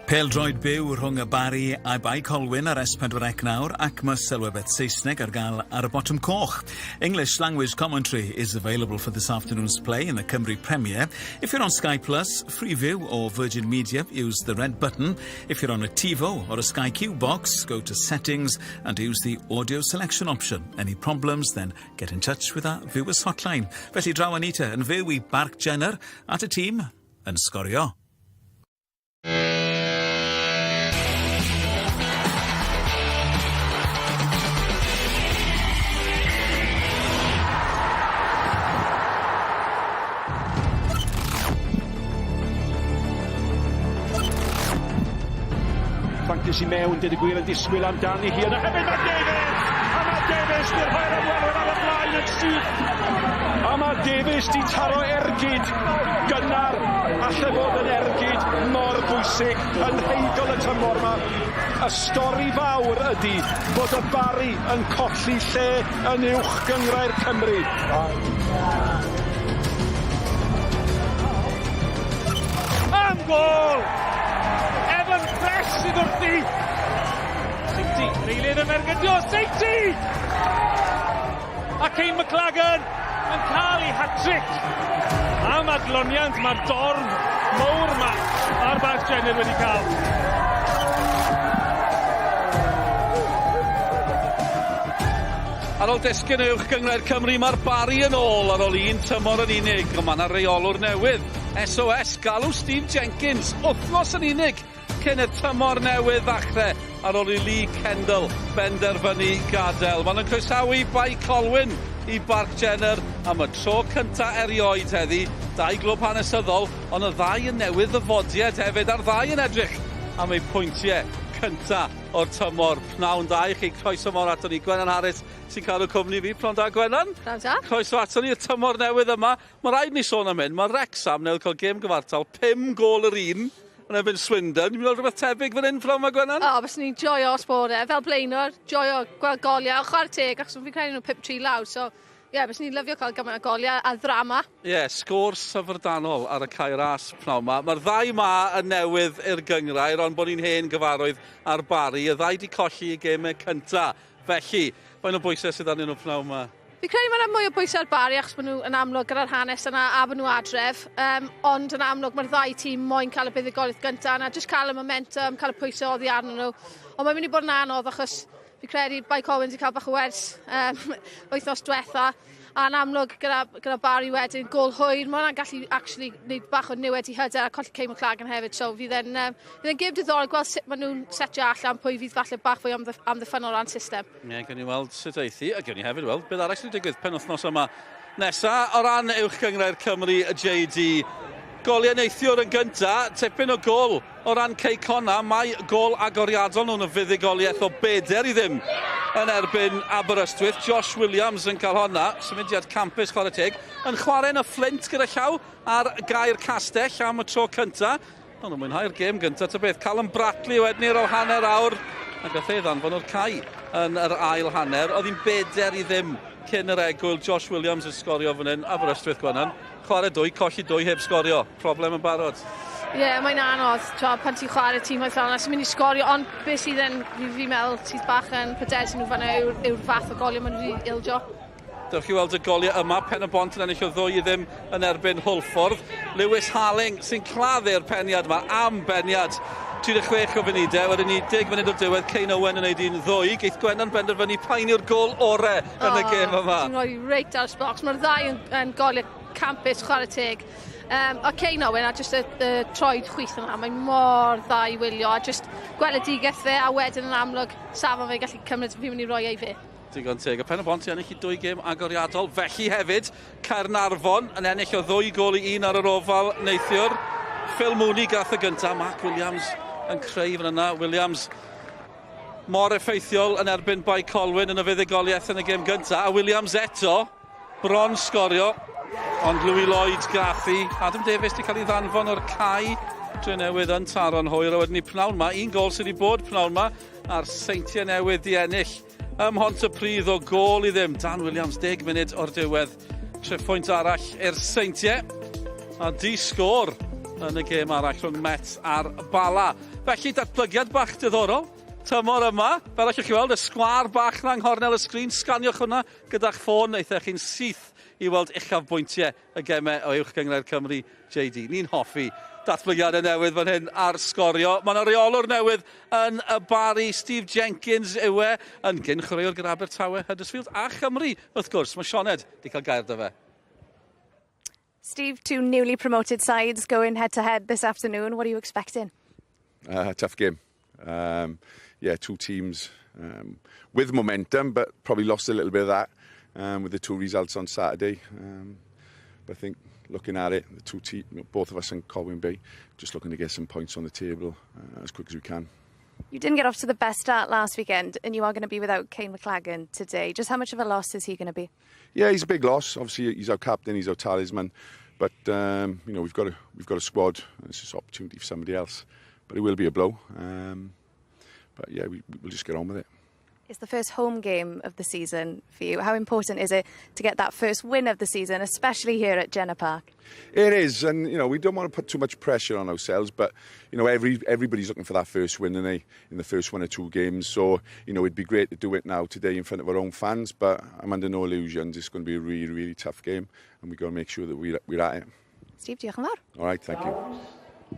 Pêl-droed byw rhwng y Barri a Bae Colwyn ar S4C ac mae Sylwebaeth Saesneg ar gael ar y bottom coch. English language commentary is available for this afternoon's play in the Cymru Premier. If you're on Sky Plus, Freeview or Virgin Media, use the red button. If you're on a TiVo or a Sky Q box, go to Settings and use the audio selection option. Any problems, then get in touch with our viewers hotline. Felly draw Anita yn fyw I Barc Jenner at y tîm yn sgorio. Ffrancus I mewn, dyd y gwir yn disgwyl amdani hi, yna hefyd mae Davies! A mae Davies, di'r rhaid ymwelwyr ar y blaen yn syth. A mae Davies di taro ergyd gynnar, alle fod yn ergyd mor bwysig yn heigol y tymor yma. Y stori fawr ydy bod y Barri yn colli lle yn uwch gyngrau'r Cymru. Am gol! Sydd wrthi! Sainty, reilydd y mergydio, Sainty! A Kayne McLaggon yn cael ei hat-trick. Am adloniant, mae'r dorf mawr yma ar Barc Jenner wedi cael. Ar ôl desgyn uwch gyngrau'r Cymru, mae'r Barri yn ôl ar ôl un tymor yn unig. Ond mae yna rheolwr newydd. SOS, galw Steve Jenkins, wythnos yn unig. Cyn y tymor newydd ddechrau ar ôl I Lee Kendall benderfynu gadael. Maen nhw'n croesawu Bae Colwyn I Barc Jenner am y tro cyntaf erioed heddi. 2 glwb hanesyddol, ond y ddau yn newydd ddyfodiad hefyd a'r ddau yn edrych am eu pwyntiau cyntaf o'r tymor. Pnawn da I chi, croeso mor ato ni. Gwenan Harris sy'n cael y cwmni fi. Pnawn da, Gwenan? Pnawn da. Croeso ato ni y tymor newydd yma. Mae rhaid ni sôn am hyn. Mae Wrexham newydd cael gêm gyfartal 5 gol yr un. Yn erbyn Swindon. Ni'n meddwl rhywbeth tebyg fan hyn fflawn yma, Gwenan? O, bys ni'n joio os bod e. Fel blaenor, joio gweld goliau. Chwarae teg, achos fi'n credu nhw 5-3 lawr. So, bys ni'n lyfio cael gymaint o goliau a ddrama. Sgôr syfrdanol ar y cae ras pnawn yma. Mae'r ddau yma yn newydd i'r gyngrair, ond bod ni'n hen gyfarwydd ar Barri. Y ddau di colli I gemau cyntaf. Felly, faint o bwysau sydd arnyn nhw pnawn yma? Fi'n credu mae'n mwy o bwysau ar Barri achos maen nhw yn amlwg gyda'r hanes yna a maen nhw adref. Ond yn amlwg mae'r ddau tîm moyn cael y buddugoliaeth gyntaf yna, jyst cael y momentum, cael y pwysau oddi arnyn nhw. Ond mae'n mynd I bod yn anodd achos fi'n credu Bae Colwyn wedi cael bach o wers wythnos diwetha. A'n amlwg gyda Barri wedyn, gol hwyr. Mae hwnna'n gallu actually gwneud bach o niwed I hyder a colli Kayne McLaggon hefyd. So fydd e'n gêm diddorol gweld sut maen nhw'n setio allan pwy fydd falle bach fwy amddiffynol ran system. Gawn ni weld sut eithi, a gawn ni hefyd weld beth arall sy'n digwydd penwythnos yma. Nesa, o ran uwch gyngrau'r Cymru JD. Goliau neithiwr yn gynta, tipyn o gol o ran Ceycona. Mae gol agoriadol nhw'n y fuddugoliaeth o 4 I ddim yn erbyn Aberystwyth. Josh Williams yn cael honna, symudiad campus chwarae teg, yn chwarae yn y Flint gyda llaw ar gair castell am y tro cynta. Ond yn mwynhau'r gêm gynta, ta beth. Callum Bradley wedyn ar ôl hanner awr, a gath ei ddanfon o'r cae yn yr ail hanner. Oedd hi'n 4 I ddim cyn yr egwyl. Josh Williams yn sgorio fan hyn, Aberystwyth Gwenan. Chwarae 2, colli 2 heb sgorio. Problem yn barod. Mae'n anodd. Pan ti'n chwarae tîm oedd fel yna, sy'n mynd I sgorio, ond beth sydd yn, fi'n meddwl, sydd bach yn pryderus nhw fan yw'r fath o goliau maen nhw wedi ildio. Dewch chi weld y goliau yma, pen y bont yn ennill o 2 I ddim yn erbyn Hwlffordd. Lewis Harling sy'n claddu'r peniad yma am beniad. 36 o funudau, wedyn ni 10 munud o'r diwedd, Kayne Owen yn neud 1-2, geith Gwenan benderfynu paeniwr gol orau yn y gêm yma. Ti'n rhoi reit ar y sbocs, mae'r ddau yn goliau campus chwarae teg. A Kayne Owen a jyst y troed chwith yna, mae'n mor dda I wylio, a jyst gweledigaeth fe, a wedyn yn amlwg, safon fe gallu cymryd fi'n mynd I roi ei fe. Digon teg, y pen y bont I ennill I 2 gêm agoriadol, felly hefyd, Caernarfon yn ennill o 2 gol I 1 ar yr ofal neithiwr. Phil Mooney gath y gyntaf, Mark Williams yn creu fan yna. Williams mor effeithiol yn erbyn Bae Colwyn yn y fuddugoliaeth yn y gêm gyntaf. A Williams eto, bron sgorio, ond Louis Lloyd gathi. Adam Davies wedi cael ei ddanfon o'r cae. Dre newydd yn taro'n hwyr, a wedyn ni pnawn yma. 1 gol sydd wedi bod pnawn yma, a'r seintiau newydd I ennill. Ym Mhontypridd o gol I ddim. Dan Williams, 10 munud o'r diwedd. 3 pwynt arall i'r seintiau. A di-sgôr yn y gêm arall rhwng Met a'r Bala. Felly datblygiad bach diddorol. Tymor yma, fel allwch chi weld, y sgwar bach na yng nghornel y sgrin. Sganiwch hwnna gyda'ch ffôn, eithaf chi'n syth i weld uchafbwyntiau y gemau o uwch gyngred Cymru JD. Ni'n hoffi datblygiadau newydd fan hyn ar sgorio. Mae yna rheolwr newydd yn y Barri, Steve Jenkins yw yn gynchwaraewr gyda Abertawe, Huddersfield a Chymru. Wrth gwrs, mae Sioned wedi cael gair dy fe. Steve, two newly promoted sides going head-to-head this afternoon. What are you expecting? Tough game. Yeah, two teams with momentum, but probably lost a little bit of that with the two results on Saturday. But I think looking at it, the two teams, both of us and Colwyn Bay, just looking to get some points on the table as quick as we can. You didn't get off to the best start last weekend, and you are going to be without Kayne McLaggon today. Just how much of a loss is he going to be? Yeah, he's a big loss. Obviously, he's our captain, he's our talisman. But you know, we've got a squad. It's just an opportunity for somebody else. But it will be a blow. But yeah, we'll just get on with it. It's the first home game of the season for you. How important is it to get that first win of the season, especially here at Jenner Park? It is, and you know, we don't want to put too much pressure on ourselves, but you know, everybody's looking for that first win in the first one or two games. So you know, it'd be great to do it now today in front of our own fans. But I'm under no illusions. It's going to be a really, really tough game, and we've got to make sure that we're at it. Steve, diolch yn fawr. All right, thank you.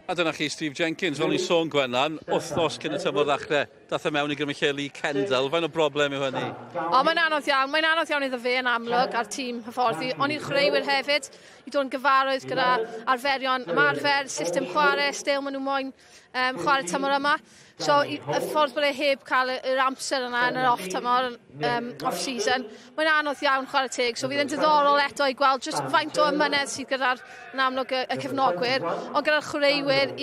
A dyna chi Steve Jenkins, fel ni'n sôn Gwennan, wythnos cyn y tymor ddechrau, dath e mewn i Gymru Kendal. Faint o broblem yw hynny? Mae'n anodd iawn. Mae'n anodd iawn iddo fe yn amlwg a'r tîm hyfforddi. Ond i'r chreuwyr hefyd, i dod yn gyfarwydd gyda arferion ymarfer, system chwarae, stil maen nhw moyn chwarae tymor yma. So, y ffordd bod e heb cael yr amser yna yn yr off-tymor, off-season, mae'n anodd iawn chwarae teg. So, fydd yn diddorol eto i gweld just faint o ymynedd sydd gyda'r yn amlwg y cefnogwyr, ond gyda'r chwaraewyr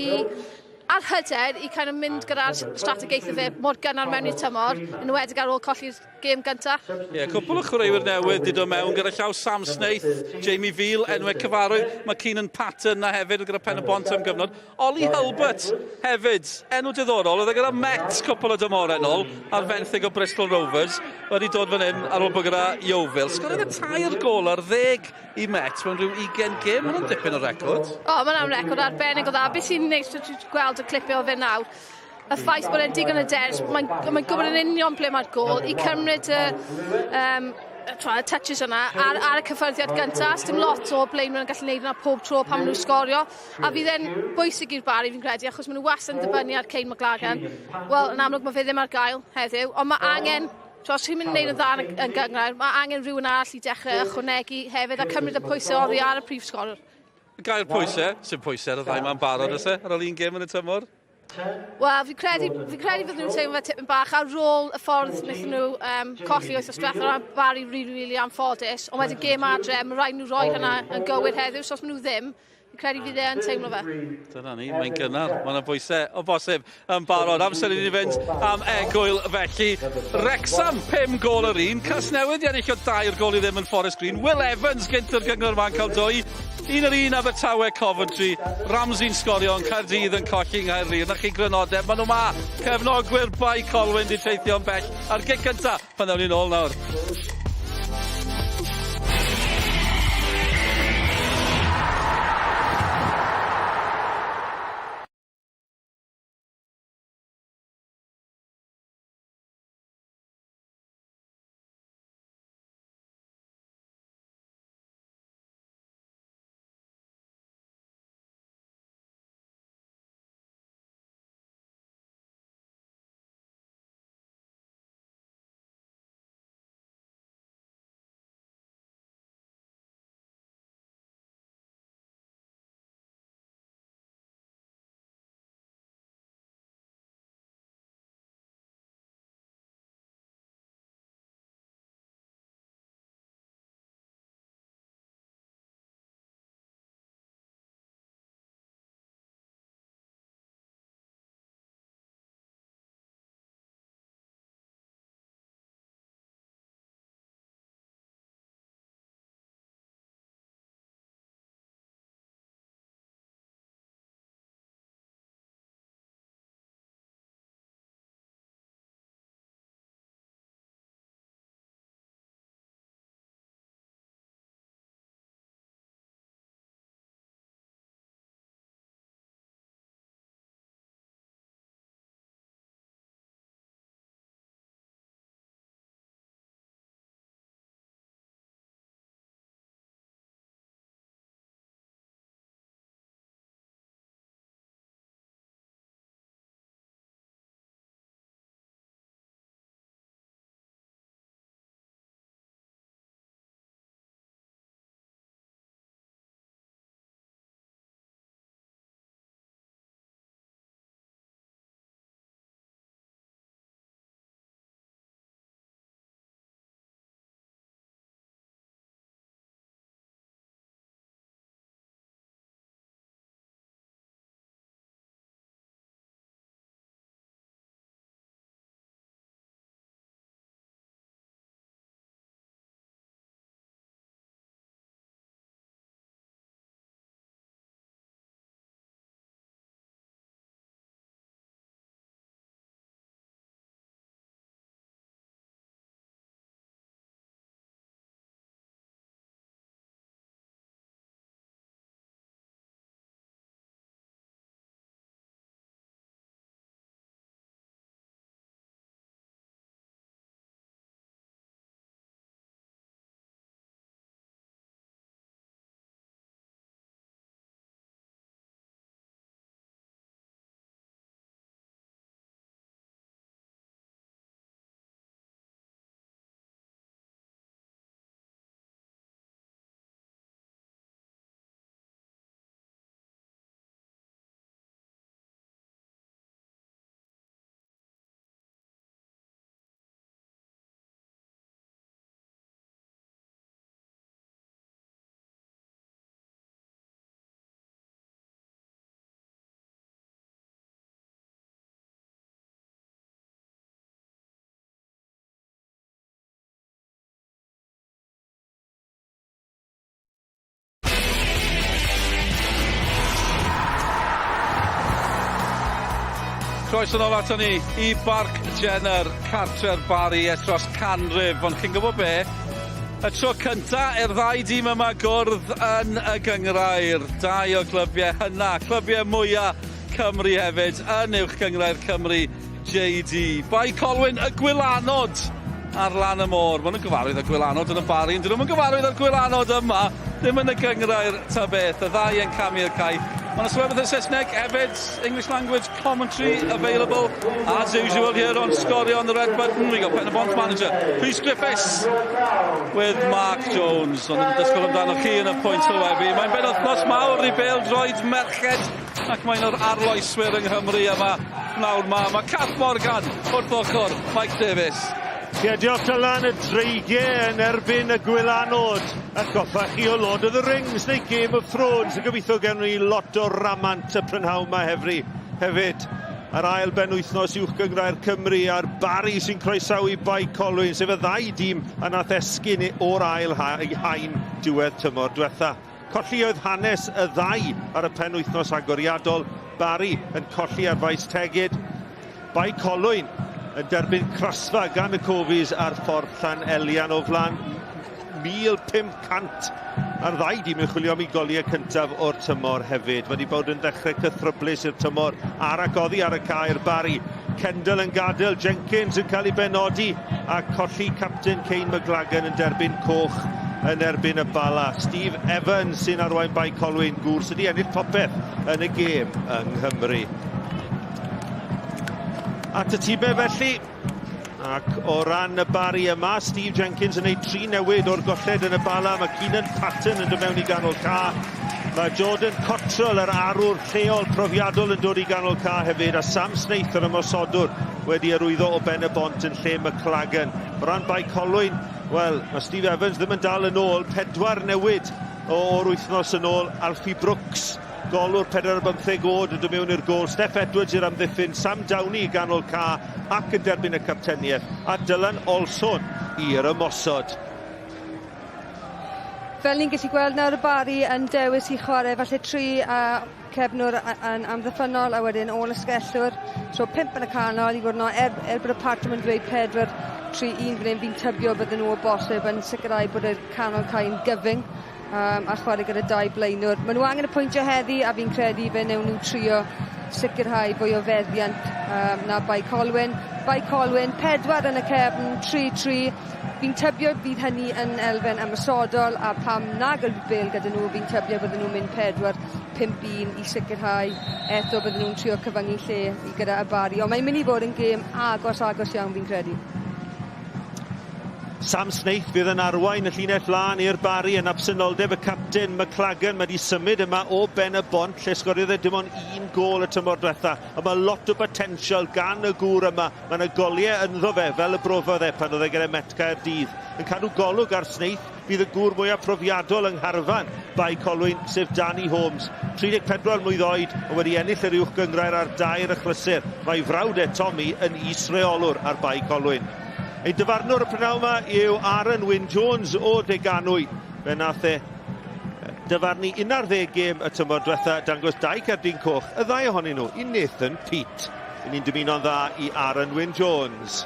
a'r hyder i kind of mynd gyda'r strategaethau fe mor gynnar mewn i'r tymor, yn wedig ar ôl colli'r gêm gyntaf. Ie, cwpl o chwaraewyr newydd wedi dod mewn gyda llaw Sam Snaith, Jamie Veal, enwau cyfarwydd, mae Keenan Patton na hefyd gyda pen y bont am gyfnod. Oli Hulbert hefyd, enw diddorol, oedd e gyda Met cwpl o dymor enol, ar fenthyg o Bristol Rovers, wedi dod fan hyn ar ôl bod gyda Iowfil. Sgwrdd y tair gol ar 10 i Met mewn rhyw 20 gêm, mae'n dipyn o record. Mae'n record arbennig o dda. Beth sy'n neis gweld y clipio o fe nawr? Y ffaith bod e'n digon y ders, mae'n gwybod yn union ble mae'r gol i cymryd y touches yna ar y cyffyrddiad gyntaf. Dim lot o blaen nhw'n gallu gwneud yna pob tro pan maen nhw'n sgorio. A fydd e'n bwysig i'r Barri fi'n credu, achos maen nhw wastad yn dibynnu ar Kayne McLaggon. Wel, yn amlwg mae fe ddim ar gael heddiw, ond mae angen, os chi'n mynd i wneud yn dda yn gyngor, mae angen rhywun arall i dechrau ychwanegu hefyd a cymryd y pwysau oddi ar y prif sgorwr. Y gair pwysau, sy'n pwysau ar y ddau ma'n barod ys ar ôl un gêm yn y tymor? Wel, fi'n credu fydd nhw'n teimlo fe tipyn bach ar ôl y ffordd wnaethon nhw colli wythnos diwethaf a Barri really anffodus, ond wedyn gêm adre, mae rhaid nhw roi hynna yn gywir heddiw, so os maen nhw ddim, fi'n credu fydd e'n teimlo fe. Dyna ni, mae'n gynnar, mae'n bwysau o bosib yn barod. Amser i ni fynd am egwyl felly. Wrexham, 5 gol yr un, Casnewydd i ennill o 2 gol i ddim yn Forest Green. Will Evans gynt yr gyngor ma'n cael 2. 1-1 Abertawe Coventry, Ramsey'n sgorio yn Caerdydd yn colli Nghaerdydd. Na chi grynodeb, maen nhw ma. Cefnogwyr Bae Colwyn di teithio yn bell ar gic cynta. Pan ddewn ni nôl nawr. Croeso nôl ato ni I Barc Jenner, cartre'r Barri dros canrif, ond chi'n gwybod be? Y tro cynta i'r ddau dîm yma gwrdd yn y gyngrair. Dau o glybiau hynna, clybiau mwyaf Cymru hefyd, yn uwch gyngrair Cymru JD. Bae Colwyn, y gwylanod ar lan y môr. Maen nhw'n gyfarwydd y gwylanod yn y Barri, dyn nhw'n gyfarwydd y gwylanod yma, ddim yn y gyngrair ta beth. Y ddau yn camu'r cae. Mae'n Sylwebaeth yn Saesneg hefyd, English language commentary available as usual here on Scorio on the red button. We got Pen y Bont manager Rhys Griffiths with Mark Jones. Ond yn dysgol amdano chi yn y pwynt sylwebu. Mae'n benwythnos mawr I bêl-droed merched ac mae'n o'r arloeswyr yng Nghymru yma nawr ma. Mae Cath Morgan wrth ochr Mike Davies. Diolch lan y dreigiau yn erbyn y gwylanod. A goffa chi o Lord of the Rings neu Game of Thrones. Y gobeithio gen ni lot o ramant y prynhawn ma hefyd. Yr ail benwythnos uwch gyngrair Cymru a'r Barri sy'n croesawu Bae Colwyn, sef y ddau dîm a nath esgyn o'r ail hain diwedd tymor diwetha. Colli oedd hanes y ddau ar y penwythnos agoriadol. Barri yn colli ar Maes Tegid. Bae Colwyn yn derbyn crasfa gan y Cofis ar Ffordd Llanelian o flan 1,500 ar ddau dîm yn chwilio am ei goliau cyntaf o'r tymor hefyd. Wedi bod yn dechrau cythryblus i'r tymor ar agoddi ar y cae'r Barri. Kendall yn gadael, Jenkins yn cael ei benodi a colli capten Kayne McLaggon yn derbyn coch yn erbyn y Bala. Steve Evans sy'n arwain Bae Colwyn, gŵr sydd wedi ennill popeth yn y gêm yng Nghymru. At y tîmau felly, ac o ran y Barri yma, Steve Jenkins yn gwneud 3 newid o'r golled yn y Bala. Mae Keenan Patton yn dod mewn I ganol ca. Mae Jordan Cottrell, yr arwr lleol profiadol yn dod I ganol ca hefyd. A Sam Snaith yr ymosodwr wedi arwyddo o ben y bont yn lle McLaggon. O ran Bae Colwyn, wel, mae Steve Evans ddim yn dal yn ôl. 4 newid o'r wythnos yn ôl. Alfie Brooks, golwr 45 o'd yn dod mewn i'r gol. Steph Edwards i'r amddiffyn. Sam Downey I ganol ca ac yn derbyn y capteniaeth. A Dylan Olson i'r ymosod. Fel ni'n gallu gweld nawr y Barri yn dewis I chwarae falle 3 a cefnwr yn amddiffynol a wedyn ôl ysgellwr. So 5 yn y canol I fod yno bod y partum yn dweud 4-3-1 fan hyn fi'n tybio bydden nhw o bosib yn sicrhau bod y canol cael yn gyfyng a chwarae gyda 2 blaenwr. Maen nhw angen y pwyntio heddi a fi'n credu fe newn nhw trio sicrhau fwy o feddiant na Bae Colwyn. Bae Colwyn, 4 yn y cefn, 3-3. Fi'n tybio bydd hynny yn elfen ymysodol a pam nag yw'r bêl gyda nhw, fi'n tybio bydden nhw'n mynd 4-5-1 I sicrhau eto bydden nhw'n trio cyfyngu lle gyda y Barri. Ond mae'n mynd I fod yn gêm agos iawn fi'n credu. Sam Snaith fydd yn arwain y llinell lan i'r Barri yn absynoldeb y capten McLaggon. Mae wedi symud yma o ben y bont lle sgoriodd dim ond 1 gol y tymor diwetha. A mae lot o potensial gan y gŵr yma. Mae yna goliau ynddo fe fel y brofodd pan oedd e gyda Metga'r Dydd. Yn cadw golwg ar Snaith bydd y gŵr mwyaf profiadol yng Ngharfan Bae Colwyn sef Danny Holmes. 34 mlwydd oed ond wedi ennill yr uwch gyngrair ar 2 achlysur. Mae frawd Tommy yn is-rheolwr ar Bae Colwyn. Ei dyfarnwr y prynhawn yma yw Aaron Wyn Jones o Deganwy. Fe nath dyfarnu 11 gêm y tymor diwetha dangos 2 cerdyn coch. Y 2 ohonyn nhw I Nathan Pete. Ni'n dymuno'n dda I Aaron Wyn Jones.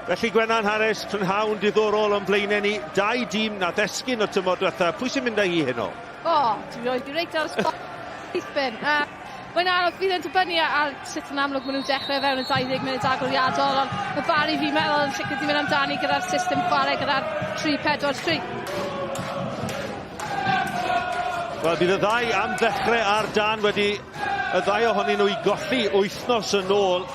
Felly Gwennan Harris, prynhawn diddorol o'n blaenau ni. 2 dîm na ddesgyn o tymor diwetha. Pwy sy'n mynd â hi heno? Ti'n rhoi di reit ar y spot. Mae'n anodd fydd yn dibynnu ar sut yn amlwg maen nhw'n dechrau fewn y 20 munud agoriadol, ond y Barri fi'n meddwl yn sicr di mynd amdani gyda'r system chwarae gyda'r 3-4-3. Wel, bydd y 2 am ddechrau ar dan wedi y 2 ohonyn nhw I golli wythnos yn ôl,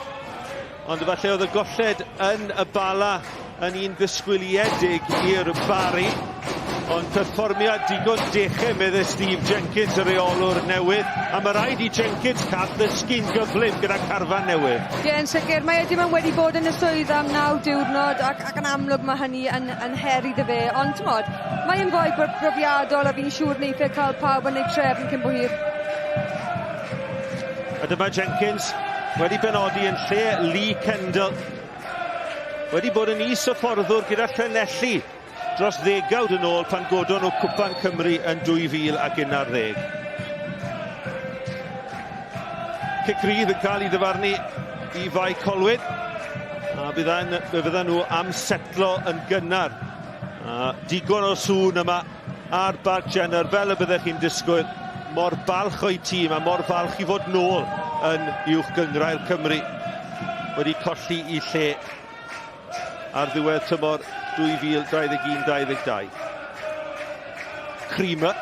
ond efallai oedd y golled yn y Bala yn un ddisgwyliedig i'r Barri. Ond perfformiad digon dechrau meddwl Steve Jenkins, y rheolwr newydd. A mae rhaid I Jenkins cael ddysgu'n gyflym gyda carfan newydd. Ie, yn sicr. Mae dim ond wedi bod yn y swydd am 9 diwrnod ac yn amlwg mae hynny yn heri dy fe. Ond tymod, mae'n fwy brofiadol a fi'n siŵr wneith e cael pawb yn ei trefn cyn bo hir. A dyma Jenkins wedi benodi yn lle Lee Kendall. Wedi bod yn is-fforddwr gyda Llanelli dros 10 yn ôl pan godon o Cwpan Cymru yn 2011. Cicrydd yn cael ei ddyfarnu i Fae Colwyn. A bydden nhw am setlo yn gynnar. Digon o sŵn yma ar Barc Jenner, fel y byddech chi'n disgwyl. Mor balch o'i tîm a mor falch i fod nôl yn uwch gyngrau'r Cymru. Wedi colli i lle ar ddiwedd tymor 2021-22. Creamer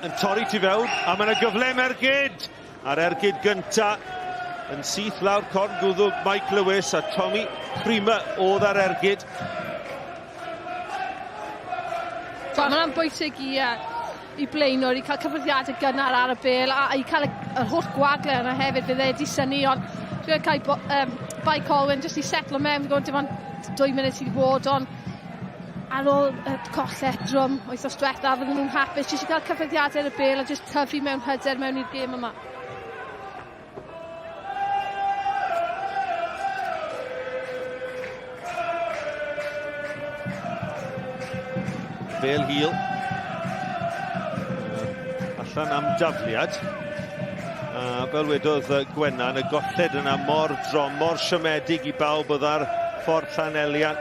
yn torri tu fewn, a mae'n gyflem ergyd. A'r ergyd gynta yn syth lawr corn gwddwg Mike Lewis a Tommy Creamer oedd ar ergyd. Mae'n bwysig i blaenwr, i cael cyfyddiadau gynnar ar y bel a i cael yr holl gwagle yna hefyd fydd wedi syni, ond dwi'n cael Bae Colwyn jyst i setlo mewn, dim ond 2 munud sydd bod, ond ar ôl y collet drwm wythnos diwethaf fydden nhw'n hapus jyst i cael cyfyddiadau ar y bel a jyst tyfu mewn hyder mewn i'r gêm yma. Bel hil. Allan am dafliad. Fel wedodd Gwennan, y golled yna mor drom, mor siomedig i bawb oedd ar Ffordd Llanelian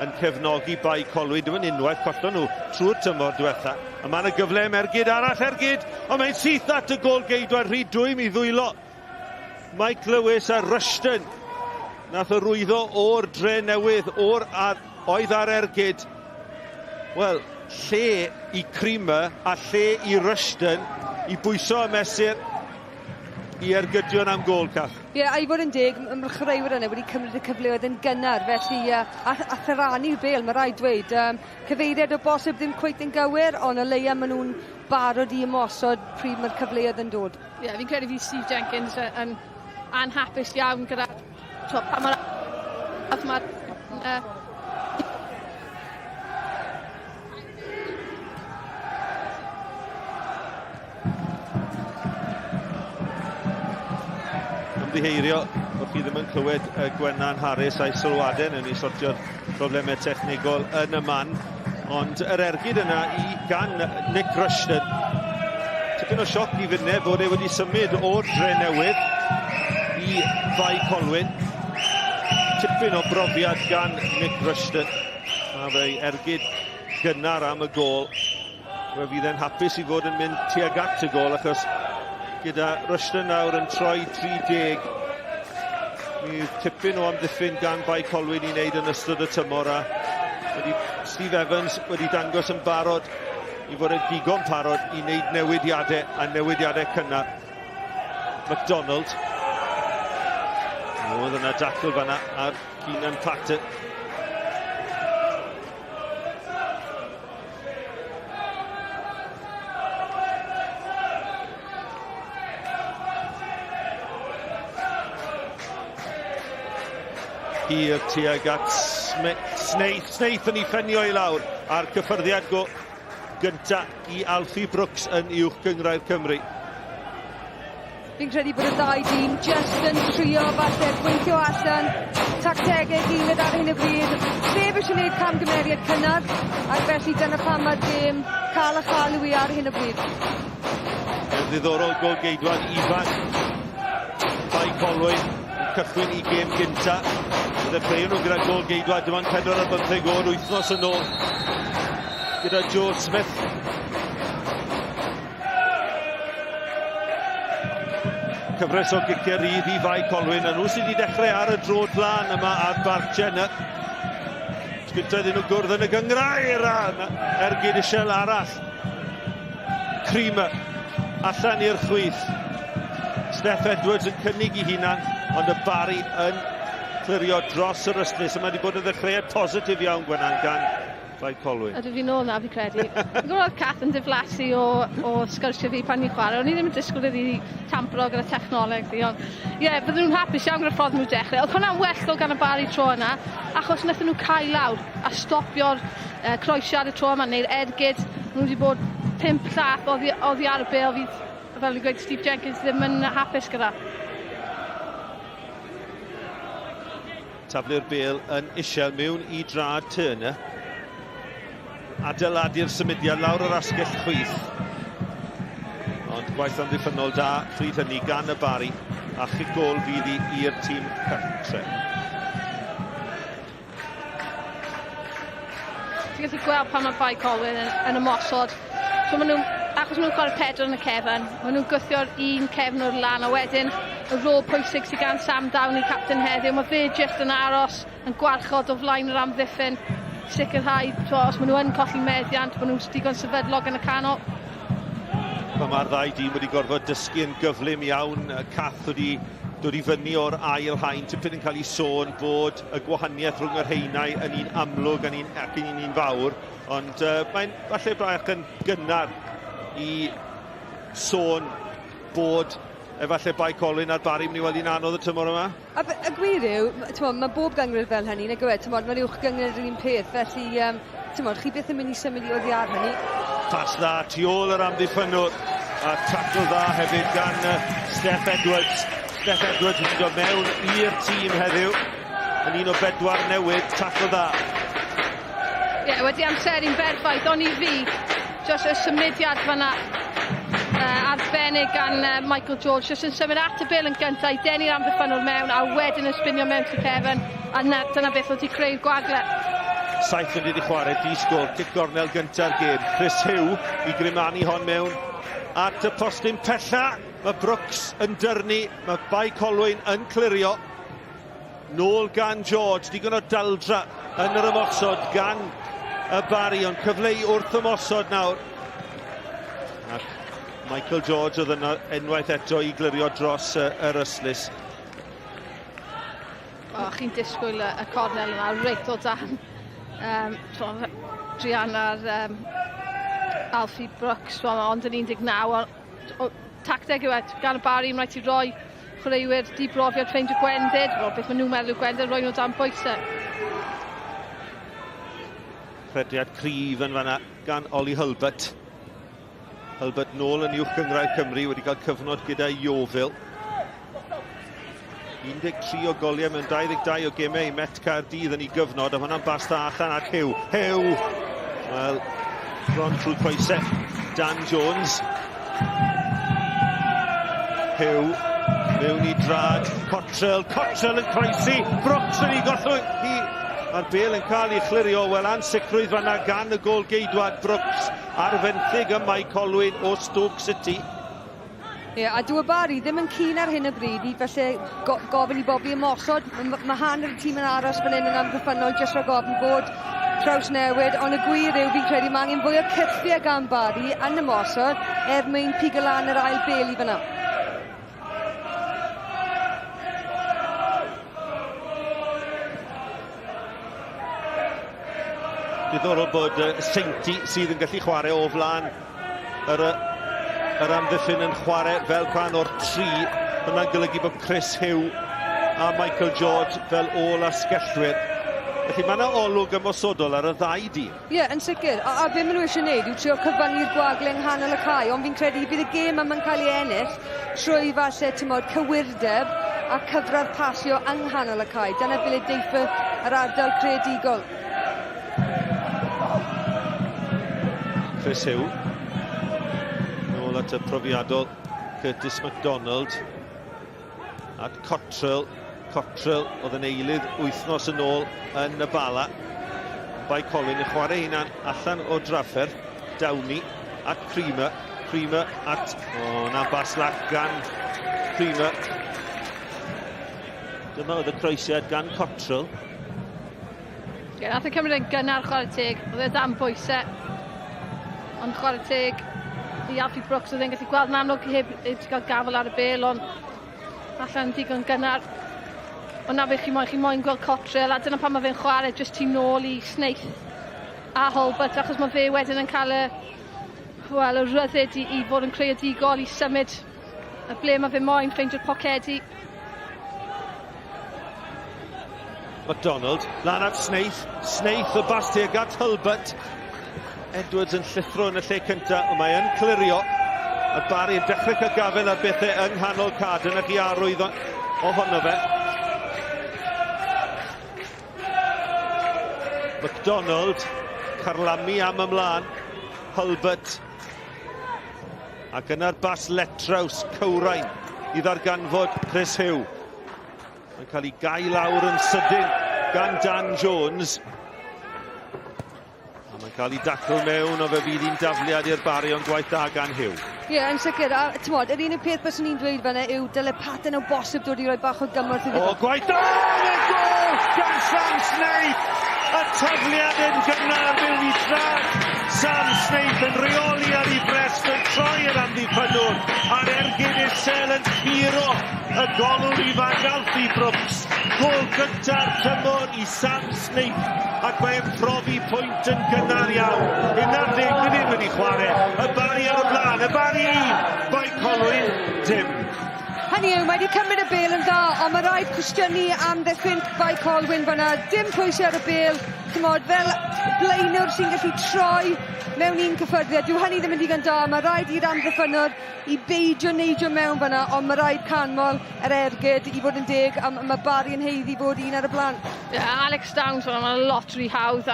yn cefnogi Bae Colwyn. Dim yn unwaith collon nhw trwy'r tymor diwethaf. A mae'n y gyflem ergyd arall ergyd, ond mae'n syth at y gol geidwad rhy dwym i ddwylo. Mike Lewis a Rushton. Nath o rwyddo o'r dre newydd, oedd ar ergyd. Wel, lle i Creamer a lle i Rushton i bwyso y mesur i ergydion am gol, Cath. Ie, a i fod yn deg, mae'r chreuwyr yna wedi cymryd y cyfleoedd yn gynnar, felly a thyrannu'r bel, mae rhaid dweud. Cyfeiriad o bosib ddim cweit yn gywir, ond y leia maen nhw'n barod i ymosod pryd mae'r cyfleoedd yn dod. Ie, fi'n credu fi Steve Jenkins yn anhapus iawn gyda pa mae'r ymddiheirio, bod chi ddim yn clywed Gwennan Harris a'i sylwadau yn ei sortio'r problemau technegol yn y man. Ond yr ergyd yna gan Nick Rushton. Tipyn o sioc i fyny bod e wedi symud o'r dre newydd i Fae Colwyn. Tipyn o brofiad gan Nick Rushton. A fe'i ergyd gynnar am y gol. Fe fydd e'n hapus i fod yn mynd tuag at y gol, achos gyda Rushton nawr yn troi 30. Bydd tipyn o amddiffyn gan Bae Colwyn i wneud yn ystod y tymor, a Steve Evans wedi dangos yn barod i fod yn digon parod i wneud newidiadau cynnar. McDonald. Oedd yna dacl fanna ar Keenan Patton. Hir tuag at Snaith yn ei ffenio i lawr a'r cyffyrddiad gynta i Alfie Brooks yn uwch gyngrau'r Cymru. Fi'n credu bod y ddau dîm just yn trio falle gweithio allan tactegau gilydd ar hyn o bryd. Sef eisiau gwneud camgymeriad cynnar, ac felly dyna pam mae'r gêm cael a chalw i ar hyn o bryd. Yn ddiddorol gol geidwad ifanc Bae Colwyn yn cychwyn i gêm gynta. Bydd y creu nhw gyda gol geidwad dim ond 45 o'r wythnos yn ôl gyda Joe Smith. Cyfres o giciau rydd i Fae Colwyn, a nhw sydd wedi dechrau ar y drod lan yma ar Barc Jenner. Gynta iddyn nhw gwrdd yn y gyngrair, ergyd isiel arall. Creamer allan i'r chwith. Steph Edwards yn cynnig i hunan, ond y Barri yn clirio dros yr ystlis. Yma wedi bod yn ddechreuad positif iawn Gwennan gan Fae Colwyn. Ydw fi nôl na, fi credu. Fi'n gwybod Cath yn diflasu o sgyrsio fi pan ni'n chwarae. O'n i ddim yn disgwyl iddi tampro gyda technoleg fi, ond bydden nhw'n hapus iawn gyda'r ffordd nhw'n dechrau. Oedd hwnna'n well gan y Barri tro yna, achos wnaethon nhw cael lawr a stopio'r croesiad y tro yma, neu'r ergyd. Nhw wedi bod 5 llath oddi ar y bel, fel fi'n gweud Steve Jenkins ddim yn hapus gyda. Taflu'r bel yn isiel mewn i drad Turner. Adeiladu'r symudiad lawr yr asgell chwith. Ond gwaith amddiffynol da, pryd hynny gan y Barri, a chigol fydd i'r tîm cartre. Ti'n gallu gweld pan mae Bae Colwyn yn ymosod. So maen nhw, achos maen nhw'n chwarae pedwar yn y cefn, maen nhw'n gwthio'r un cefn o'r lan, a wedyn y rôl pwysig sydd gan Sam Downey, capten heddiw. Mae fe jyst yn aros yn gwarchod o flaen yr amddiffyn, sicrhau, os maen nhw yn colli meddiant, maen nhw'n digon sefydlog yn y canol. Mae'r ddau dîm wedi gorfod dysgu yn gyflym iawn. Cath wedi dod i fyny o'r ail haint. Tipyn yn cael ei sôn bod y gwahaniaeth rhwng yr heinau yn un amlwg ac yn un fawr. Ond mae'n falle brach yn gynnar i sôn bod efallai Bae Colwyn a'r Barri mynd i weld i'n anodd y tymor yma. Y gwir yw, mae bob gyngor fel hynny, nag yw, mae'r uwch gyngor yr un peth, felly chi beth yn mynd i symud i oddi ar hynny. Pas dda, tu ôl yr amddiffynwr, a tackle dda hefyd gan Steph Edwards. Steph Edwards wedi dod mewn i'r tîm heddiw, yn un o bedwar newydd, tackle dda. Ie, wedi amseru'n berffaith, ond i fi, jyst y symudiad fan'na arbennig gan Michael George, jyst yn symud at y bil yn gyntaf, i deni'r amddiffynwr mewn, a wedyn yn spinio mewn to cefn, a dyna beth wedi creu'r gwagle. Saith yn wedi chwarae, disgwyl, cic gornel gyntaf'r gêm. Chris Hugh i grimanu hon mewn at y postyn pella. Mae Brooks yn dyrnu, mae Bae Colwyn yn clirio. Nôl gan George, digon o daldra yn yr ymosod gan y Barri, ond cyfleu wrth ymosod nawr. Ac Michael George oedd yna unwaith eto i glirio dros yr yslis. Chi'n disgwyl y cornel yna, reit o dan. Drian ar Alfie Brooks, ond yn 19. Tacteg yw gan y Barri, mae'n rhaid i roi chwaraewyr dibrofiad ffeindio gwendid, beth maen nhw'n meddwl yw gwendid, roi nhw dan bwysau. Rhediad cryf yn fanna gan Oli Hulbert. Hulbert nôl yn uwch gyngrau Cymru, wedi cael cyfnod gyda Iofil. 13 o goliau mewn 22 o gemau i Met Caerdydd yn ei gyfnod, a hwnna'n basta allan ac Hugh. Wel, bron trwy coesau Dan Jones. Hugh, mewn i drad, Cottrell yn croesi, Brooks yn ei gollwng. Mae'r bel yn cael ei chlirio, wel ansicrwydd fanna gan y gol geidwad Brooks ar fenthyg y Bae Colwyn o Stoke City. A dyw y Barri ddim yn cyn ar hyn o bryd i felly gofyn i bobi ymosod. Mae hanner y tîm yn aros fan hyn yn amddiffynol jyst rhag ofn bod traws newid, ond y gwir yw fi'n credu mae angen fwy o cyrthiau gan Barri yn ymosod mwyn pigo lan yr ail bel i fyna. Diddorol bod Seinti sydd yn gallu chwarae o flan yr amddiffyn yn chwarae fel rhan o'r 3. Hwna'n golygu bod Chris Hugh a Michael George fel ôl a sgellwyr. Felly mae yna olwg ymosodol ar y ddau dîm. Ie, yn sicr. A be maen nhw eisiau gwneud yw trio cyfyngu'r gwagle yng nghanol y cae, ond fi'n credu bydd y gêm yma'n cael ei ennill trwy falle cywirdeb a cyfradd pasio yng nghanol y cae. Dyna byle deiff yr ardal creadigol. Chris Hugh. Nôl at y profiadol Curtis MacDonald. At Cottrell oedd yn eilydd wythnos yn ôl yn y Bala. Bae Colwyn yn chwarae hunan allan o drafferth. Downey at Creamer at... na baslach gan Creamer. Dyma oedd y croesiad gan Cottrell. Nath y cymryd yn gynnar chwarae teg, oedd e dan bwysau. Ond chwarae teg i Alfie Brooks oedd e'n gallu gweld yn amlwg heb gael gafel ar y bel, ond allan digon gynnar. Ond na fe chi moyn gweld Cottrell, a dyna pan mae fe'n chwarae jyst tu nôl i Snaith a Hulbert, achos mae fe wedyn yn cael y ryddid i fod yn creadigol i symud y ble mae fe moyn ffeindio'r pocedi. MacDonald, lan at Snaith y basti ag at Hulbert. Edwards yn llithro yn y lle cyntaf, ond mae yn clirio. A Barri yn dechrau cael gafel ar bethau yng nghanol Caden ac i arwydd ohono fe. MacDonald, carlamu am ymlaen. Hulbert Ac yna'r bas letraws cywrain I ddarganfod Chris Hugh. Mae'n cael ei gau lawr yn sydyn gan Dan Jones. A mae'n cael ei dacl mewn o fe fydd hi'n dafliad i'r Barri o'n gwaith da gan Hugh. Ie, yn sicr. A tymod, yr unig peth bys ni'n dweud fanna yw dyle paten o bosib dod I roi bach o gymorth iddi. O, gwaith da! Gol! Gan Sam Snaith! Y tafliad yn gynnar mewn I drad. Sam Snaith yn reoli ar ei brest yn troi yr amddiffynwr. A'r ergyd isel yn curo y golwr ifanc Alfie Brooks. Gol gyntaf tymor I Sam Snaith. Ac mae'n profi pwynt yn gynnar iawn. 11 ddim wedi chwarae. Y Barri ar y blaen. Y Barri 1. Bae Colwyn, dim. Hynny yw, mae wedi cymryd y bêl yn dda, ond mae rhaid cwestiynu am ddechwynt Bae Colwyn fanna. Dim pwysau ar y bêl, fel blaenwr sy'n gallu troi mewn un cyffyrddiad. Dyw hynny ddim yn digon da. Mae rhaid i'r amddiffynwr I beidio neidio mewn fanna, ond mae rhaid canmol yr ergyd I fod yn deg, a mae Barri yn heiddi bod un ar y blaen. Alex Downs, mae'n lot rhy hawdd.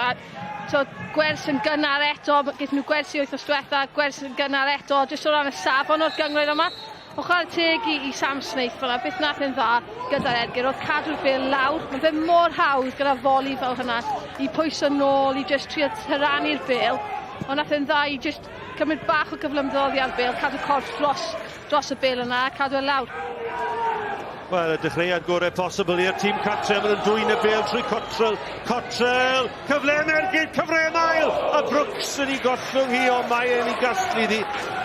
Gwers yn gynnar eto, gaethon nhw gwersi wythnos diwetha, gwers yn gynnar eto, jyst o ran y safon o'r gyngryd yma. O chwarae teg I Sam Snaith fanna, beth nath yn dda gyda'r ergyd, oedd cadw'r bêl lawr. Mae fe mor hawdd gyda foli fel hynna I pwyso nôl, I just trio tyrannu'r bêl. Ond nath yn dda I just cymryd bach o gyflymdoddi ar bêl, cadw corff dros y bêl yna, cadw e lawr. Wel, y dechreuad gorau posibl i'r tîm cartre, mae'n dwy'n y bêl trwy Cottrell. Cottrell, cyfle mergyd, cyfre mael. A Brooks yn ei gollwng hi o mae yn ei gasglu di.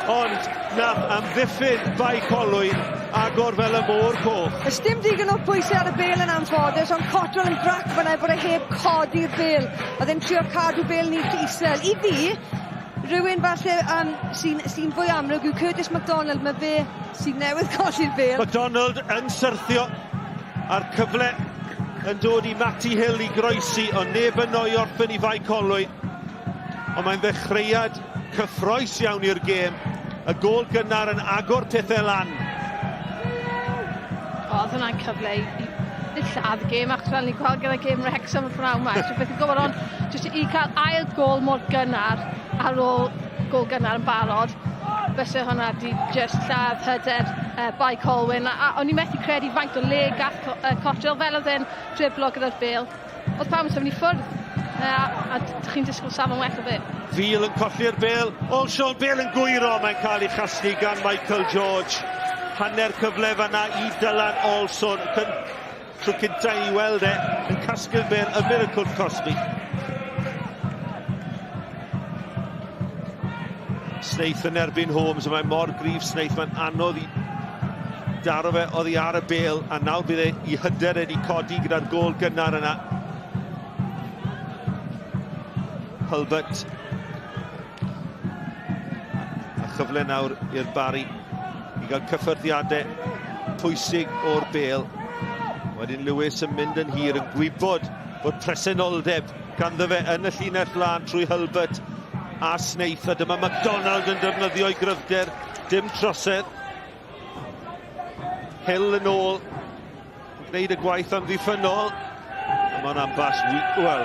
Ond nath amddiffyn Bae Colwyn agor fel y môr coch. Ys dim digon o pwysau ar y bêl yn anffodus, ond Cottrell yn grac fanna bod e heb codi'r bêl. Oedd e'n trio cadw bêl ni isel. I fi, rhywun falle sy'n fwy amlwg yw Curtis MacDonald, mae fe sy'n newydd colli'r bêl. MacDonald yn syrthio a'r cyfle yn dod I Matty Hill I groesi, ond neb yn o'i orffen I Bae Colwyn. Ond mae'n ddechreuad cyffroes iawn i'r gêm. Y gol gynnar yn agor pethau lan. Oedd hwnna'n cyfle I lladd y gêm, achos fel ni'n gweld gyda gêm Wrexham y pnawn yma. So beth yn gwybod on, jyst I cael ail gol mor gynnar ar ôl gol gynnar yn barod. Fysa hwnna di just lladd hyder Bae Colwyn. A o'n I methu credu faint o le gath Cottrell fel oedd e'n driblo gyda'r bêl. Oedd pawb yn sefyll I ffwrdd. A chi'n disgwyl safon well o fe. Feel yn colli'r bêl. Olsiol, bêl yn gwyro. Mae'n cael ei chaslu gan Michael George. Hanner cyfle fanna I Dylan Olson. Tro cynta I weld yn casglu'r bêl y miracle Cosby. Snaith yn erbyn Holmes, a mae mor grif Snaith, mae'n anodd I daro fe oddi ar y bêl, a nawr bydd I hyder wedi codi gyda'r gol gynnar yna. Hulbert. A chyfle nawr i'r Barri I gael cyffyrddiadau pwysig o'r bêl. Wedyn Lewis yn mynd yn hir, yn gwybod bod presenoldeb ganddo fe yn y llinell lan trwy Hulbert a Snaith, a dyma MacDonald yn defnyddio I gryfder, dim trosedd. Hill yn ôl, yn gwneud y gwaith amddiffynol. A mae'n ambas, wel,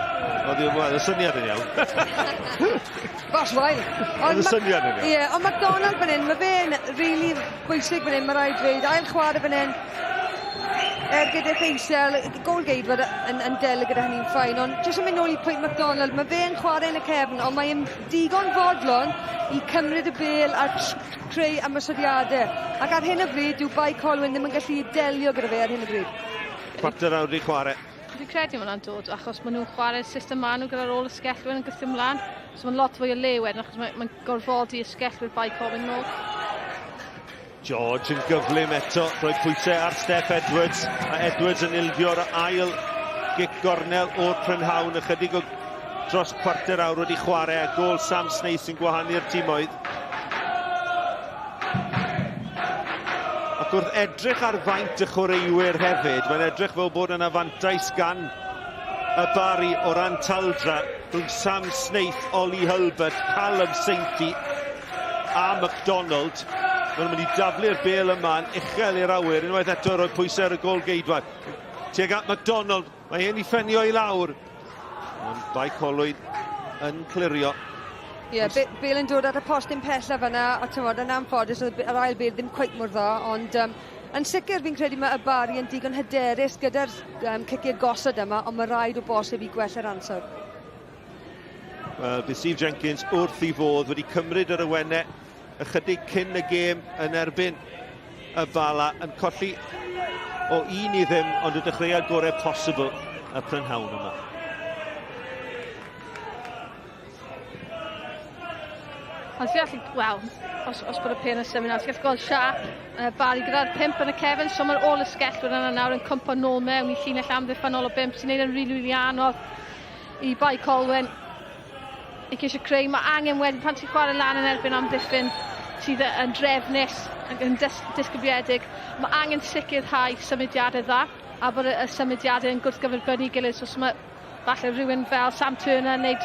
y syniad yn iawn. Bas wael. Y syniad yn iawn. Ie, ond MacDonald fan hyn, mae fe'n rili bwysig fan hyn, mae rhaid dweud. Ail chwarae fan hyn, gyda Eisel, gol geidfod yn del gyda hynny'n ffain, ond jyst yn mynd nôl I pwynt MacDonald, mae fe'n chwarae yn y cefn, ond mae'n digon fodlon I cymryd y bêl a creu ymwysodiadau. Ac ar hyn o bryd, dyw Bae Colwyn ddim yn gallu delio gyda fe ar hyn o bryd. Quarter awr I chwarae. Dwi'n credu ma'n dod, achos maen nhw'n chwarae'r system maen nhw gyda'r ôl y sgellwyr yn gythio ymlaen. So mae'n lot fwy o le wedyn, achos mae'n gorfodi y sgellwyr Bae Colwyn nôl. George yn gyflym eto, rhoi pwysau ar Steph Edwards, a Edwards yn ildio'r ail gic gornel o'r prynhawn, ychydig o dros quarter awr wedi chwarae, a gol Sam Snaith yn gwahanu'r tîmoedd. Ac wrth edrych ar faint y chwaraewyr hefyd, mae'n edrych fel bod yn afantais gan y Barri o ran taldra rhwng Sam Snaith, Ollie Hulbert, Callum Sainthy a MacDonald. Mae'n mynd I daflu'r bêl yma yn uchel i'r awyr, unwaith eto roi pwysau ar y gol geidwad. Tuag at MacDonald, mae hyn I ffenio I lawr. Ond Bae Colwyn yn clirio. Ie, Bale yn dod ar y postyn pella fyna, a tymod, yn anffodus, yr ail Bale ddim cweit mor dda, ond yn sicr fi'n credu mae y Barri yn digon hyderus gyda'r ciciau gosod yma, ond mae rhaid o bosib i gwella'r ansawdd. Wel, bydd Steve Jenkins wrth i fodd wedi cymryd yr awenau ychydig cyn y gêm yn erbyn y Bala yn colli o un i ddim, ond y dechreuad gorau posibl y prynhawn yma. Ond fi allu, wel, os bod y pen yn symud, fi allu gweld siap Barri gyda'r 5 yn y cefn, so mae'r ôl y sgellwyr yna nawr yn cwmpo nôl mewn i llinell amddiffynol o 5 sy'n neud yn rili anodd i Bae Colwyn i ceisio creu. Mae angen wedyn, pan ti'n chwarae lan yn erbyn amddiffyn sydd yn drefnus ac yn disgybliedig, mae angen sicrhau symudiadau dda a bod y symudiadau yn gwrthgyferbynnu gilydd. So mae falle rhywun fel Sam Turner yn neud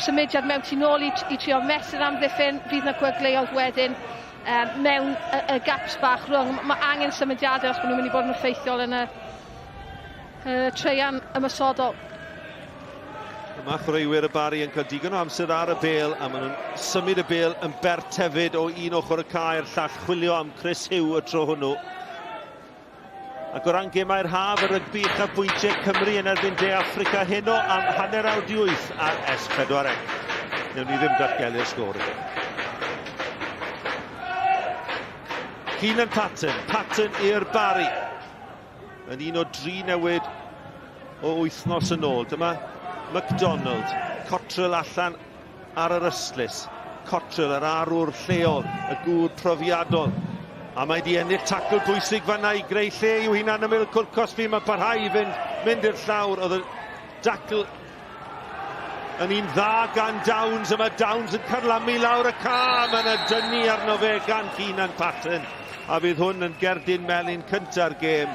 symudiad mewn tu nôl i trio mesur amddiffyn, fydd yna gwegleoedd wedyn mewn y gaps bach rhwng. Mae angen symudiadau os maen nhw'n mynd i bod yn effeithiol yn y treian ymysodol. Mae chwaraewyr y Barri yn cael digon o amser ar y bêl, a maen nhw'n symud y bêl yn bert hefyd o un ochr y caer, llall chwilio am Chris Hugh y tro hwnnw. Ac o ran gemau'r haf, y rygbi uchafbwyntiau Cymru yn erbyn De Affrica heno am hanner awr 8 ar S4C. Newn ni ddim datgelu'r sgôr ydy. Kayne Patton i'r Barri. Yn un o 3 newid o wythnos yn ôl. Dyma McDonald, Cottrell allan ar yr ystlys. Cottrell, yr arwr lleol, y gŵr profiadol. A mae di ennill tacl bwysig fanna i greu lle i'w hunan ymyl cwrt Cosby. Mae parhau i mynd i'r llawr. Oedd y dacl yn un dda gan Downs, a mae Downs yn carlamu lawr y ca. Mae yna dynnu arno fe gan Kayne Patton. A bydd hwn yn gerdyn melyn cynta'r gêm.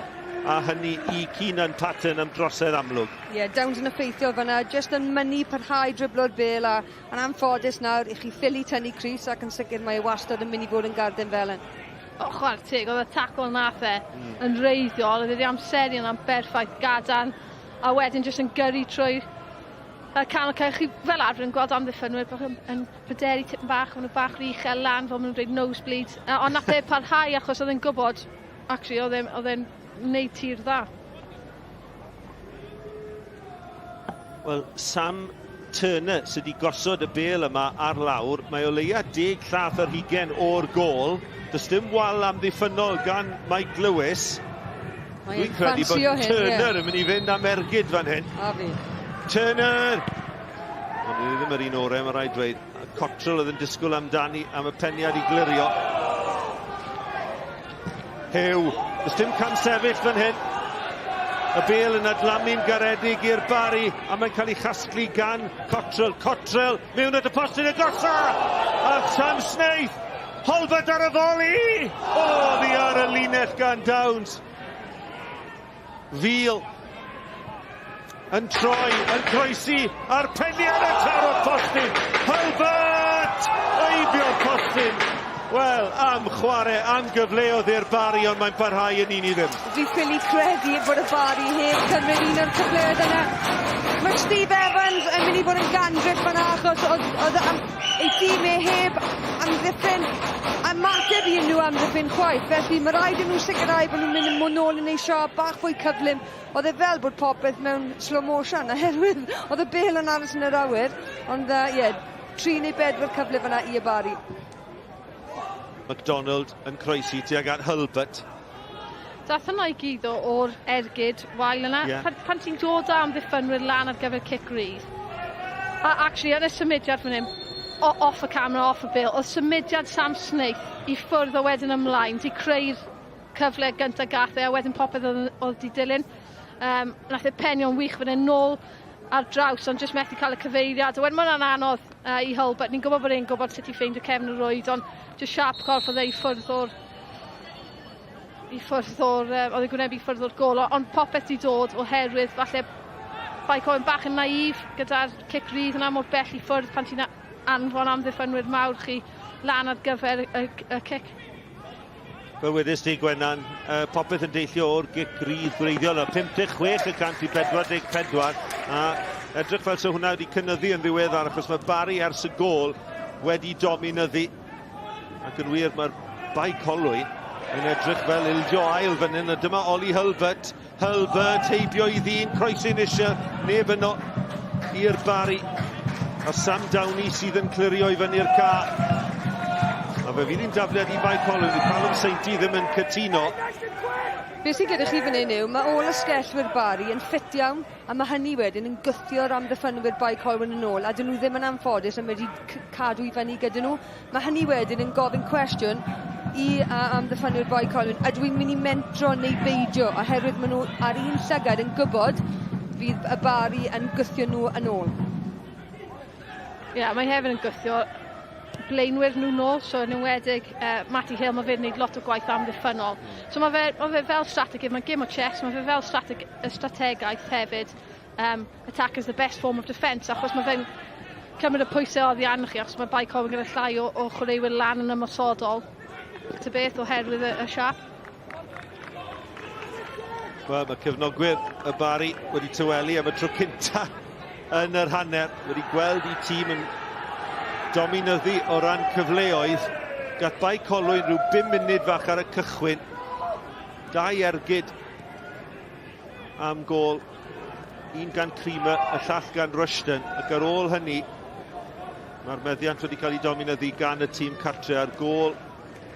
A hynny i Kayne Patton am drosedd amlwg. Ie, Downs yn effeithiol fyna, jyst yn mynnu parhau driblo'r bêl, a yn anffodus nawr i chi ffili tynnu Cris, ac yn sicr mae wastad yn mynd i fod yn gardyn fel yn. O, chwarae teg, oedd y tacl nath yn reiddiol, oedd wedi amserion am berffaith gadarn, a wedyn jyst yn gyrru trwy canol cael. Chi fel arfer yn gweld amddiffynwyr yn pryderu tipyn bach, maen nhw bach rhy uchel lan, fel maen nhw'n dweud nosebleed, ond nath e parhau achos oedd e'n gwybod, actually, oedd e'n wneud tir dda. Wel, Sam Turner sydd wedi gosod y bêl yma ar lawr. Mae o leia 10 llath yr 20 o'r gôl. Does dim wal amddiffynol gan Mike Lewis. Dwi'n credu bod Turner yn mynd i fynd am ergyd fan hyn. Turner! Ond ni ddim yr un orau, mae rhaid dweud. Cottrell oedd yn disgwyl amdani am y peniad i glirio. Hugh, does dim cam sefyll fan hyn. Y bêl yn adlamu'n garedig i'r Barri, a mae'n cael ei chasglu gan Cottrell, mewn at y postyn y gosa! A Sam Snaith, Holbert ar y foli! O, ddi ar y linell gan Downs. Fiel yn troi, yn croesi ar peniad y taro'r postyn. Holbert! Eibio'r postyn. Wel, am chwarae, am gyfleoedd i'r Barri, ond mae'n parhau yn un i ddim. Fi ffili credu bod y Barri heb cymryd un o'r cyfleoedd yna. Mae Steve Evans yn mynd i fod yn gandrif fan'na, achos oedd ei tîm heb amddiffyn, a mateb i nhw amddiffyn chwaith. Felly mae rhaid yn nhw sicrhau bod nhw'n mynd yn nôl yn ei siop, bach fwy cyflym. Oedd e fel bod popeth mewn slow motion, oherwydd oedd y bêl yn aros yn yr awyr. Ond, 3 neu 4 cyfle fan'na i y Barri. McDonald yn croesi tuag at Hulbert. Dath yna i gyd o'r ergyd wael yna. Pan ti'n dod am ddiffynwyr lan ar gyfer cic rydd. A actually, yn y symudiad fan hyn, off y camera, off y bil, oedd symudiad Sam Snaith i ffwrdd o wedyn ymlaen, di creu'r cyfle gyntaf gath a wedyn popeth oedd di dilyn. Nath e penio'n wych fan hyn nôl ar draws, ond jyst methu cael y cyfeiriad. Wedyn mae'n anodd i Hulbert. Ni'n gwybod bod e'n gwybod sut i ffeindio cefn y Roedd, ond jyst siap corff oedd e i ffwrdd o'r oedd e'n gwneud i ffwrdd o'r gol, ond popeth di dod oherwydd falle Bae Colwyn bach yn naif gyda'r cic rydd yna mor bell i ffwrdd pan ti'n anfon amddiffynwyr mawr chi lan ar gyfer y cic. Fel wedys ti Gwenan, popeth yn deillio o'r gic rydd gwreiddiol, 56% i 44, a edrych fel so hwnna wedi cynyddu yn ddiweddar, achos mae Barri ers y gol wedi dominyddu. Ac yn wir, mae'r Bae Colwyn yn edrych fel ildio ail fan hyn, a dyma Oli Hulbert. Hulbert heibio i ddyn, croesi'n eisiau, neb yno i'r Barri. A Sam Downey sydd yn clirio i fyny'r ca. A fe fydd hi'n dafliad i Bae Colwyn, i Callum Sainty ddim yn cytuno. Be sy'n gyda chi fan hyn yw, mae ôl ysgellwyr Barri yn ffit iawn, a mae hynny wedyn yn gythio'r amddiffynwyr Bae Colwyn yn ôl, a dyn nhw ddim yn anffodus yn wedi cadw i fyny gyda nhw. Mae hynny wedyn yn gofyn cwestiwn i amddiffynwyr Bae Colwyn, a dwi'n mynd i mentro neu beidio, oherwydd maen nhw ar un llygad yn gwybod fydd y Barri yn gythio nhw yn ôl. Ie, mae hefyd yn gythio blaenwyr nhw nôl, so yn enwedig Matty Hill, mae fe'n gwneud lot o gwaith amddiffynol. So mae fe fel strategydd, mae'n gym o chess, mae fe fel strategaeth hefyd. Attack is the best form of defence, achos mae fe'n cymryd y pwysau oddi arnoch chi, achos mae Bae Colwyn gyda llai o chwaraewyr lan yn ymosodol. Ta beth oherwydd y siap. Wel, mae cefnogwyr y Barri wedi tywelu am y tro cynta yn yr hanner. Wedi gweld i tîm yn dominyddu o ran cyfleoedd. Gath Bae Colwyn rhyw 5 munud fach ar y cychwyn. 2 ergyd am gol. 1 gan Creamer, y llall gan Rwydo'n. Ac ar ôl hynny, mae'r meddiant wedi cael ei dominyddu gan y tîm cartre a'r gol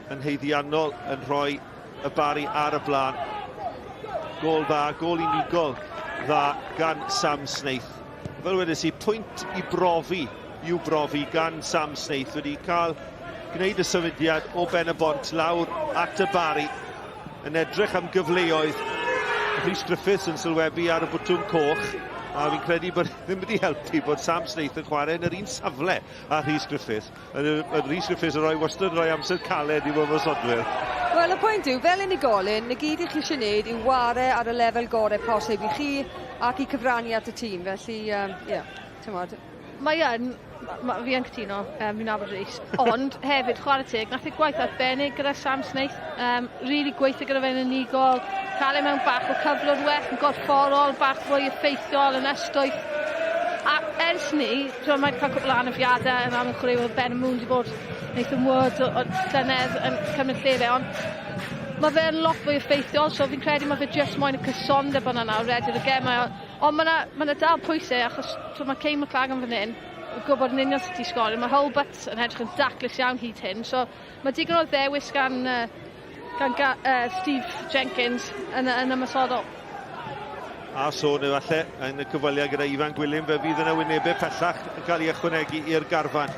yn heiddiannol yn rhoi y Barri ar y blaen. Gol dda, gol unigol dda gan Sam Snaith. Fel wedes i, pwynt i brofi i'w brofi gan Sam Snaith, wedi cael gwneud y symudiad o ben y bont lawr at y Barri, yn edrych am gyfleoedd. Rhys Griffiths yn sylwebu ar y bwtwm coch, a fi'n credu bod ddim wedi helpu bod Sam Snaith yn chwarae yn yr un safle a Rhys Griffiths. Rhys Griffiths yn rhoi wastad rhoi amser caled i fod ymosodwyr. Wel, y pwynt yw, fel unigolyn, y gyd i chi eisiau gwneud yw ware ar y lefel gorau posib i chi ac i cyfrannu at y tîm. Felly, ie, tymod. Mae fi yn cytuno, fi'n nabod Rhys. Ond hefyd, chwarae teg, nath ei gwaith arbennig gyda Sam Snaith. Really gweithio gyda fe'n unigol, cael ei mewn bach o cyflwr well, yn gorfforol, bach fwy effeithiol yn ystwyth. A ers ni, mae'n cael cwpl o anafiadau yn am y chwaraewyr Ben Moon wedi bod Nathan Wood o llynedd yn cymryd lle fe, ond mae fe'n lot fwy effeithiol, so fi'n credu mae fe just moyn y cysondeb yna nawr, redy'r y gemau. Ond mae yna dal pwysau, achos mae Kayne McLaggon fan hyn, yn gwybod yn union sut i sgori. Mae Hulbert yn edrych yn daclus iawn hyd hyn, so mae digon o ddewis gan Steve Jenkins yn ymosodol. A sôn efallai yn y cyfweliad gyda Ifan Gwilym, fe fydd yn y wynebau pellach yn cael ei ychwanegu i'r garfan.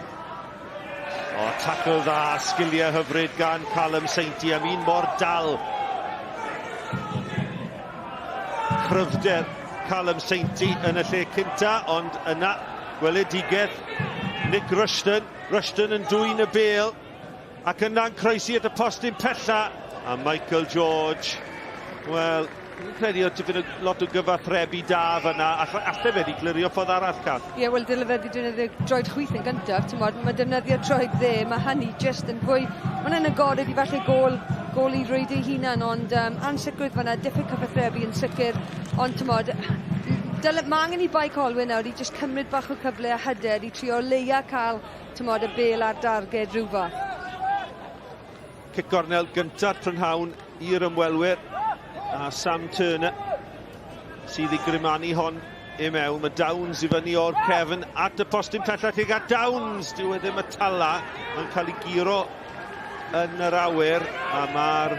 O, tackle dda, sgiliau hyfryd gan Callum Sainty am un mor dal. Cryfder Callum Sainty yn y lle cynta, ond yna gweledigedd Nick Rwydo'n. Rwydo'n yn dwyn y bêl, ac yna'n croesi at y postyn pella. A Michael George, wel, dwi'n credu oedd lot o gyfathrebu da fyna, allai fe wedi glirio ffordd arall cael. Ie, wel, dyle fe wedi defnyddio droed chwith yn gyntaf, mae defnyddio droed dde, mae hynny just yn fwy, mae'n yn agored i falle gol i rwyd ei hunan, ond ansicrwydd fyna, diffyg cyfathrebu yn sicr, ond mae angen i Bae Colwyn nawr i just cymryd bach o cyfle a hyder i trio leia cael, y bêl ar darged rhyw fath. Cic gornel gyntaf prynhawn i'r ymwelwyr, a Sam Turner sydd i grimanu hon i mewn. Mae Downs i fyny o'r cefn at y postyn pellach ag at Downs. Dyw e ddim y tala, mae'n cael ei giro yn yr awyr, a mae'r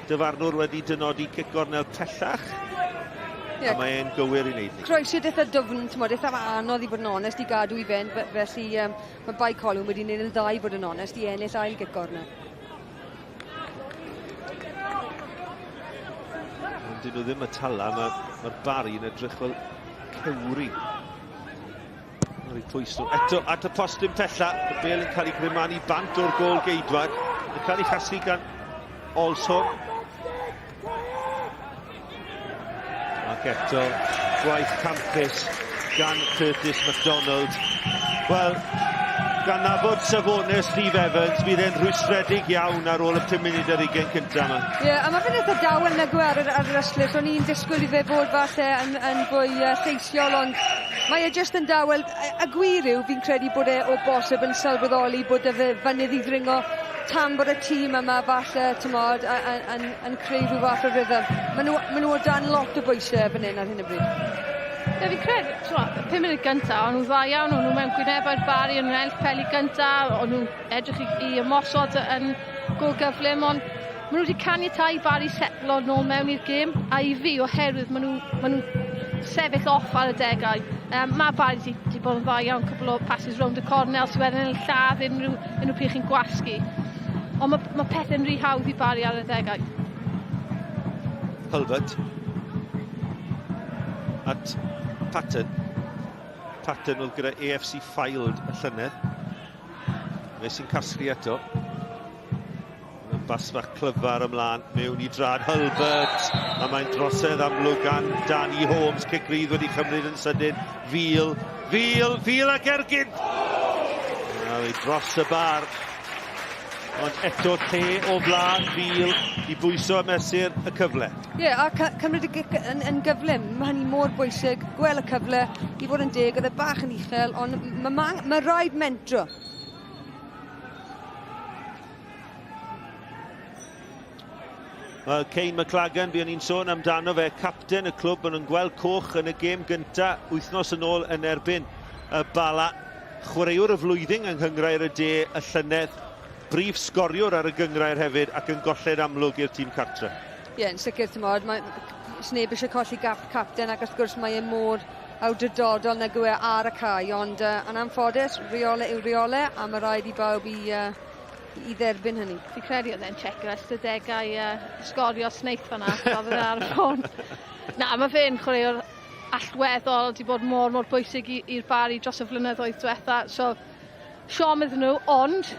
dyfarnwr wedi dynodi cic gornel pellach. A mae e'n gywir i wneud. Croesiad eitha dwfn, eitha anodd i fod yn onest i gadw i fynd, felly mae Bae Colwyn wedi gwneud yn dda i fod yn onest i ennill ail cic gornel. Dyn nhw ddim y tala, mae'r Barri yn edrych fel cewri. Eto at y postyn pella, y bêl yn cael ei grimanu bant o'r gol geidwad, yn cael ei chasgu gan Olson. Ac eto gwaith campus gan Curtis MacDonald. Wel, gan nabod safonau Steve Evans, bydd e'n rhwystredig iawn ar ôl y 5 munud ar 20 cyntaf yma. Ie, a mae fe'n eitha dawel nag ar yr yslis. O'n i'n disgwyl i fe bod falle yn fwy lleisiol, ond mae e jyst yn dawel. A gwir yw, fi'n credu bod e o bosib yn sylweddoli bod e fynydd i ddringo tan bod y tîm yma falle, tymod, yn creu rhyw fath o rhythm. Maen nhw o dan lot o bwysau fan hyn ar hyn o bryd. Ie, fi'n credu, 5 munud gyntaf, o'n nhw dda iawn, o'n nhw mewn gwynebau'r Barri, o'n nhw'n ennill peli gyntaf, o'n nhw'n edrych i ymosod yn go gyflym, ond maen nhw wedi caniatáu Barri setlo nôl mewn i'r gêm, a i fi oherwydd maen nhw sefyll off ar y degau. Mae Barri wedi bod yn dda iawn, cwbl o passes rownd y cornel, sydd wedyn yn lladd unrhyw pryd chi'n gwasgu. Ond mae pethau'n rhy hawdd i Barri ar y degau. Hulbert. At Patten. Patten oedd gyda AFC Filed y llynedd. Fe sy'n casglu eto. Yn basfach clyfar ymlaen mewn i drad Hulbert. A mae'n drosedd amlwg gan Danny Holmes. Cigrydd wedi chymryd yn sydyn. Fil ac ergyd. A ei dros y bar. Ond eto lle o blaen Fil i bwyso a mesur y cyfle. Ie, a cymryd yn gyflym, mae hynny mor bwysig, gweld y cyfle, i fod yn deg, oedd e bach yn uchel, ond mae rhaid mentro. Kayne McLaggon, buon ni'n sôn amdano fe, capten y clwb, maen nhw'n gweld coch yn y gêm gyntaf, wythnos yn ôl yn erbyn y Bala. Chwaraewr y flwyddyn yng Nghyngrair y De y llynedd, brif sgoriwr ar y gyngrair hefyd ac yn golled amlwg i'r tîm cartre. Ie, yn sicr, tymod, sneb eisiau colli capten ac wrth gwrs mae e mor awdurdodol nag yw e ar y cae, ond yn anffodus, rheole yw rheole, a mae rhaid i bawb i dderbyn hynny. Fi'n credu oedd e'n checker ystadegau sgorio sneith fan'na, oedd e ar y ffôn. Na, mae fe'n chwaraewr allweddol, wedi bod mor bwysig i'r Barri dros y flynyddoedd diwetha, so siom iddyn nhw, ond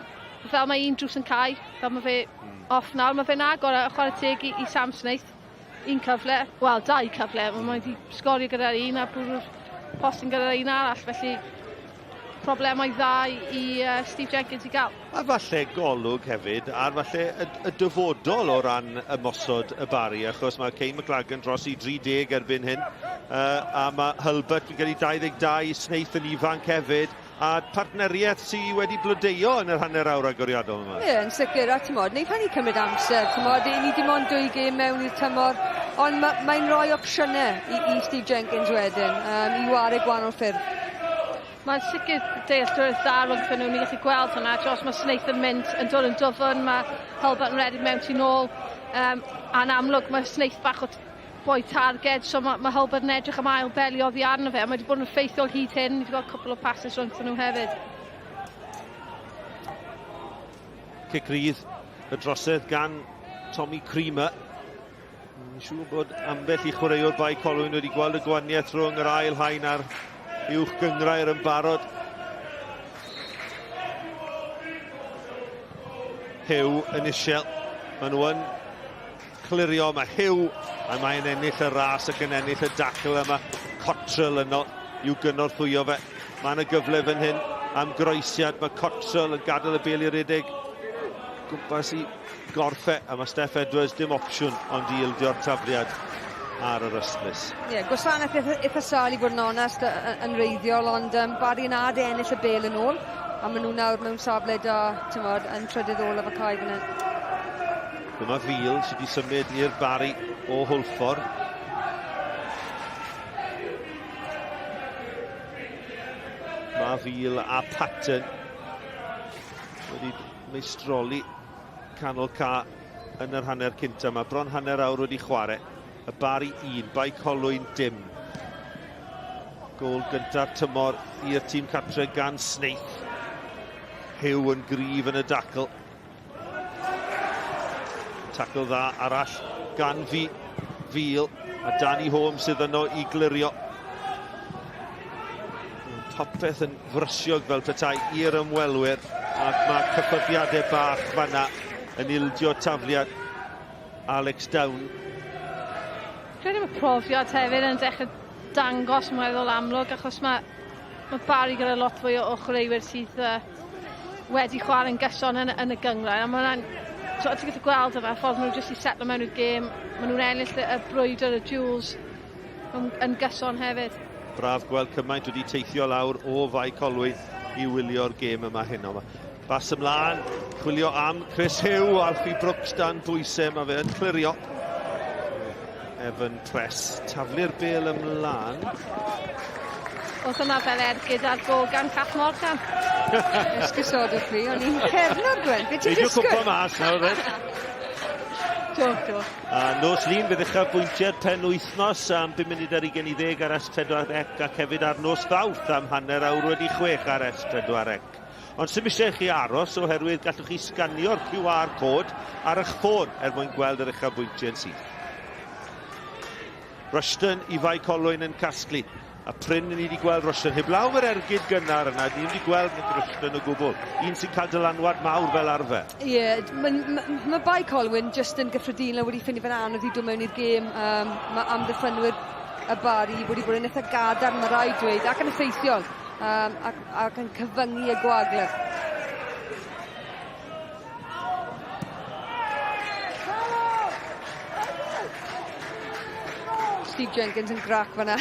fel mae un drws yn cae, fel mae fe off nawr, mae fe'n agor a chwarae teg i Sam Snaith. Un cyfle, wel, 2 cyfle, mae wedi sgorio gyda'r un a bwrw'r postyn gyda'r un arall, felly problemau dda i Steve Jenkins i gael. A falle golwg hefyd, a falle y dyfodol o ran ymosod y Barri, achos mae Kayne McLaggon dros i 30 erbyn hyn, a mae Hulbert yn cael ei 22, Snaith yn ifanc hefyd, a partneriaeth sydd wedi blodeuo yn yr hanner awr agoriadol yma. Ie, yn sicr, a tymod, wneud hynny cymryd amser, tymod, ni dim ond 2 gêm mewn i'r tymor, ond mae'n rhoi opsiynau i Steve Jenkins wedyn, i wario gwahanol ffyrdd. Mae'n sicr dealltwriaeth dda rhwng nhw, ni'n gallu gweld hwnna, os mae Snaith yn mynd yn dod yn dyfn, mae Hulbert yn redeg mewn tu nôl, a'n amlwg mae Snaith bach o boi targed, so mae Hulbert yn edrych am ail beli oddi arno fe, a mae wedi bod yn ffeithiol hyd hyn, wedi gweld cwpl o passes rhwng nhw hefyd. Cigrydd y drosedd gan Tommy Creamer. Yn siŵr bod ambell i chwaraewr Bae Colwyn wedi gweld y gwaniaeth rhwng yr ail haen a'r uwch gyngrair yn barod. Hyw yn isiel. Maen nhw yn clirio, mae Hyw a mae'n ennill y ras ac yn ennill y dacl yma. Cottrell yno i'w gynorthwyo fe. Mae'n y gyfle fan hyn am groesiad. Mae Cottrell yn gadael y bel i'r rhedeg gwmpas i gorffe, a mae Steph Edwards dim opsiwn ond i ildio'r tafliad ar yr ystlys. Ie, gwasanaeth eitha sal i fod yn onest yn reiddiol, ond Barri yn ad ennill y bel yn ôl, a maen nhw nawr mewn safle da, tymod, yn trydydd olaf y cae fan hyn. Dyma Fil sydd wedi symud i'r Barri o Hwlffordd. Mae Fil a Patten wedi meistroli canol ca yn yr hanner cynta. Mae bron hanner awr wedi chwarae. Y Barri 1, Bae Colwyn dim. Gôl gyntaf tymor i'r tîm cartre gan Snaith. Hyw yn gryf yn y dacl. Tacl dda arall gan Fil a Danny Holmes sydd yno i glirio. Popeth yn frysiog fel petai i'r ymwelwyr, ac mae cyffyrddiadau bach fanna yn ildio tafliad Alex Down. Credu mae profiad hefyd yn dechrau dangos yn weddol amlwg, achos mae Barri gyda lot fwy o chwaraewyr sydd wedi chwarae'n gyson yn y gyngrair. A mae hwnna'n... So, ti'n gallu gweld yna, ffordd maen nhw jyst i setlo mewn i'r gêm. Maen nhw'n ennill y brwydr, y duels yn gyson hefyd. Braf gweld cymaint wedi teithio lawr o Bae Colwyn i wylio'r gêm yma heno. Bas ymlaen, chwilio am Chris Hugh, Alfie Brooks dan bwysau, mae fe yn clirio. Evan Press, taflu'r bel ymlaen. Oedd hwnna fel ergyd ar gol gan Cap Morgan. Esgusodwch chi, o'n i'n cefno'r Gwen. Be ti'n Eidio disgwyl? cwmpa mas nawr, fe. Do. A nos lun fydd uchaf bwyntiau'r penwythnos am 5 munud ar 20 ar S4C ac hefyd ar nos Fawrth am 6:30 ar S4C. Ond sy'n eisiau chi aros oherwydd gallwch chi sganio'r QR cod ar eich ffôn mwyn gweld yr uchaf bwyntiau yn syth. Rwydo'n i Bae Colwyn yn casglu. A pryn ni wedi gweld Rwydo'n heblaw mae'r ergyd gynnar yna, ni wedi gweld Rwydo'n o gwbl. Un sy'n cael dylanwad mawr fel arfer. Ie, mae Bae Colwyn jyst yn gyffredinol wedi ffeindio fe'n anodd i dod mewn i'r gêm. Mae amddiffynwyr y Barri wedi bod yn eitha gadarn, mae rai dweud, ac yn effeithiol, ac yn cyfyngu y gwagledd. Steve Jenkins yn grac fan'na.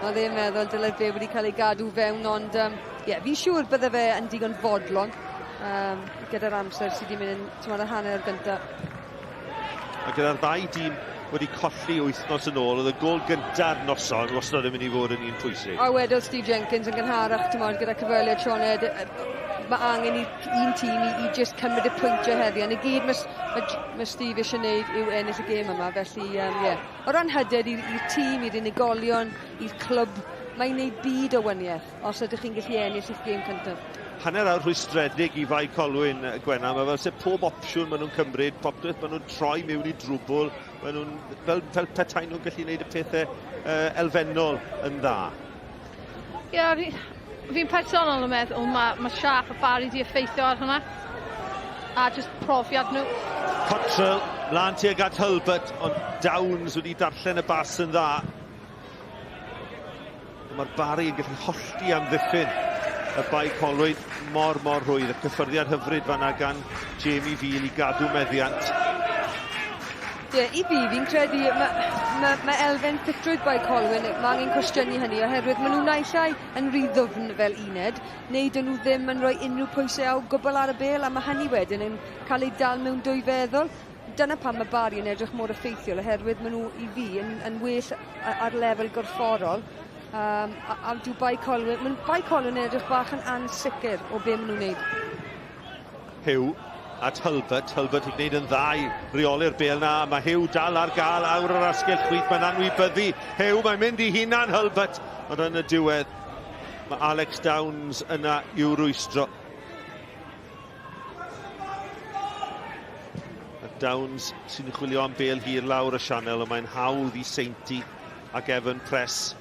Oedd e'n meddwl dylai fe wedi cael ei gadw fewn, ond fi'n siŵr bydde fe yn digon fodlon gyda'r amser sydd wedi mynd yn y hanner gyntaf. A gyda'r ddau dîm wedi colli wythnos yn ôl, oedd y gol gyntaf noson wastad yn mynd i fod yn un pwysig. A wedodd Steve Jenkins yn gynharach, gyda cyfweliad Sioned, mae angen un tîm i just cymryd y pwyntiau heddi. Yn y gyd mae Steve eisiau gwneud yw ennill y gêm yma, felly o ran hyder i'r tîm, i'r unigolion, i'r clwb, mae'n gwneud byd o wyniaeth os ydych chi'n gallu ennill i'ch gêm cyntaf. Hanner awr rhwystredig i Bae Colwyn, Gwenna, mae fel sef pob opsiwn maen nhw'n cymryd, popeth maen nhw'n troi mewn i drwbl, maen nhw'n fel petai nhw'n gallu gwneud y pethau elfennol yn dda. Fi'n personol yn meddwl mae siap y Barri di effeithio ar hwnna. A just profiad nhw. Cottrell, mlaen tuag at Hulbert, ond Downs wedi darllen y bas yn dda. Mae'r Barri yn gallu hollti am ddiffyn y Bae Colwyn mor rhwydd. Y cyffyrddiad hyfryd fan'na gan Jamie Veal i gadw meddiant. I fi, fi'n credu, mae elfen ffitrwydd Bae Colwyn, mae angen cwestiynu hynny, oherwydd maen nhw'n naill yn rhyddwfn fel uned, neu dyn nhw ddim yn rhoi unrhyw pwysau o gwbl ar y bel, a mae hynny wedyn yn cael ei dal mewn dwy feddwl. Dyna pan mae Barri yn edrych mor effeithiol, oherwydd maen nhw i fi yn well ar lefel gorfforol. A dyw Bae Colwyn, Bae Colwyn yn edrych bach yn ansicr o be maen nhw'n wneud. Hugh at Hulbert yn gwneud yn ddau, rheoli'r bel na, mae Hugh dal ar gael awr yr asgell chwith, mae'n anwybyddu. Hugh, mae'n mynd i hunan Hulbert, ond yn y diwedd, mae Alex Downs yna i'w rwystro. Downs sy'n chwilio am bel hir lawr y sianel, ond mae'n hawdd i Seinti ac Evan Press.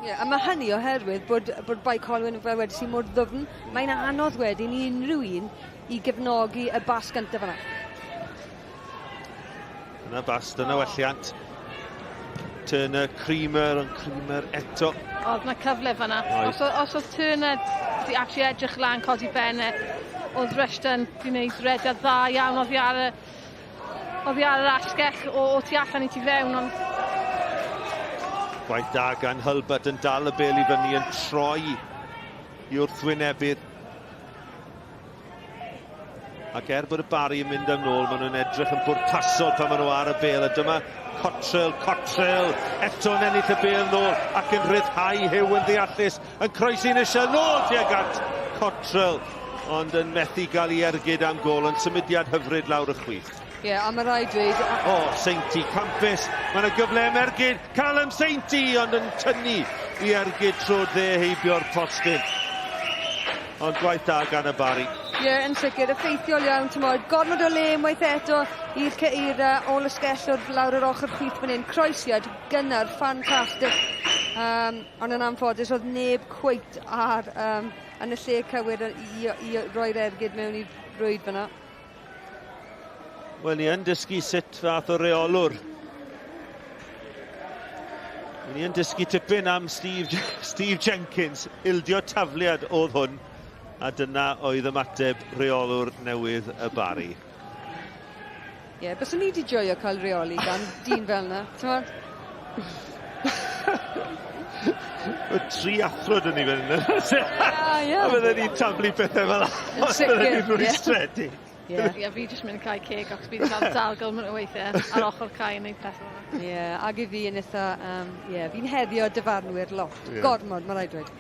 A mae hynny oherwydd bod Bae Colwyn fel wedi sy'n mor ddwfn, mae'n anodd wedyn i unrhyw un i gefnogi y bas gyntaf yna. Yna bas, dyna welliant. Turner, Creamer, ond Creamer eto. Oedd yna cyfle fan'na. Os oedd Turner wedi actually edrych lan codi benne, oedd Rwydo'n wedi gwneud rediad dda iawn oddi ar yr asgell o tu allan i ti fewn, ond Gwaith da gan Hulbert yn dal y bel i fyny yn troi i wrthwynebydd. Ac bod y Barri yn mynd am nôl, maen nhw'n edrych yn bwrpasol pan maen nhw ar y bel. A dyma Cottrell, eto'n ennill y bel nôl ac yn rhyddhau Hugh yn ddeallus, yn croesi'n eisiau nôl tuag at Cottrell, ond yn methu gael ei ergyd am gol, yn symudiad hyfryd lawr y chwith. A mae rai dweud... Seinti, campus, mae'n y gyfle am ergyd, Callum Seinti, ond yn tynnu i ergyd tro dde heibio'r postyn. Ond gwaith da gan y Barri. Yn sicr, effeithiol iawn, gormod o le unwaith eto i'r ôl ysgellwr lawr yr ochr chwith fan hyn. Croesiad gynnar, ffantastig. Ond yn anffodus, oedd neb cweit yn y lle cywir i roi'r ergyd mewn i rwyd fyna. Wel, ni yn dysgu sut fath o rheolwr. Ni yn dysgu tipyn am Steve Jenkins. Ildio tafliad oedd hwn. A dyna oedd ymateb rheolwr newydd y Barri. Ie, bys ni wedi joio cael reoli gan dyn fel yna, ti'n modd? Y tri athrod yn ei fynd yna. Ie. A bydden ni'n tablu pethau fel os bydden ni'n rwystredig. Ie, fi jyst mynd cael ceg ac bydd cael dalgol mewn weithiau ar ochr cael neu pethau. Ie, ag i fi yn eitha, fi'n heddio dyfarnwyr lot. Gormod, mae rhaid dweud.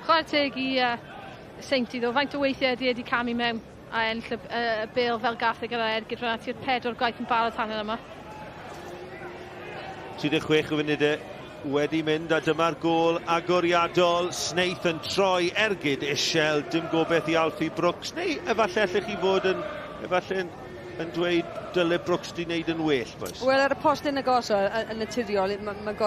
Chwarae teg i Saint iddo, faint o weithiau ydi camu mewn a ennill y bêl fel gathig ar ergyd rhan ati'r 4 gwaith yn barod hanner yma. 36 o funudau wedi mynd a dyma'r gôl agoriadol. Snaith yn troi ergyd ishel, dim gobeith i Alfie Brooks, neu efallai allech chi fod yn dweud dyle Brooks di wneud yn well, boes? Wel, ar y post yn agosol, yn naturiol, mae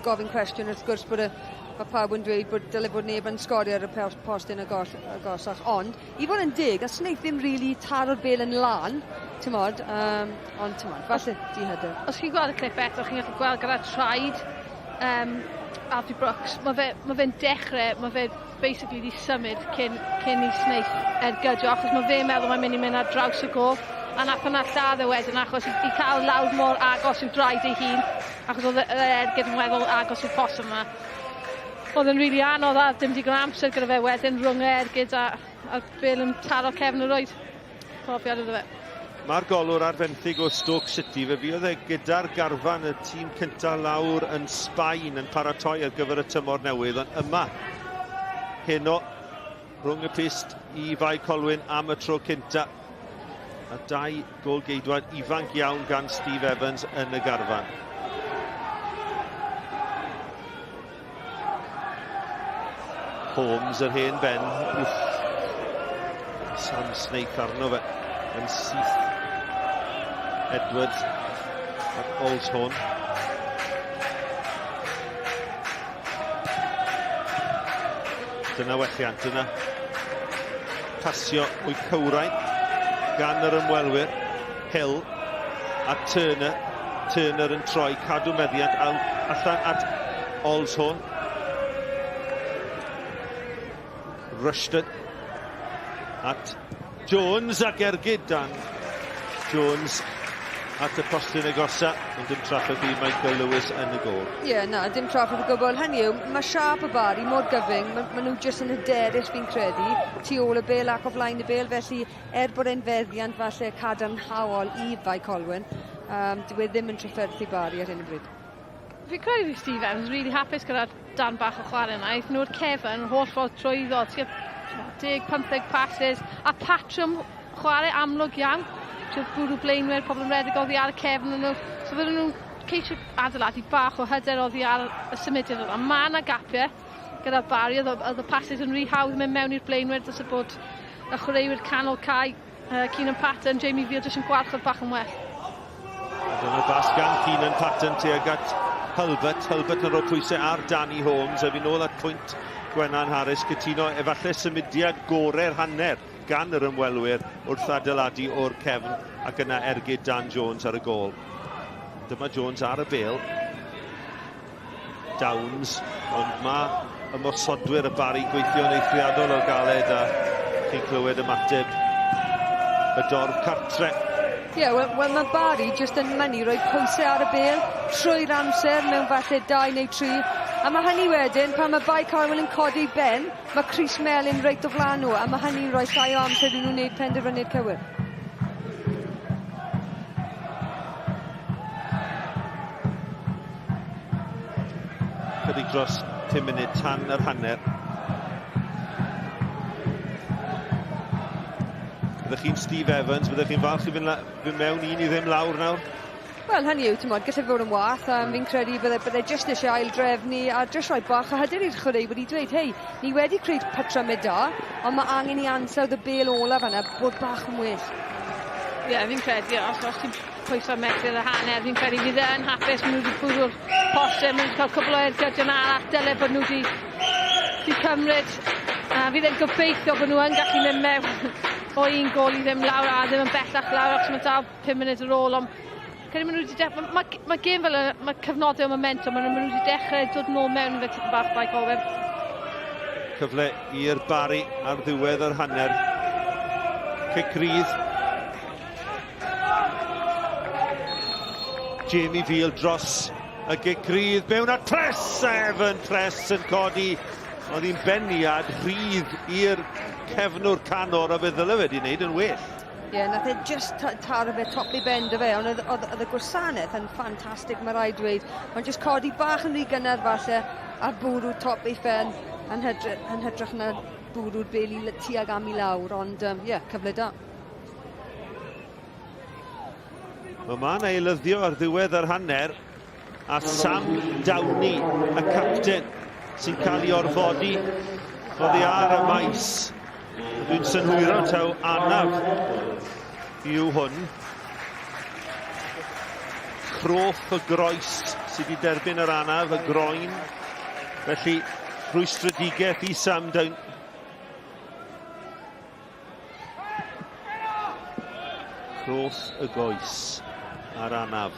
gofyn cwestiwn wrth gwrs bod mae pawb yn dweud bod dyle bod neb yn sgorio ar y post yn agosach, ond i fod yn dig, a Snaith ddim really taro'r bêl yn lan, ti'n modd, ond ti'n modd, falle di hyder. Os chi'n gweld y clip eto, chi'n gallu gweld gyda traed Alfie Brooks, mae fe'n dechrau, mae fe basically di symud cyn i Snaith ergydio, achos mae fe'n meddwl mae'n mynd ar draws y gol, a nath yna lladd e wedyn, achos i cael lawr mor agos i'w draed ei hun, achos oedd yr ergyd yn weddol agos i'r post yma. Oedd yn rili anodd a dim digon amser gyda fe wedyn rhwng y ergyd a bêl yn taro cefn y Roedd. Profiad iddo fe. Mae'r golwr arfenthyg o Stoke City, fe fuodd e gyda'r garfan y tîm cyntaf lawr yn Sbaen yn paratoi ar gyfer y tymor newydd, ond yma heno rhwng y pist i Bae Colwyn am y tro cynta. A 2 gôl geidwad ifanc iawn gan Steve Evans yn y garfan. Holmes yr hen ben. Sam Snaith arno fe yn syth. Edwards ac Olshorn. Dyna welliant, dyna pasio o'i cywrain gan yr ymwelwyr. Hill a Turner. Turner yn troi, cadw meddiant allan at Olshorn. Rushton at Jones ac ergyd dan Jones at y postyn agosa, ond dim trafferth i Michael Lewis yn y gôl. Ie, na, dim trafferth o gwbl. Hynny yw, mae siap y Barri mor gyfyng, mae nhw jyst yn hyderus fi'n credu, tu ôl y bêl ac o flaen y bêl, felly bod e'n feddiant falle cadarnhaol i Bae Colwyn, dyw e ddim yn trafferth i Barri ar hyn o bryd. Fi'n credu fi Steve Evans really hapus gyda dan bach o chwarae yna. Eith nhw'r cefn, holl ffordd trwyddo, 10-15 passes, a patrwm chwarae amlwg iawn. Bwrw blaenwyr, pobl yn redig oddi ar y cefn nhw. So fydden nhw'n ceisio adeiladu bach o hyder oddi ar y symudiad yna. Mae yna gapiau gyda Barri, oedd y passes yn rhy hawdd mynd mewn i'r blaenwyr, dys y bod y chwaraewyr canol cae, Kayne Patton, Jamie Veal, jyst yn gwarchod bach yn well. Dyna bas gan Kayne Patton tuag at Hulbert yn rhoi pwysau ar Danny Holmes, a fi nôl at pwynt Gwenan Harris, cytuno efallai symudiad gorau'r hanner gan yr ymwelwyr wrth adeiladu o'r cefn ac yna ergyd Dan Jones ar y gôl. Dyma Jones ar y bêl. Downs, ond mae ymosodwyr y Barri gweithio'n eithriadol o'r galed a chi'n clywed ymateb y dorf cartre. Ie, wel mae Barri jyst yn mynnu rhoi pwysau ar y bêl trwy'r amser mewn falle 2 neu 3. A mae hynny wedyn, pan mae Bae Colwyn yn codi ben, mae Chris Melin reit o flan nhw, a mae hynny'n rhoi llai o amser i nhw'n gwneud penderfyniad cywir. Chydig dros 5 munud tan yr hanner. Byddech chi'n Steve Evans, byddech chi'n falch i fynd mewn un i ddim lawr nawr? Wel, hynny yw, ti'n modd, gallai fod yn wath, fi'n credu byddai jyst eisiau aildrefnu a jyst rhoi bach a hyder i'r chwarae wedi dweud, hei, ni wedi creu patrymau da, ond mae angen i ansawdd y bêl olaf yna bod bach yn well. Ie, fi'n credu, os ti'n pwysau metr y hanner, fi'n credu fydd yn hapus, maen nhw wedi bwrw'r postau, maen nhw wedi cael cwbl o ergydion arall, dyle bod nhw wedi cymryd. Fydd e'n gobeithio bod nhw yn gallu mynd mewn o un gol i ddim lawr a ddim yn bellach lawr, achos mae dal 5 munud ar ôl, ond mae gêm fel mae cyfnodau o momentum, maen nhw wedi dechrau dod nôl mewn fe tipyn bach Bae Colwyn. Cyfle i'r Barri ar ddiwedd yr hanner. Cic rydd. Jamie Field dros y gic rydd. Mewn at pres! Evan Pres yn codi. Oedd hi'n beniad rydd i'r cefnwr canor a fe ddyle wedi wneud yn well. Ie, nath e just taro fe top i bend o fe, ond oedd y gwasanaeth yn ffantastig, mae rai dweud. Ond just codi bach yn rhy gynnar falle ar bwrw top ei ffen yn hytrach na bwrw'r beli tuag am i lawr, ond ie, cyfle da. Mae ma'n eilyddio ar ddiwedd yr hanner, a Sam Downey, y capten, sy'n cael ei orfodi oddi ar y maes. Dwi'n synhwyro taw anaf yw hwn. Croff y groes sydd wedi derbyn yr anaf, y groen. Felly, rhwystredigaeth i Sam Downey. Croff y goes ar anaf.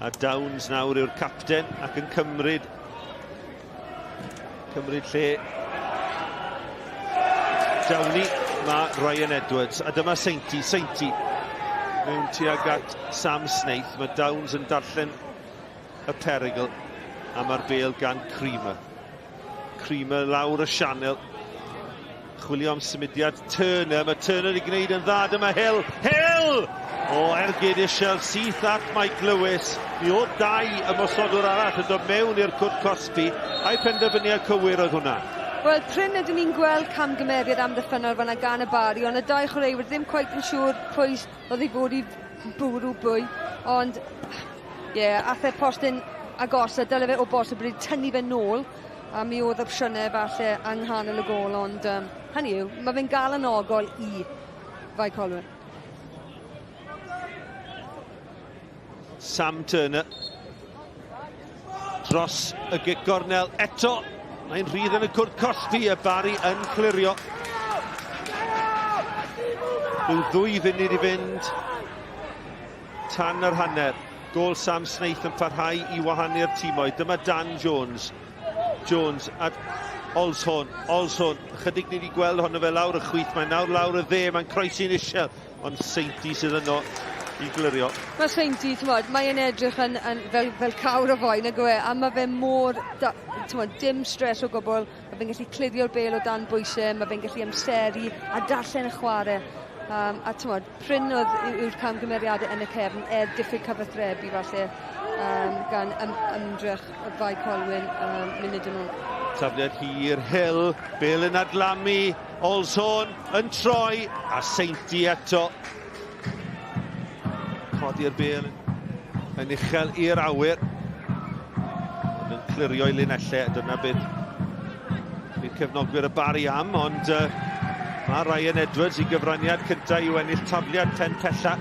A Downs nawr yw'r capten ac yn cymryd lle Downey, mae Ryan Edwards, a dyma Sainty mewn tuag at Sam Snaith. Mae Downs yn darllen y perygl, a mae'r bêl gan Creamer lawr y sianel, chwilio am symudiad Turner. Mae Turner wedi gwneud yn dda, dyma Hill! O ergyd isiel syth at Mike Lewis. Mi o 2 ymosodwr arall yn dod mewn i'r cwrt cosbi, a'i penderfyniad cywir oedd hwnna. Wel, pryn ydyn ni'n gweld camgymeriad am ddiffynol fanna gan y Barri, ond y 2 chwaraewyr ddim cweit yn siŵr pwy oedd ei fod i bwrw bwy, ond ie, ath e postyn agosau, dyle fe o bosib wedi tynnu fe nôl, a mi oedd opsiynau falle yng nghanol y gol, ond hynny yw, mae fe'n gael yn ogol i Fae Colwyn. Sam Turner dros y gic gornel eto. Mae'n rhydd yn y cwrt cosbi, y Barri yn clirio. Rhyw 2 funud i fynd tan yr hanner. Gol Sam Snaith yn parhau i wahanu'r tîmoedd. Dyma Dan Jones a Olson. Chydig ni wedi gweld honno fe lawr y chwith. Mae'n nawr lawr y dde, mae'n croesi'n isiel. Ond Sainty sydd yno i glirio. Mae Sainty, mae'n edrych yn fel cawr o foen y gwe, a mae fe mor, dim stres o gwbl, mae fe'n gallu clirio'r bêl o dan bwysau, mae fe'n gallu amseru a darllen y chwarae. A pryn oedd yw'r camgymeriadau yn y cefn, diffyg cyfathrebu falle gan ymdrech y Fae Colwyn munud yn ôl. Tafliad hir, Hill, bêl yn adlamu, Olson yn troi, a Sainty eto. Codi'r bêl yn uchel i'r awyr. Yn clirio i linellau, dyna bydd cefnogwyr y Barri am, ond mae Ryan Edwards i gyfraniad cyntaf i'w ennill tafliad pen pella.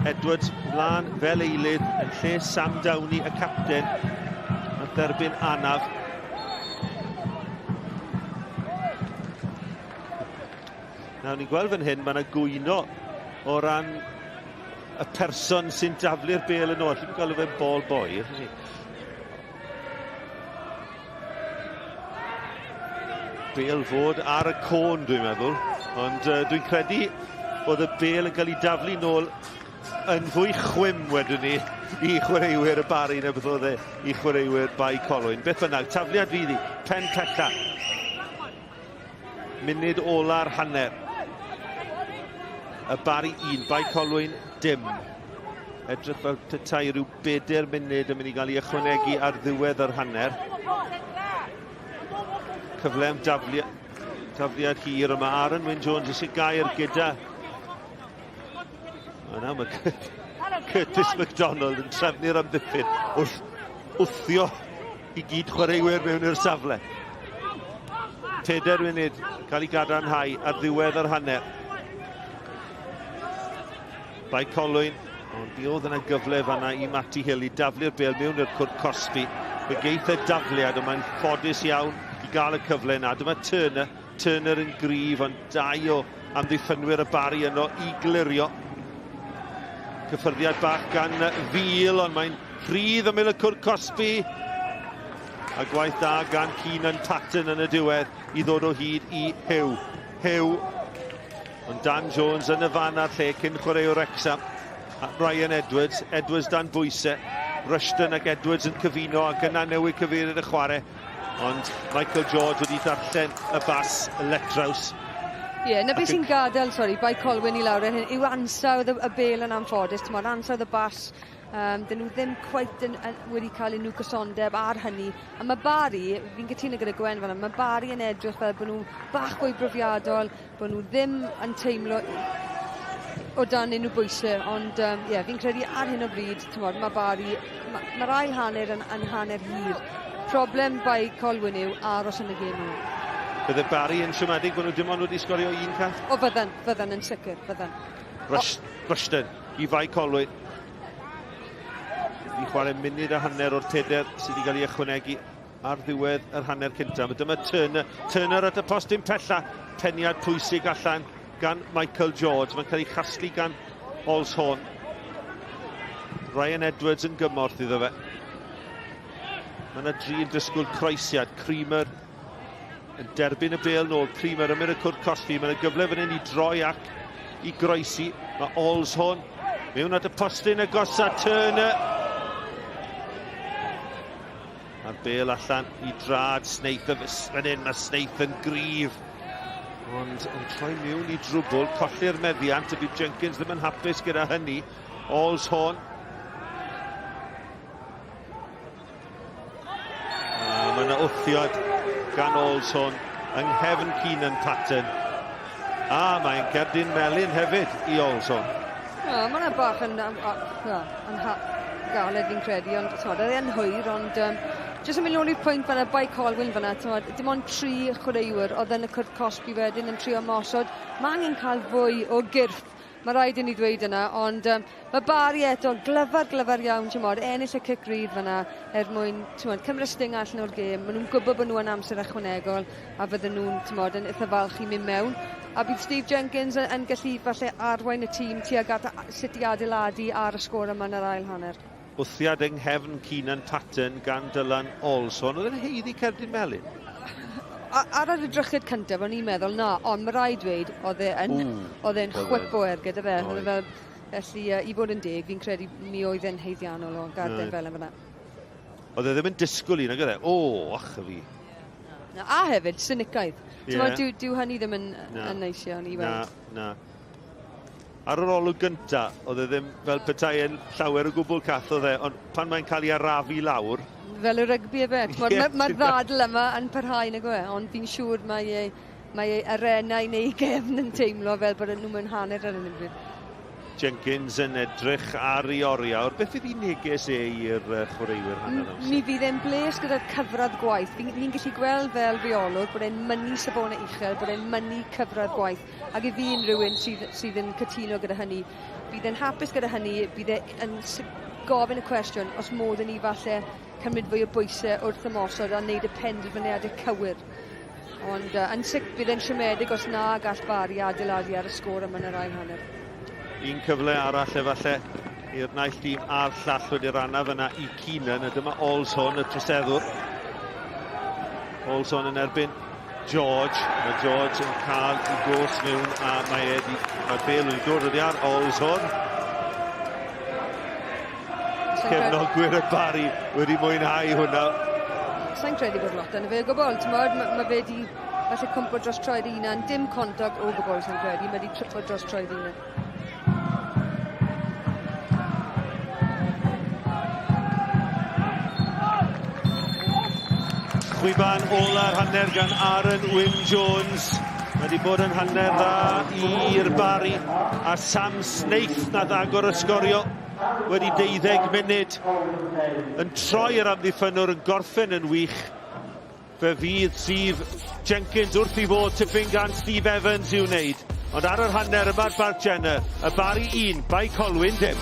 Edwards mlaen fel eilydd yn lle Sam Downey, y capten, yn derbyn anaf. Nawr ni'n gweld fan hyn, mae yna gwyno o ran y person sy'n daflu'r bêl yn ôl. Dwi'n galw fe'n ball boy. Bêl fod ar y côn, dwi'n meddwl. Ond dwi'n credu bod y bêl yn cael ei daflu nôl yn fwy chwym, wedwn ni, i chwaraewyr y Barri neu beth oedd e i chwaraewyr Bae Colwyn. Beth bynnag, tafliad fydd hi, pen pella. Munud ola'r hanner. Y Barri 1, Bae Colwyn dim. Edrych fel petai rhyw 4 munud yn mynd i gael ei ychwanegu ar ddiwedd yr hanner. Cyfle am dafliad hir yma. Aaron Wyn-Jones eisiau gair gyda. A nawr mae Curtis MacDonald yn trefnu'r amddiffyn wrth wthio i gyd chwaraewyr mewn i'r safle. 4 munud cael ei gadarnhau ar ddiwedd yr hanner. Bae Colwyn, ond biodd yna gyfle fanna i Matty Hill i daflu'r bêl mewn i'r cwrt cosbi. Fe geith y dafliad, ond mae'n ffodus iawn i gael y cyfle yna. Dyma Turner yn gryf, ond 2 o amddiffynwyr y Barri yno i glirio. Cyffyrddiad bach gan Fiel, ond mae'n rhydd ymyl y cwrt cosbi. A gwaith da gan Kayne yn Patton yn y diwedd i ddod o hyd i Hugh. Hugh. Ond Dan Jones yn y fan ar lle cyn chwaraewr Wrexham. Ryan Edwards. Edwards dan bwysau. Rushton ac Edwards yn cyfuno ac yna newid cyfeirid y chwarae. Ond Michael George wedi darllen y bas y letraws. Ie, na beth sy'n gadael, Bae Colwyn i lawr yw ansawdd y bel yn anffodus, ansawdd y bas. Dyn nhw ddim cweit wedi cael unrhyw gysondeb ar hynny. A mae Barri, fi'n cytuno gyda Gwen fan'na, mae Barri yn edrych fel bod nhw bach fwy brofiadol, bod nhw ddim yn teimlo o dan unrhyw bwysau, ond fi'n credu ar hyn o bryd, mae Barri, mae'r ail hanner yn hanner hir. Problem Bae Colwyn yw aros yn y gêm nhw. Bydde Barri yn siomedig bod nhw dim ond wedi sgorio un cath? O, fydden yn sicr, fydden. Rushton i Bae Colwyn. I chwarae munud a hanner o'r teder sydd wedi cael ei ychwanegu ar ddiwedd yr hanner cyntaf. Dyma Turner at y postyn pella. Peniad pwysig allan gan Michael George. Mae'n cael ei chasglu gan Olshorn. Ryan Edwards yn gymorth iddo fe. Mae yna 3 yn disgwyl croesiad. Creamer yn derbyn y bel nôl. Creamer yn mynd y cwrt cosbi. Mae'n gyfle fan hyn i droi ac i groesi. Mae Olshorn mewn at y postyn agosaf. Turner. A'r bel allan i drad Snaith fan hyn. Mae Snaith yn gryf. Ond yn troi mewn i drwbl, colli'r meddiant, y bydd Jenkins ddim yn hapus gyda hynny. Olshorn. Mae yna wthiad gan Olshorn yng nghefn Kayne Patton. Mae'n cerdyn melyn hefyd i Olshorn. Mae yna bach yn galed fi'n credu, ond oedd e'n hwyr, ond jyst yn mynd nôl i'r pwynt fan'na, Bae Colwyn fan'na, dim ond 3 chwaraewyr oedd yn y cwrt cosbi wedyn yn trio mosod. Mae angen cael fwy o gyrff, mae rhaid i ni dweud yna, ond mae Barri eto glyfar iawn, ennill y cic rydd fan'na, mwyn cymryd sting allan o'r gêm. Maen nhw'n gwybod bod nhw yn amser ychwanegol, a fydden nhw'n yn eitha falch i mynd mewn. A bydd Steve Jenkins yn gallu falle arwain y tîm tuag at sut i adeiladu ar y sgôr yma yn yr ail hanner. Wthiad yng nghefn Kayne Patton gan Dylan Olshorn. Oedd e'n heiddi cerdyn melyn? Ar yr edrychyd cyntaf, o'n i'n meddwl, ond mae rhaid dweud, oedd e'n chwip o gyda fe. Felly, i fod yn deg, fi'n credu mi oedd e'n heiddiannol o garden fel yma. Oedd e ddim yn disgwyl un, ag oedd e, ach y fi. A hefyd, synicaidd. Dyw hynny ddim yn neis iawn i weld. Na. Ar yr olwg gynta, oedd e ddim fel petai yn llawer o gwbl cath oedd e, ond pan mae'n cael ei arafu lawr... Fel y rygbi e fe. Mae'r ddadl yma yn parhau na gwe, ond fi'n siŵr mae ei arenau neu gefn yn teimlo fel bod nhw'n mynd hanner ar yn ymwneud. Jenkins yn edrych ar ei oriawr. Beth fydd ei neges i'r chwaraewyr hanner amser? Mi fydd e'n bles gyda'r cyfradd gwaith. Ni'n gallu gweld fel rheolwr bod e'n mynnu safonau uchel, bod e'n mynnu cyfradd gwaith. Ac i fi'n rhywun sydd yn cytuno gyda hynny. Bydd e'n hapus gyda hynny, bydd e'n gofyn y cwestiwn os modd yn ni falle cymryd fwy o bwysau wrth ymosod a wneud y penderfyniadau cywir. Ond yn sic bydd e'n siomedig os na gall Barri adeiladu ar y sgôr yma yn yr ail hanner. Un cyfle arall efalle i'r naill tîm a'r llall wedi'r rannaf yna i Kayne, a dyma Olshorn, y troseddwr. Olshorn yn erbyn George. Mae George yn cael i gos mewn a mae bel wedi dod oddi ar Olshorn. Cefnogwyr y Barri wedi mwynhau hwnna. Sa'n credu bod lot yn y fe o gwbl. Mae fe wedi falle cwmpo dros troed unan, dim contact o gwbl sa'n credu. Mae wedi tripo dros troed unan. Cwpan ola'r hanner gan Aaron Wyn Jones. Mae wedi bod yn hanner dda i'r Barri. A Sam Snaith nath agor y sgorio wedi 12 munud. Yn troi yr amddiffynwr yn gorffen yn wych. Fe fydd Steve Jenkins wrth i fod tipyn gan Steve Evans i'w wneud. Ond ar yr hanner yma'r Barc Jenner. Y Barri 1, Bae Colwyn 0.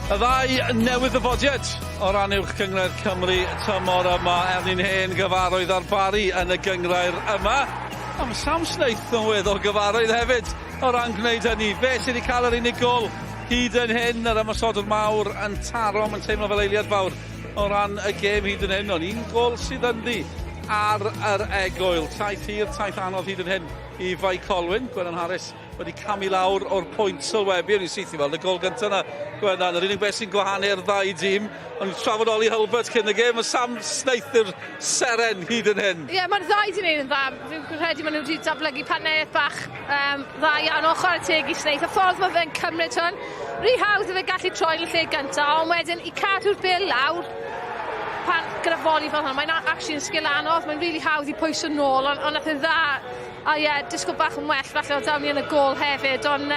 Y ddau newydd ddyfodiad o ran uwch gyngred Cymru tymor yma ni'n hen gyfarwydd ar Barri yn y gyngrair yma. Am Sam Snaith yn weddol gyfarwydd hefyd o ran gwneud hynny. Fe sydd wedi cael yr unig gol hyd yn hyn, yr ymosodwr mawr yn taro, mae'n teimlo fel eiliad fawr o ran y gêm hyd yn hyn. Ond un gol sydd ynddi ar yr egwyl. Taith hir, taith anodd hyd yn hyn i Bae Colwyn. Gwenan Harris wedi camu lawr o'r pwynt sylwebu. O'n i'n syth i weld y gol gyntaf yna. Gwenan, yr unig beth sy'n gwahanu'r ddau dîm. Ond trafod Oli Hulbert cyn y gêm, mae Sam Snaith yw'r seren hyd yn hyn. Ie, mae'r ddau di wneud yn dda. Fi'n credu maen nhw wedi datblygu partneriaeth bach dda iawn o chwarae teg i Snaith. Y ffordd mae fe'n cymryd hwn, rhy hawdd i fe gallu troi yn y lle gyntaf, ond wedyn i cadw'r bil lawr gyda foli fel hwnna. Mae'n actually yn sgil anodd, mae'n really hawdd i pwysio nôl, ond nath yn dda. A ie, disgwyl bach yn well, falle o dawn ni yn y gol hefyd, ond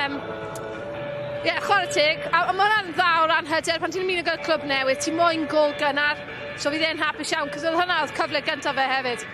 ie, chwarae teg. A mae hwnna'n dda o ran hyder, pan ti'n mynd gyda'r clwb newydd, ti'n moyn gol gynnar, so fi ddim hapus iawn, cos oedd hwnna oedd cyfle gyntaf fe hefyd.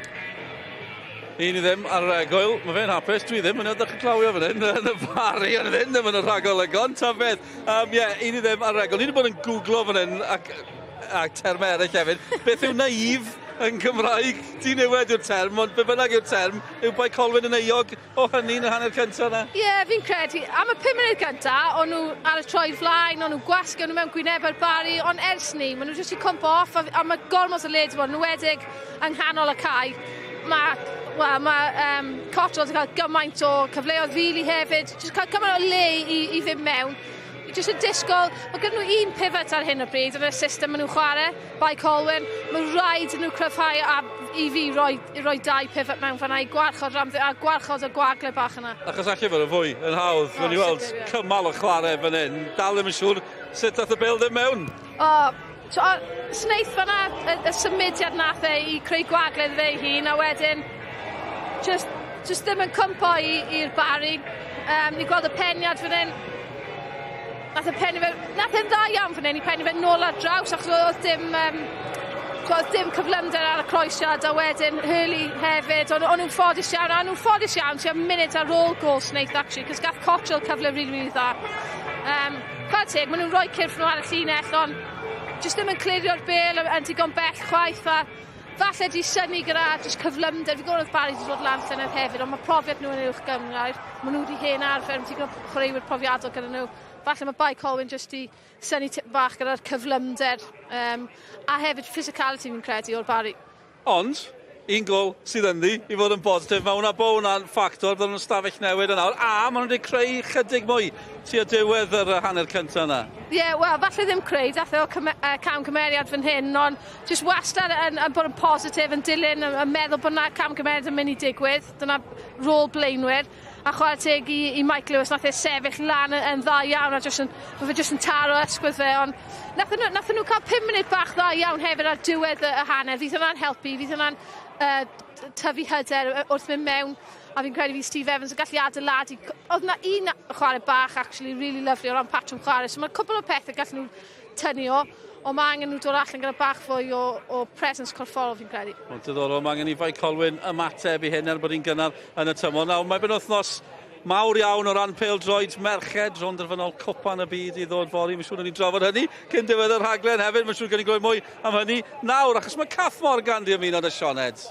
Un i ddim ar yr egwyl, mae fe'n hapus, dwi ddim yn edrych yn clawio fan hyn, yn y Barri, ond ddim yn y rhagolygon, ta beth. Ie, un i ddim ar yr egwyl, ni wedi bod yn googlo fan hyn, ac termau eraill hefyd. Beth yw naif yn Gymraeg? Di newydd yw'r term, ond be bynnag yw'r term, yw Bae Colwyn yn euog o hynny yn y hanner cyntaf yna? Ie, fi'n credu. Am y 5 munud gyntaf, o'n nhw ar y troi flaen, o'n nhw gwasgu, o'n nhw mewn gwyneb ar Barri, ond ers ni, maen nhw jyst i cwmpo off, a mae gormod o led yn wedig yng nghanol y cae. Mae Cottrell wedi cael gymaint o cyfleoedd rili hefyd, jyst cael gymaint o le i fynd mewn. Jyst yn disgwyl, mae gyda nhw un pivot ar hyn o bryd yn y system maen nhw'n chwarae, Bae Colwyn. Mae rhaid yn nhw cryfhau a i fi roi 2 pivot mewn fan'na i gwarchod y gwagle bach yna. Achos allu fod yn fwy yn hawdd, fan i weld cymal o chwarae fan hyn, dal ddim yn siŵr sut nath y bil ddim mewn. Snaith fan'na, y symudiad nath i creu gwagledd fe ei hun, a wedyn just ddim yn cwmpo i'r Barri. Ni gweld y peniad fan hyn. Nath e'n dda iawn fan hyn i pennu fe nôl ar draws, achos oedd dim cyflymder ar y croesiad, a wedyn Hurley hefyd, ond nhw'n ffodus iawn, tua munud ar ôl gol Snaith, actually, cos gath Cottrell cyfle rili dda. Chwarae teg, maen nhw'n rhoi cyrff nhw ar y llinell, ond jyst ddim yn clirio'r bil yn digon bell chwaith, a falle di syni gyda jyst cyflymder. Fi gwybod oedd Barri wedi dod lan llynedd hefyd, ond mae profiad nhw yn uwch gyngrair. Maen nhw wedi hen arfer, mae digon chwaraewyr profiadol gyda nhw. Falle mae Bae Colwyn jyst i syni tip bach gyda'r cyflymder a hefyd physicality fi'n credu o'r Barri. Ond, un gol sydd ynddi i fod yn positif. Mae hwnna bo hwnna'n ffactor byddwn nhw'n stafell newid yn awr. A maen nhw wedi creu chydig mwy tua diwedd yr hanner cyntaf yna. Ie, wel, falle ddim creu, dath o cam cymeriad fan hyn, ond jyst wastad yn bod yn positif, yn dilyn, yn meddwl bod yna cam cymeriad yn mynd i digwydd. Dyna rôl blaenwyr. A chwarae teg i Mike Lewis, nath e sefyll lan yn dda iawn, a mae fe jyst yn taro ysgwydd fe, ond nath nhw cael 5 munud bach dda iawn hefyd ar diwedd y hanner. Fydd hwnna'n helpu, fydd hwnna'n tyfu hyder wrth mynd mewn, a fi'n credu fi Steve Evans yn gallu adeiladu. Oedd yna un chwarae bach, actually, really lovely o ran patrwm chwarae, so mae cwbl o pethau gallen nhw tynnu o, ond mae angen nhw dod allan gyda bach fwy o presence corfforol, fi'n credu. Ond diddorol, mae angen i Bae Colwyn ymateb i hyn bod hi'n gynnar yn y tymor. Nawr, mae benwythnos mawr iawn o ran pêl-droed merched, ronderfynol cwpan y byd i ddod fory. Mae'n siŵr ni'n drafod hynny cyn diwedd yr rhaglen hefyd. Mae'n siŵr gen i glywed mwy am hynny. Nawr, achos mae Cath Morgan di ymuno â Sioned.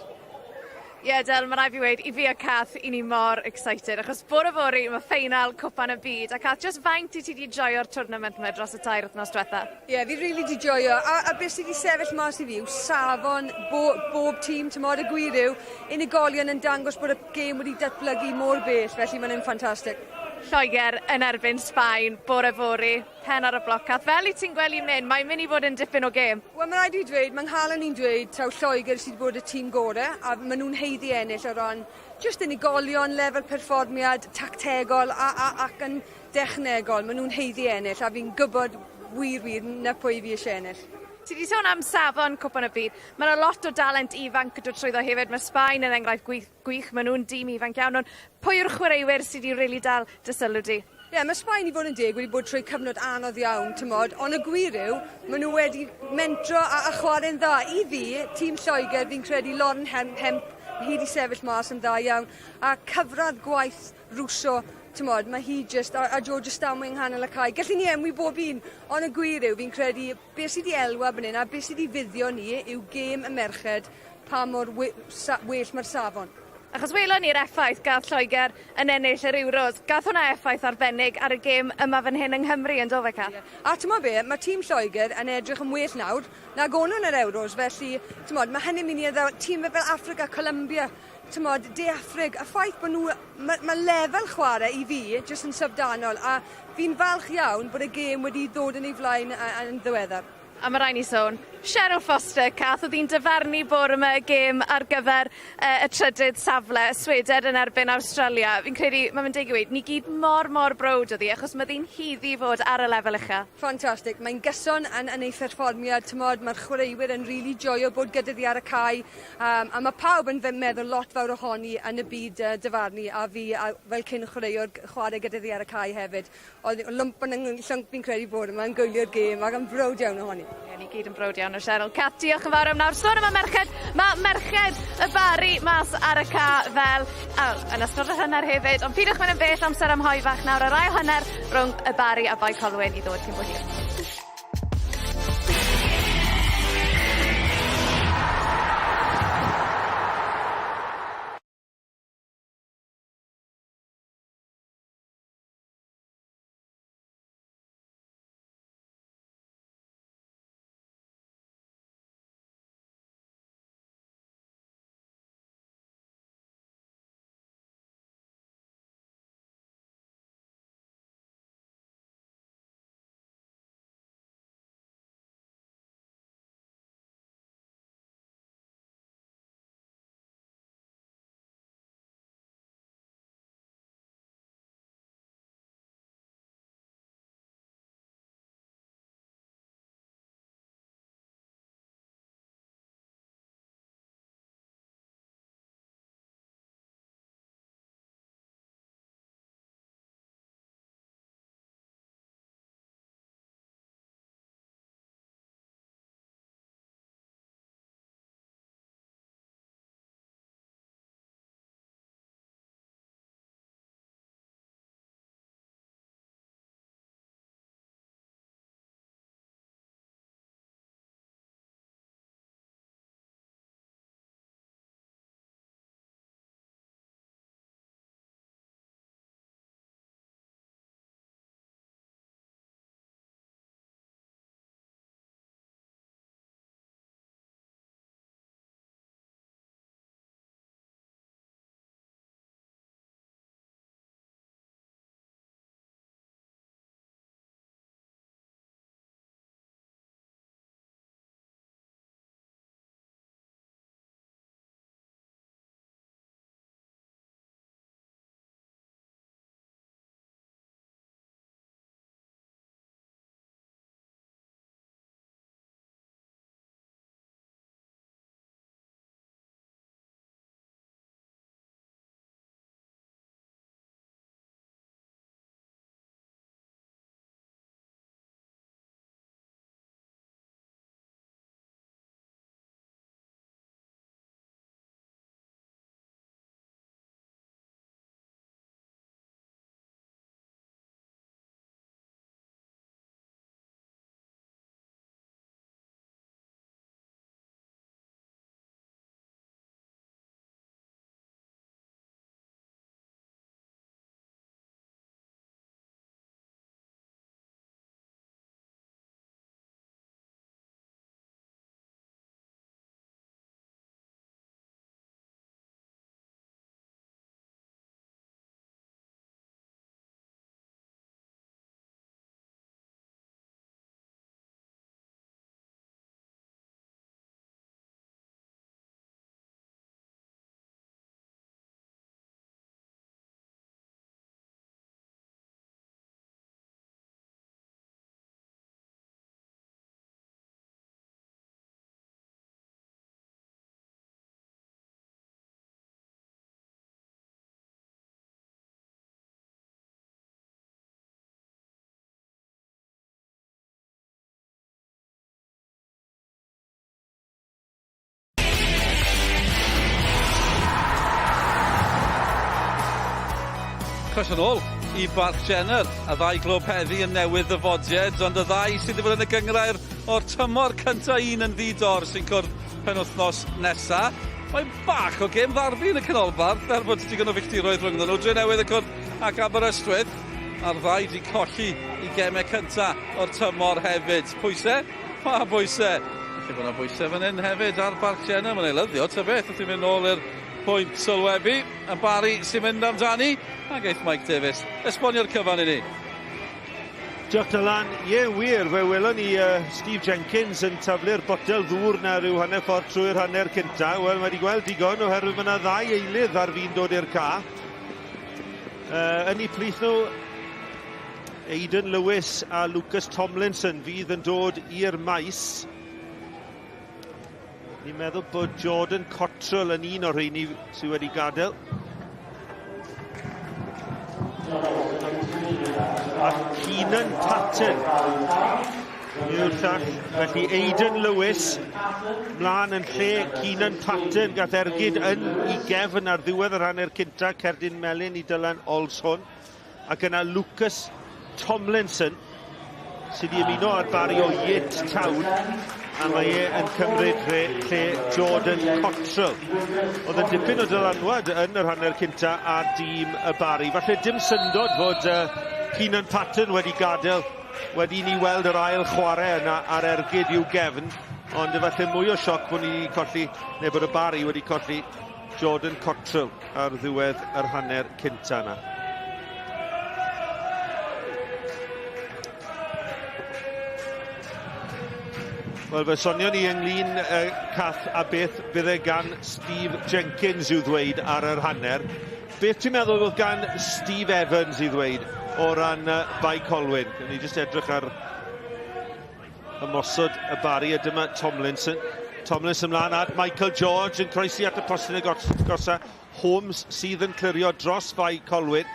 Ie, Del, mae rai fi wedi, i fi a Cath, i ni mor excited, achos bore fori mae ffeinal Cwpan y Byd, a Cath, just faint i ti wedi joio'r tournament yma dros y 2 wythnos diwetha? Ie, fi rili wedi joio, a beth sydd wedi sefyll mas i fi yw safon bob tîm, tymor y gwir yw, unigolion yn dangos bod y gêm wedi datblygu mor bell, felly mae'n ffantastig. Lloegr yn erbyn Sbaen, bore fori, pen ar y bloc. Cath, fel i ti'n gweld mynd, mae'n mynd i fod yn dipyn o gêm? Wel, mae'n rhaid i dweud, mae'n nghalon ni'n dweud taw Lloegr sydd wedi bod y tîm gorau, a maen nhw'n heiddi ennill o ran just unigolion, lefel perfformiad, tactegol ac yn dechnegol. Maen nhw'n heiddi ennill, a fi'n gwybod wir na pwy fi eisiau ennill. Ti wedi sôn am safon Cwpan y Byd. Mae yna lot o dalent ifanc yn dod trwyddo hefyd. Mae Sbaen yn enghraifft gwych, maen nhw'n dîm ifanc iawn. Ond pwy yw'r chwaraewyr sydd wedi rili dal dy sylw di? Ie, mae Sbaen i fod yn deg wedi bod trwy cyfnod anodd iawn, tymod, ond y gwir yw, maen nhw wedi mentro a chwarae'n dda. I fi, tîm Lloegr, fi'n credu Lauren Hemp hyd i sefyll mas yn dda iawn, a cyfradd gwaith Rwso Tymod, mae hi just, a Joe just am yng nghanol y cae. Gallwn ni enwi bob un, ond y gwir yw, fi'n credu, beth sydd wedi elwa fan hyn, a beth sydd wedi fuddio ni yw gêm y merched pa mor well mae'r safon. Achos welon ni'r effaith gath Lloegr yn ennill yr Euros. Gath hwnna effaith arbennig ar y gêm yma fan hyn yng Nghymru yn do fe Cath? A tyma be, mae tîm Lloegr yn edrych yn well nawr na gonon yr Euros, felly tymod, mae hynny'n mynd i edrych tîm fel Africa, Colombia, tymod, De Affrig, a ffaith bod nhw, mae lefel chwarae i fi jyst yn syfdanol, a fi'n falch iawn bod y gêm wedi dod yn ei flaen yn ddiweddar. A mae rai ni sôn, Cheryl Foster, Cath, oedd hi'n dyfarnu bore yma y gêm ar gyfer y trydydd safle, Sweden yn erbyn Awstralia. Fi'n credu, mae'n dig i weid, ni gyd mor browd o ddi, achos mae ddi'n hyddi fod ar y lefel ucha. Ffantastig, mae'n gyson yn ei pherfformiad, tymod, mae'r chwaraewyr yn really joio bod gyda ddi ar y cae, a mae pawb yn meddwl lot fawr ohoni yn y byd dyfarnu, a fi fel cyn chwaraewr chwarae gyda ddi ar y cae hefyd. Oedd lwmp yn llwng fi'n credu bod yma yn gwylio'r gêm, ac yn browd iawn ohoni. Ie, ni gyd yn browd iawn o Cheryl. Cath, diolch yn fawr am nawr. Sôn yma merched, mae merched y Barri mas ar y ca fel yn ystod y hynner hefyd. Ond pidwch mynd yn bell amser am hoi fach nawr. Yr ail hynner rhwng y Barri a Bae Colwyn i ddod cyn bod hir. chos yn ôl i Barc Jenner. A ddau glwb heddi yn newydd ddyfodiad, ond y ddau sydd wedi bod yn y gyngrair o'r tymor cynta un yn ddidor sy'n cwrdd penwythnos nesa. Mae'n bach o gêm ddarbu yn y canolbarth, er bod digon o fictiroedd rhwng nhw. Dre newydd y cwrdd ac Aberystwyth. A'r ddau wedi colli i gemau cynta o'r tymor hefyd. Pwysau? Pa bwysau? Felly bod yna bwysau fan hyn hefyd ar Barc Jenner. Mae'n ei lyddio, ta beth, wrth i mynd nôl i'r pwynt sylwebu. A Barri sy'n mynd amdani, ac eith Mike Davies esbonio'r cyfan i ni. Diolch Dylan, wir, fe welon ni Steve Jenkins yn taflu'r botel ddŵr na rhyw hanner ffordd trwy'r hanner cynta. Wel, mae wedi gweld digon oherwydd mae yna ddau eilydd ar fi'n dod i'r ca. Yn ei plith nhw, Aidan Lewis a Lucas Tomlinson fydd yn dod i'r maes. Ni'n meddwl bod Jordan Cottrell yn un o'r rheini sydd wedi gadael. A Keenan Patton yw'r llall. Felly Aidan Lewis mlaen yn lle Keenan Patton gath ergyd yn ei gefn ar ddiwedd yr hanner cynta, cerdyn melyn i Dylan Olson. Ac yna Lucas Tomlinson sydd wedi ymuno ar Barri o Yit Town, a mae e yn cymryd lle Jordan Cottrell. Oedd yn dipyn o dylanwad yn yr hanner cynta ar dîm y Barri. Falle dim syndod fod Keenan Patton wedi gadael wedi ni weld yr ail chwarae yna ar ergyd i'w gefn, ond efallai mwy o sioc bod ni colli, neu bod y Barri wedi colli Jordan Cottrell ar ddiwedd yr hanner cynta yna. Wel, fe sonio ni ynglyn cath a beth bydde gan Steve Jenkins i'w ddweud ar yr hanner. Beth ti'n meddwl oedd gan Steve Evans i'w ddweud o ran Bae Colwyn? Ni jyst edrych ar ymosod y Barri, a dyma Tomlinson. Tomlinson ymlaen at Michael George yn croesi at y postyn y gosa. Holmes sydd yn clirio dros Bae Colwyn.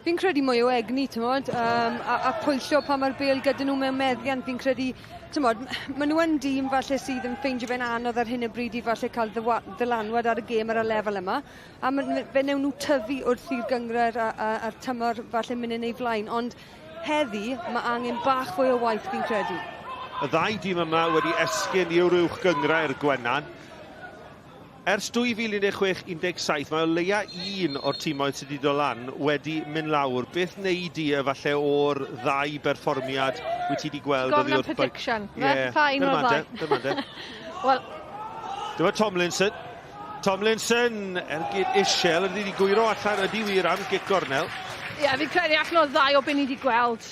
Fi'n credu mwy o egni, tymod, a pwysio pa mae'r bêl gyda nhw mewn meddiant. Fi'n credu, tymod, maen nhw yn dîm falle sydd yn ffeindio fe'n anodd ar hyn o bryd i falle cael ddylanwad ar y gêm ar y lefel yma. A fe newn nhw tyfu wrth i'r gyngrair a'r tymor falle mynd yn ei flaen. Ond heddi, mae angen bach fwy o waith, fi'n credu. Y ddau dîm yma wedi esgyn i'w rywch gyngrair Gwenan. Ers 2016-17, mae o leia un o'r tîmoedd sydd wedi dod lan wedi mynd lawr. Beth wneud i efallai o'r ddau berfformiad wyt ti wedi gweld? Gofyn prediction. Pa un o'r ddau? Wel... Dyma Tomlinson. Tomlinson, ergyd isiel, ydy wedi gwyro allan ydy wir am gic gornel. Ie, fi'n credu allan o'r ddau o beth ni wedi gweld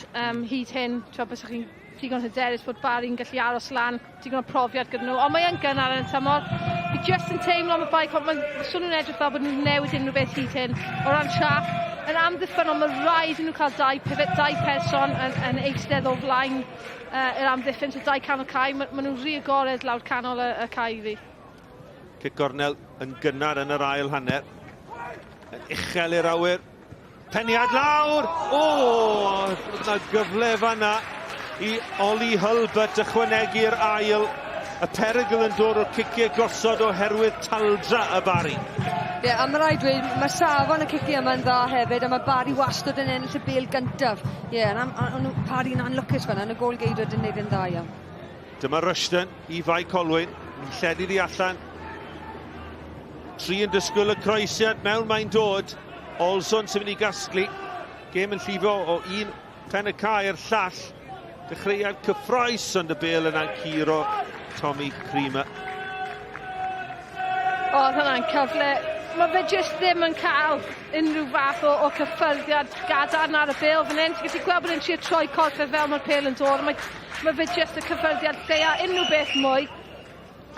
hyd hyn. Bys chi'n digon hyderus bod Barri'n gallu aros lan, digon o profiad gyda nhw. Ond mae yn gynnar yn y tymor. Fi just yn teimlo am y Bae Colwyn. Mae'n swn nhw'n edrych fel bod nhw'n newid unrhyw beth hyd hyn. O ran siap, yn amddiffynol, mae rhaid i nhw cael dau person yn eistedd o flaen yr amddiffyn, so dau canol cae. Mae nhw'n rhy agored lawr canol y cae fi. Cic gornel yn gynnar yn yr ail hanner. Yn uchel i'r awyr. Peniad lawr! O! Yna gyfle fanna i Oli Hulbert ychwanegu'r ail. Y perygl yn dod o'r ciciau gosod oherwydd taldra y Barri. Ie, a mae rhaid dweud, mae safon y ciciau yma'n dda hefyd, a mae Barri wastad yn ennill y bêl gyntaf. Ie, ond Barri'n anlwcus fanna, yn y gol geidwyd yn neud yn dda iawn. Dyma Rushton i Fae Colwyn, yn lledu di allan. Tri yn dysgwyl y croesiad, mewn mae'n dod. Olson sy'n mynd i gasglu. Gêm yn llifo o un pen y cae i'r llall. Dechreuad cyffroes, ond y bêl yna'n curo Tommy Creamer. O, hwnna'n cyfle. Mae fe jyst ddim yn cael unrhyw fath o cyffyrddiad gadarn ar y bêl fan hyn. Ti'n gallu gweld bod yn trio troi corff fel mae'r pêl yn dod. Mae fe jyst y cyffyrddiad lleia unrhyw beth mwy.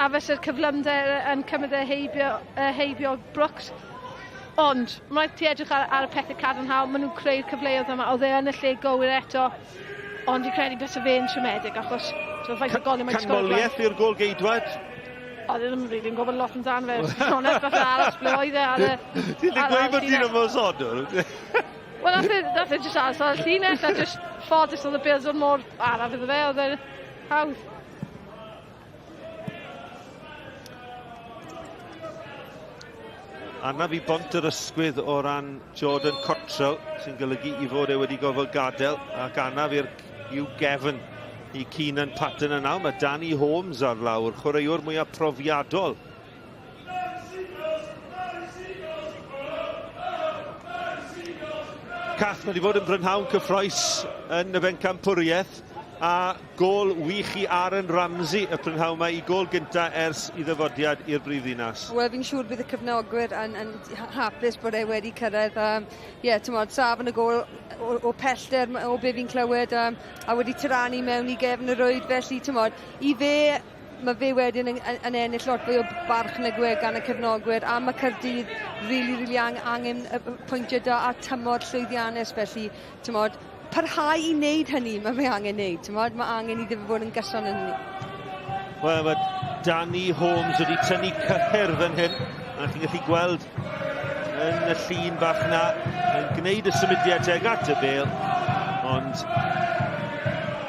A fesy'r cyflymder yn cymryd heibio Brooks. Ond, mae'n ti edrych ar y pethau cadarnhaol. Maen nhw'n creu'r cyfleoedd yma. Oedd e yn y lle gywir eto. Ond i credu beth o fe'n siomedig, achos canmoliaeth i'r gol geidwad? O, ddim rili'n gwybod lot yn dan fe. Honest, fath aros ble oedd e ar y... Ti'n gweud bod ti'n ymwysodwr? Wel, nath e jyst aros ar y llinell, a jyst ffodus oedd y Bills o'n mor araf iddo fe, oedd e'n hawdd. Arna fi bont yr ysgwydd o ran Jordan Cottrell, sy'n golygu I fod wedi gofod gadael, ac arna fi'r yw gefn I Kayne McLaggon yna. Mae Danny Holmes ar lawr, chwaraewr mwyaf profiadol. Cath wedi bod yn brynhawn cyffroes yn y bencampwriaeth, a gol wych I Aaron Ramsey, y brynhawn mae I gol gynta ers I ddyfodiad i'r brifddinas. Wel, fi'n siŵr bydd y cyfnogwyr yn hapus bod e wedi cyrraedd. Tymod, saf yn y gol o pellter o be fi'n clywed, a wedi tiranu mewn I gefn y rwyd, felly, tymod, I fe, mae fe wedyn yn ennill lot fwy o barch nagwe gan y cyfnogwyr, a mae Caerdydd really angen pwyntiau da a tymor llwyddiannus, felly, tymod, parhau I wneud hynny, mae fe angen wneud, tymod, mae angen I ddim fod yn gyson yn hynny. Wel, mae Danny Holmes wedi tynnu cyhyr fan hyn, a chi'n gallu gweld yn y llun bach na, yn gwneud y symudiadau at y bel, ond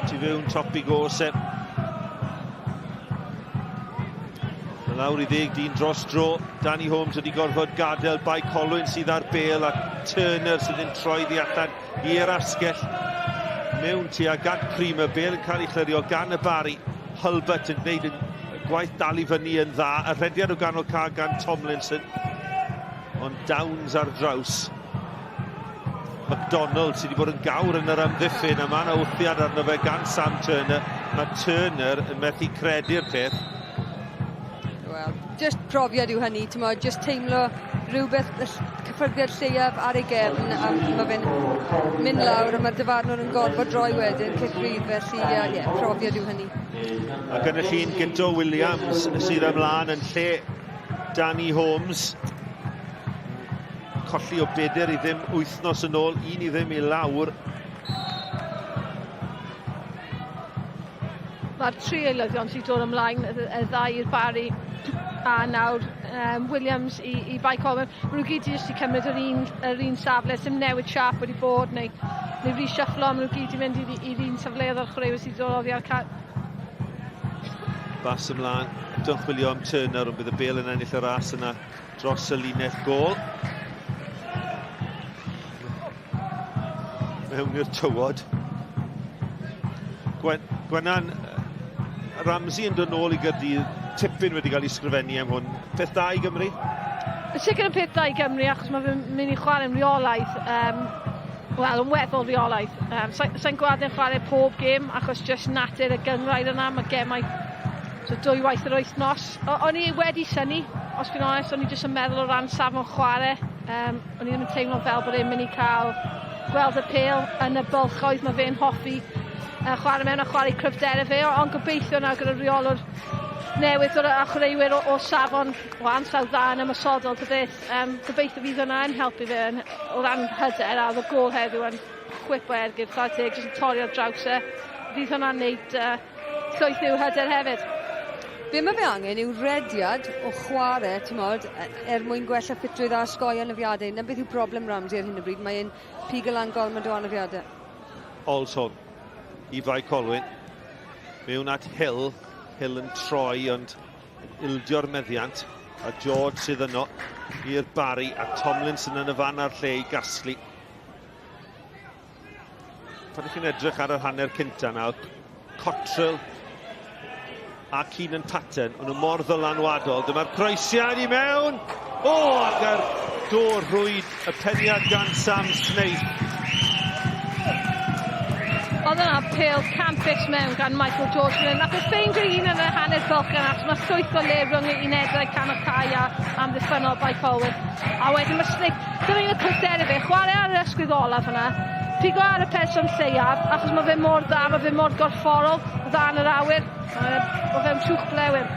tu fewn topi gosau. Lawr I 10 dros dro, Danny Holmes wedi gorfod gadael Bae Colwyn sydd ar bel, a Turner sydd yn troi ddi allan i'r asgell. Mewn tuag at prima, bel yn cael ei chlirio gan y Barri. Hulbert yn gwneud y gwaith dal I fyny yn dda, y rhediad o ganol ca gan Tomlinson. Ond Downs ar draws. McDonald sydd wedi bod yn gawr yn yr amddiffyn, a mae yna wthiad arno fe gan Sam Turner. Mae Turner yn methu credu'r peth. Just profiad yw hynny, tymod, just teimlo rhywbeth cyffyrddiad lleiaf ar ei gefn, a mae fe'n mynd lawr, a mae'r dyfarnwr yn gorfod droi wedyn, cic rydd, felly, profiad yw hynny. Ac yn y llun Ginto Williams sydd ymlaen yn lle Danny Holmes. Colli o beder I ddim wythnos yn ôl, un I ddim I lawr. Mae'r tri eilyddion sy'n dod ymlaen, y ddau i'r Barri, a nawr Williams I Bae Colwyn. Maen nhw gyd wedi cymryd yr un safle, sy'n newid siap wedi bod, neu reshufflo, maen nhw gyd wedi mynd i'r un safleoedd o'r chwaraewyr sydd dod oddi ar cael. Bas ymlaen, don't chwilio am Turner, ond bydd y bel yn ennill y ras yna dros y linell gol. Mewn i'r tywod. Gwenan, Ramsey yn dod nôl I Gaerdydd, tipyn wedi cael ei sgrifennu am hwn. Peth da I Gymru? Y sicr yn peth da I Gymru, achos mae fe'n mynd I chwarae'n reolaeth, wel, yn weddol reolaeth. Sa'n gweld yn chwarae pob gêm, achos just natur y gyngrair yna, mae gemau dwy waith yr wythnos. O'n I wedi syni, os fi'n onest, o'n I jyst yn meddwl o ran safon chwarae. O'n I ddim yn teimlo fel bod e'n mynd I cael gweld y pel yn y bylchoedd mae fe'n hoffi. Chwarae mewn a chwarae cryfderau fe, ond gobeithio na gyda'r rheolwr newydd a chwaraewyr o safon o ansawdd dda yn ymysodol gydaeth. Gobeithio fydd hwnna yn helpu fe o ran hyder, a oedd y gol heddiw yn chwip o ergydd, chwarae teg, jyst yn torri o'r drawsau. Fydd hwnna'n neud llwyth i'w hyder hefyd. Be mae fe angen yw rediad o chwarae, tymod, mwyn gwella ffitrwydd a sgoi anafiadau. Na beth yw problem Ramsey ar hyn o bryd, mae'n pigol angol mewn o anafiadau. Olson I Bae Colwyn. Mewn at Hill yn troi, ond ildio'r meddiant. A George sydd yno i'r Barri, a Tomlinson yn y fan ar lle I gasglu. Pan ych chi'n edrych ar yr hanner cynta nawr, Cottrell a Kayne McLaggon, ond y mor ddylanwadol. Dyma'r croesiad I mewn! Ac ar dor rwyd y peniad gan Sam Smith. Oedd yna pel campus mewn gan Michael George. Ac oedd ffeindio un yn y hanner bylch yna, achos mae llwyth o le rhwng unedau canol cael am ddiffynol Bae Colwyn. A wedyn mae Smith, dyma un o cryfderau fe, chwarae ar yr ysgwydd olaf yna, pigo ar y person lleiaf, achos mae fe mor dda, mae fe mor gorfforol, dda yn yr awyr, o fe'n trwch blewyr.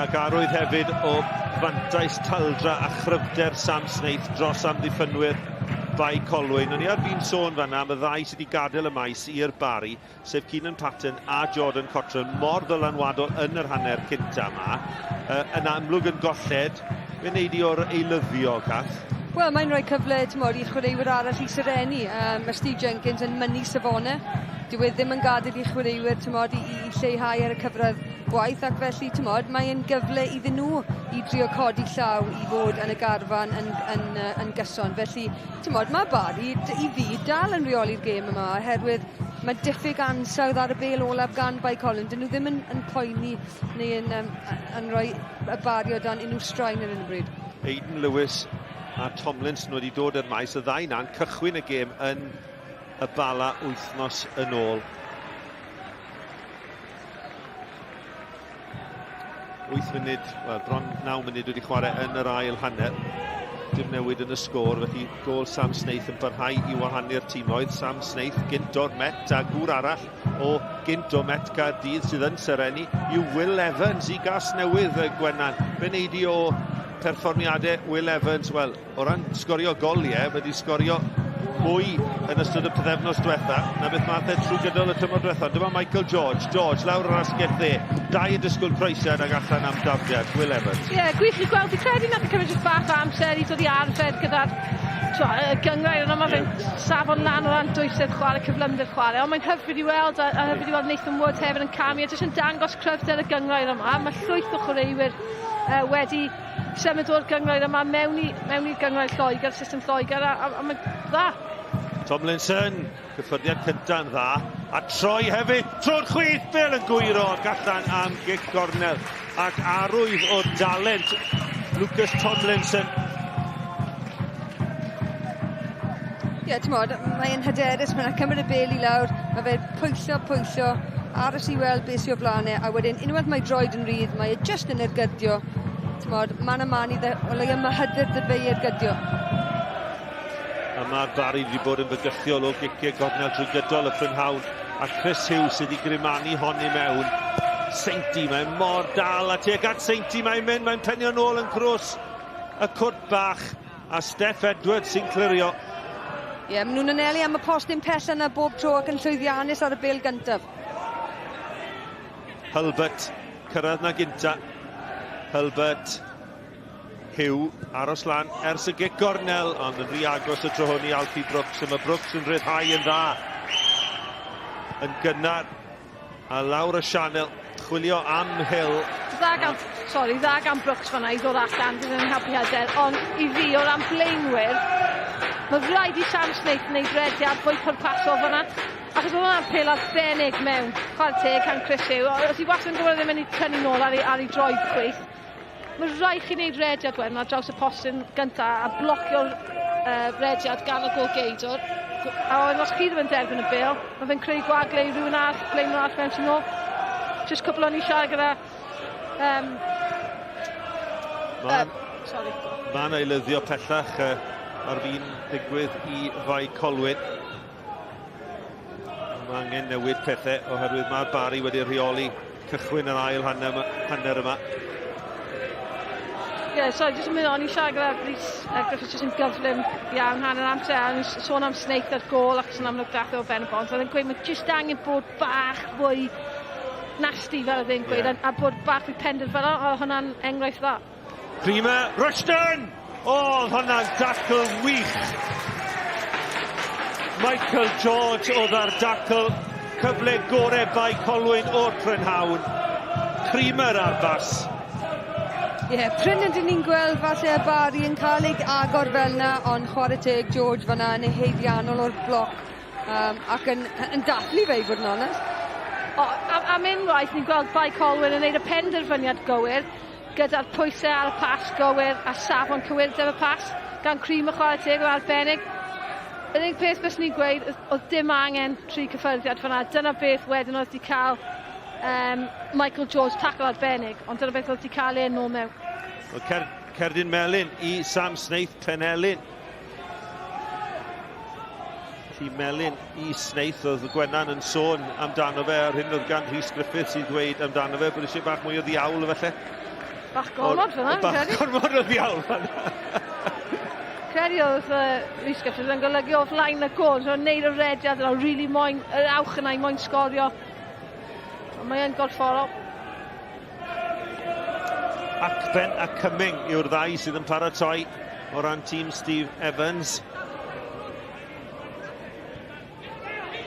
Ac arwydd hefyd o fantais taldra a chryfder Sam Smith dros amddiffynwyr Bae Colwyn. O'n I ar fi'n sôn fanna am y ddau sydd wedi gadael y maes i'r Barri, sef Kayne McLaggon a Jordan Cottrell, mor ddylanwadol yn yr hanner cynta yma. Yn amlwg yn golled, fe'n neud I o'r eilyddio, Cath? Wel, mae'n rhoi cyfle, tymod, i'r chwaraewyr arall I syrenu. Mae Steve Jenkins yn mynnu safonau. dyw e ddim yn gadael i chwaraewyr, tymod, i lleihau ar y cyfradd gwaith, ac felly, tymod, mae'n gyfle iddyn nhw i drio codi llaw i fod yn y garfan yn gyson. Felly, tymod, mae Barri i fi dal yn reoli'r gêm yma, oherwydd mae diffyg ansawdd ar y bêl olaf gan Bae Colwyn. Dyn nhw ddim yn poeni neu yn rhoi y Barri o dan unrhyw straen ar un bryd. Aidan Lewis a Tomlinson wedi dod i'r maes, y ddau na'n cychwyn y gêm yn y Bala wythnos yn ôl. 8 munud, wel, bron 9 munud wedi chwarae yn yr ail hanner. Dim newid yn y sgôr, felly gol Sam Snaith yn parhau i wahanu'r tîmoedd. Sam Snaith gynt o'r Met, a gŵr arall o gynt o Met Gaerdydd sydd yn sereni yw Will Evans i gas newydd y Gwenan. Fe neud i o perfformiadau Will Evans, wel, o ran sgorio goliau, wedi sgorio mwy yn ystod y pythefnos diwetha na beth math e trwy gydol y tymor diwetha. Dyma Michael George, lawr yr asgell dde, dau y disgwyl croesiad ag allan am dafdiad, Will Evans. Ie, gwych i gweld, i credu nath i cymryd just bach o amser i dod i arfer gyda'r Gymraeg, ond mae fe'n safon lan o ran dwysedd chwarae, cyflymder chwarae, ond mae'n hyfryd i weld, a hyfryd i weld Nathan Wood hefyd yn camu, a jyst yn dangos cryfder y Gymraeg yma. Mae llwyth o chwaraewyr wedi symud o'r Gymraeg yma mewn i'r Gymraeg Lloegr, system Lloegr, a mae'n dda. Tomlinson, cyffyrddiad cynta'n dda, a troi hefyd, tro'r chwith, bel yn gwyro, gallan am gic gornel, ac arwydd o dalent Lucas Tomlinson. Ie, t'mod, mae'n hyderus, mae'n cymryd y bel i lawr, mae fe pwysio, aros i weld beth sy'n o blaenau, a wedyn, unwaith mae droed yn rydd, mae e just yn ergydio. T'mod, man i o leia mae hyder dybei'r gydio. A mae Barri wedi bod yn fygythiol o giciau gornel drwy gydol y brynhawn, a Chris Hughes wedi grimanu honni mewn. Seinti, mae'n mor dal, a tuag at Seinti mae'n mynd, mae'n penio nôl yn crws y cwrt bach, a Steph Edwards sy'n clirio. Ie, maen nhw'n anelu am y postyn pell yna bob tro ac yn llwyddiannus ar y bêl gyntaf. Hulbert, cyrraedd na gynta. Hulbert, Hugh, aros lan ers y gic gornel, ond yn rhy agos y tro hwn i Alfie Brooks, a mae Brooks yn rhyddhau yn dda. Yn gynnar, a lawr y sianel, chwilio am Hill. Dda gan Brooks fan'na i ddod allan, bydd yn helpu hyder, ond i fi o ran blaenwyr, mae rhaid i Sam Snaith wneud rediad fwy pwrpasol fan'na, achos oedd hwnna'n pêl arbennig mewn, chwarae teg can Chris Hugh, os i wastad yn gwybod ddim yn ei tynnu nôl ar ei droed chwith. Mae rhaid chi wneud rediad wedyn ar draws y postyn gyntaf a blocio'r rediad gan y golgeidwr. A wedyn os chi ddim yn derbyn y bêl, mae fe'n creu gwagle i rhywun arall, blaen arall mewn sy'n ôl. Just cwbl o'n i siarad gyda... Ma'n eilyddio pellach ar fi'n digwydd i Fae Colwyn. Mae angen newid pethau oherwydd mae Barri wedi rheoli cychwyn yr ail hanner yma. Ie, jyst yn mynd on i siarad gyda Rhys Griffiths jyst yn gyflym iawn hanner amser, a sôn am Snaith ar gôl ac yn amlwg dath o ben y bont. Oedd yn gweud mae jyst angen bod bach fwy nasty fel oedd e'n gweud, a bod bach fwy penderfynol, oedd hwnna'n enghraifft dda. Prima, Rushton! Oedd hwnna'n dacl wych. Michael George oedd ar dacl, cyfle gorau Bae Colwyn o'r prynhawn. Primer ar bas. Ie, pryn ydyn ni'n gweld falle y Barri yn cael ei agor fel yna, ond chwarae teg George fan'na yn ei heiddiannol o'r bloc, ac yn dathlu fe i fod yn onest. Am unwaith ni'n gweld Bae Colwyn yn gwneud y penderfyniad gywir, gyda'r pwysau ar y pas gywir a safon cywirdeb y pas, gan Cream y chwarae teg o arbennig. Yr unig peth bys ni'n gweud, oedd dim angen tri cyffyrddiad fan'na. Dyna beth wedyn oedd wedi cael Michael George tacl arbennig, ond dyna beth oedd wedi cael ein nôl mewn. Cerdyn melyn i Sam Snaith Penelyn. Felly melyn i Snaith, oedd y Gwenan yn sôn amdano fe, ar hyn oedd gan Rhys Griffiths i ddweud amdano fe, bod eisiau bach mwy o ddiawl efallai. Bach gormod fan'na, Bach gormod o ddiawl fan'na. Credu oedd Rhys Griffiths yn golygu o flaen y gol, so wneud y rediad yna, really moyn, yr awch yna i moyn sgorio. Mae'n gorfforol. Acben a Cumming yw'r ddau sydd yn paratoi o ran tîm Steve Evans.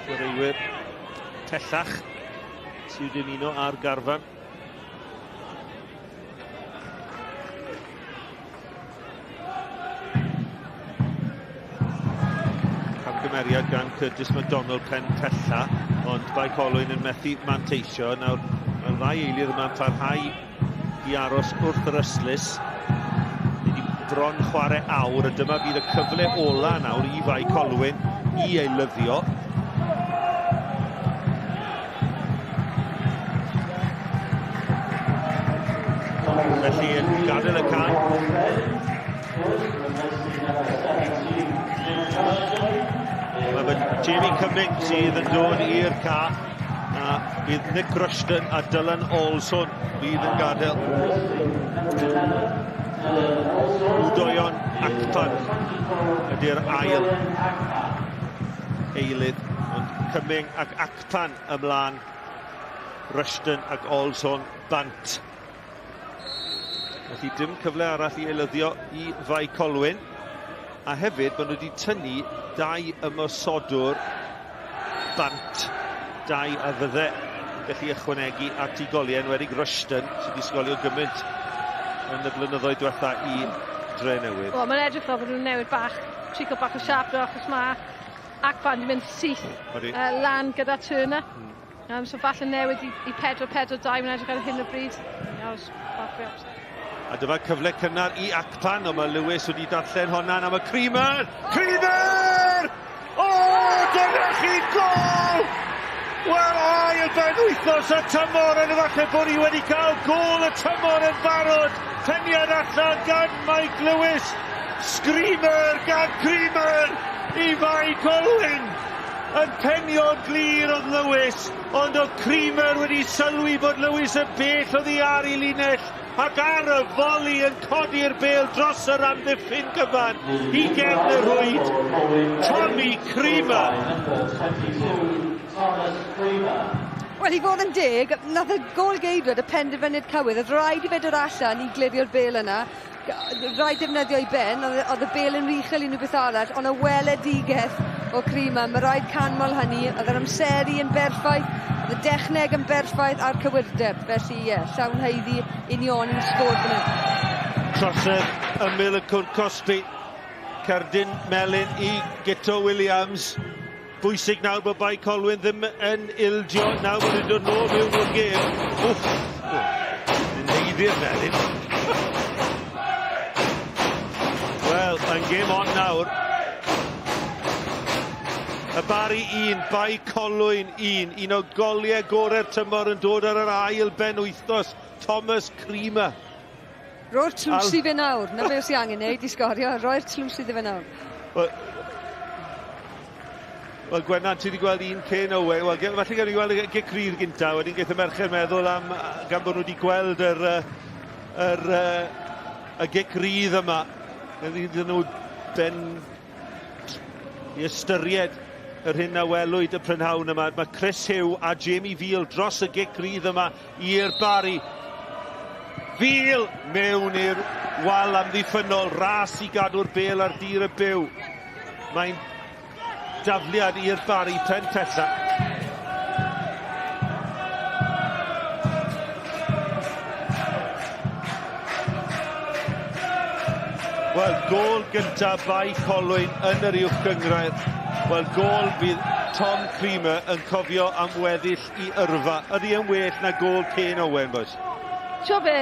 Chwaraewyr Tellach sy'n dymuno ar garfan. Camgymeriad gan Curtis MacDonald pen tella, ond Bae Colwyn yn methu manteisio. Nawr, mae'r ddau eilydd yma'n parhau i aros wrth yr yslis. Bron chwarae awr, a dyma bydd y cyfle ola nawr i Bae Colwyn i eilyddio. Felly yn gadael y cae. Mae Jamie Cummings sydd yn dod i'r ca, a bydd Nick Rushton a Dylan Olson bydd yn gadael. Rwydo'n Cwpan ydy'r ail eilydd, ond Cumming ac Cwpan ymlaen, Rushton ac Olson bant. Felly dim cyfle arall i eilyddio i Bae Colwyn, a hefyd maen nhw wedi tynnu 2 ymosodwr bant, 2 a fydde gallu ychwanegu at di-galoni, wedi Rushton sydd wedi sgolio gymaint yn y blynyddoedd diwetha i dre newydd. O, mae'n edrych fel bod nhw'n newid bach, trico bach o siap dro, achos mae Cwpan wedi mynd syth lan gyda Turner. So falle newid i 4-4-2, mae'n edrych ar hyn o bryd. A dyma cyfle cynnar i Cwpan, ond mae Lewis wedi darllen honna, a mae Creamer! Creamer! O, dyna chi gol! Wel, ail benwythnos y tymor, yn efallai bod ni wedi cael gol y tymor yn barod. Peniad allan gan Mike Lewis. Screamer gan Creamer i Bae Colwyn. Yn penio'n glir oedd Lewis, ond oedd Creamer wedi sylwi bod Lewis yn bell oedd i ar i linell, ac ar y foli yn codi'r bêl dros yr amddiffyn gyfan i gefn y rwyd. Tommy Creamer. Wel, i fod yn deg, nath y gol geidwad y penderfyniad cywydd, oedd rhaid i fe dod allan i glirio'r bêl yna, rhaid defnyddio i ben, oedd y bêl yn richel i nhw beth arall, ond y weledigeth o Creamer, mae rhaid canmol hynny, oedd yr amseru yn berffaith, oedd y dechneg yn berffaith a'r cywirdeb, felly ie, llawn heiddi union yn sgôr fan hyn. Trosedd ymyl y Cwrt Cosby, cerdyn melyn i Gito Williams. Bwysig nawr bod Bae Colwyn ddim yn ildio, nawr bod yn dod nôl mewn o'r gêm. Wff, yn neiddi'r melyn. Wel, yn gêm on nawr. Y Barri 1, Bae Colwyn 1. Un o goliau gorau'r tymor yn dod ar yr ail benwythnos, Thomas Creamer. Roi'r tlws i fe nawr, na be os i angen neud i sgorio, roi'r tlws i fe nawr. Wel, Gwennan, ti wedi gweld un Kayne Owen. Wel, falle gan i gweld y gicrydd gynta, wedyn gaeth y merched meddwl am gan bod nhw wedi gweld y gicrydd yma. Gan nhw ben i ystyried yr hyn a welwyd y prynhawn yma. Mae Chris Hugh a Jamie Veal dros y gicrydd yma i'r Barri. Veal mewn i'r wal amddiffynol, ras i gadw'r bêl ar dir y byw. Mae'n dafliad i'r Barri pen tella. Wel, gol gyntaf Bae Colwyn yn yr uwch gyngrair. Wel, gol bydd Tom Creamer yn cofio am weddill i yrfa. Ydy yn well na gol Kayne Owen, boys? Tio be,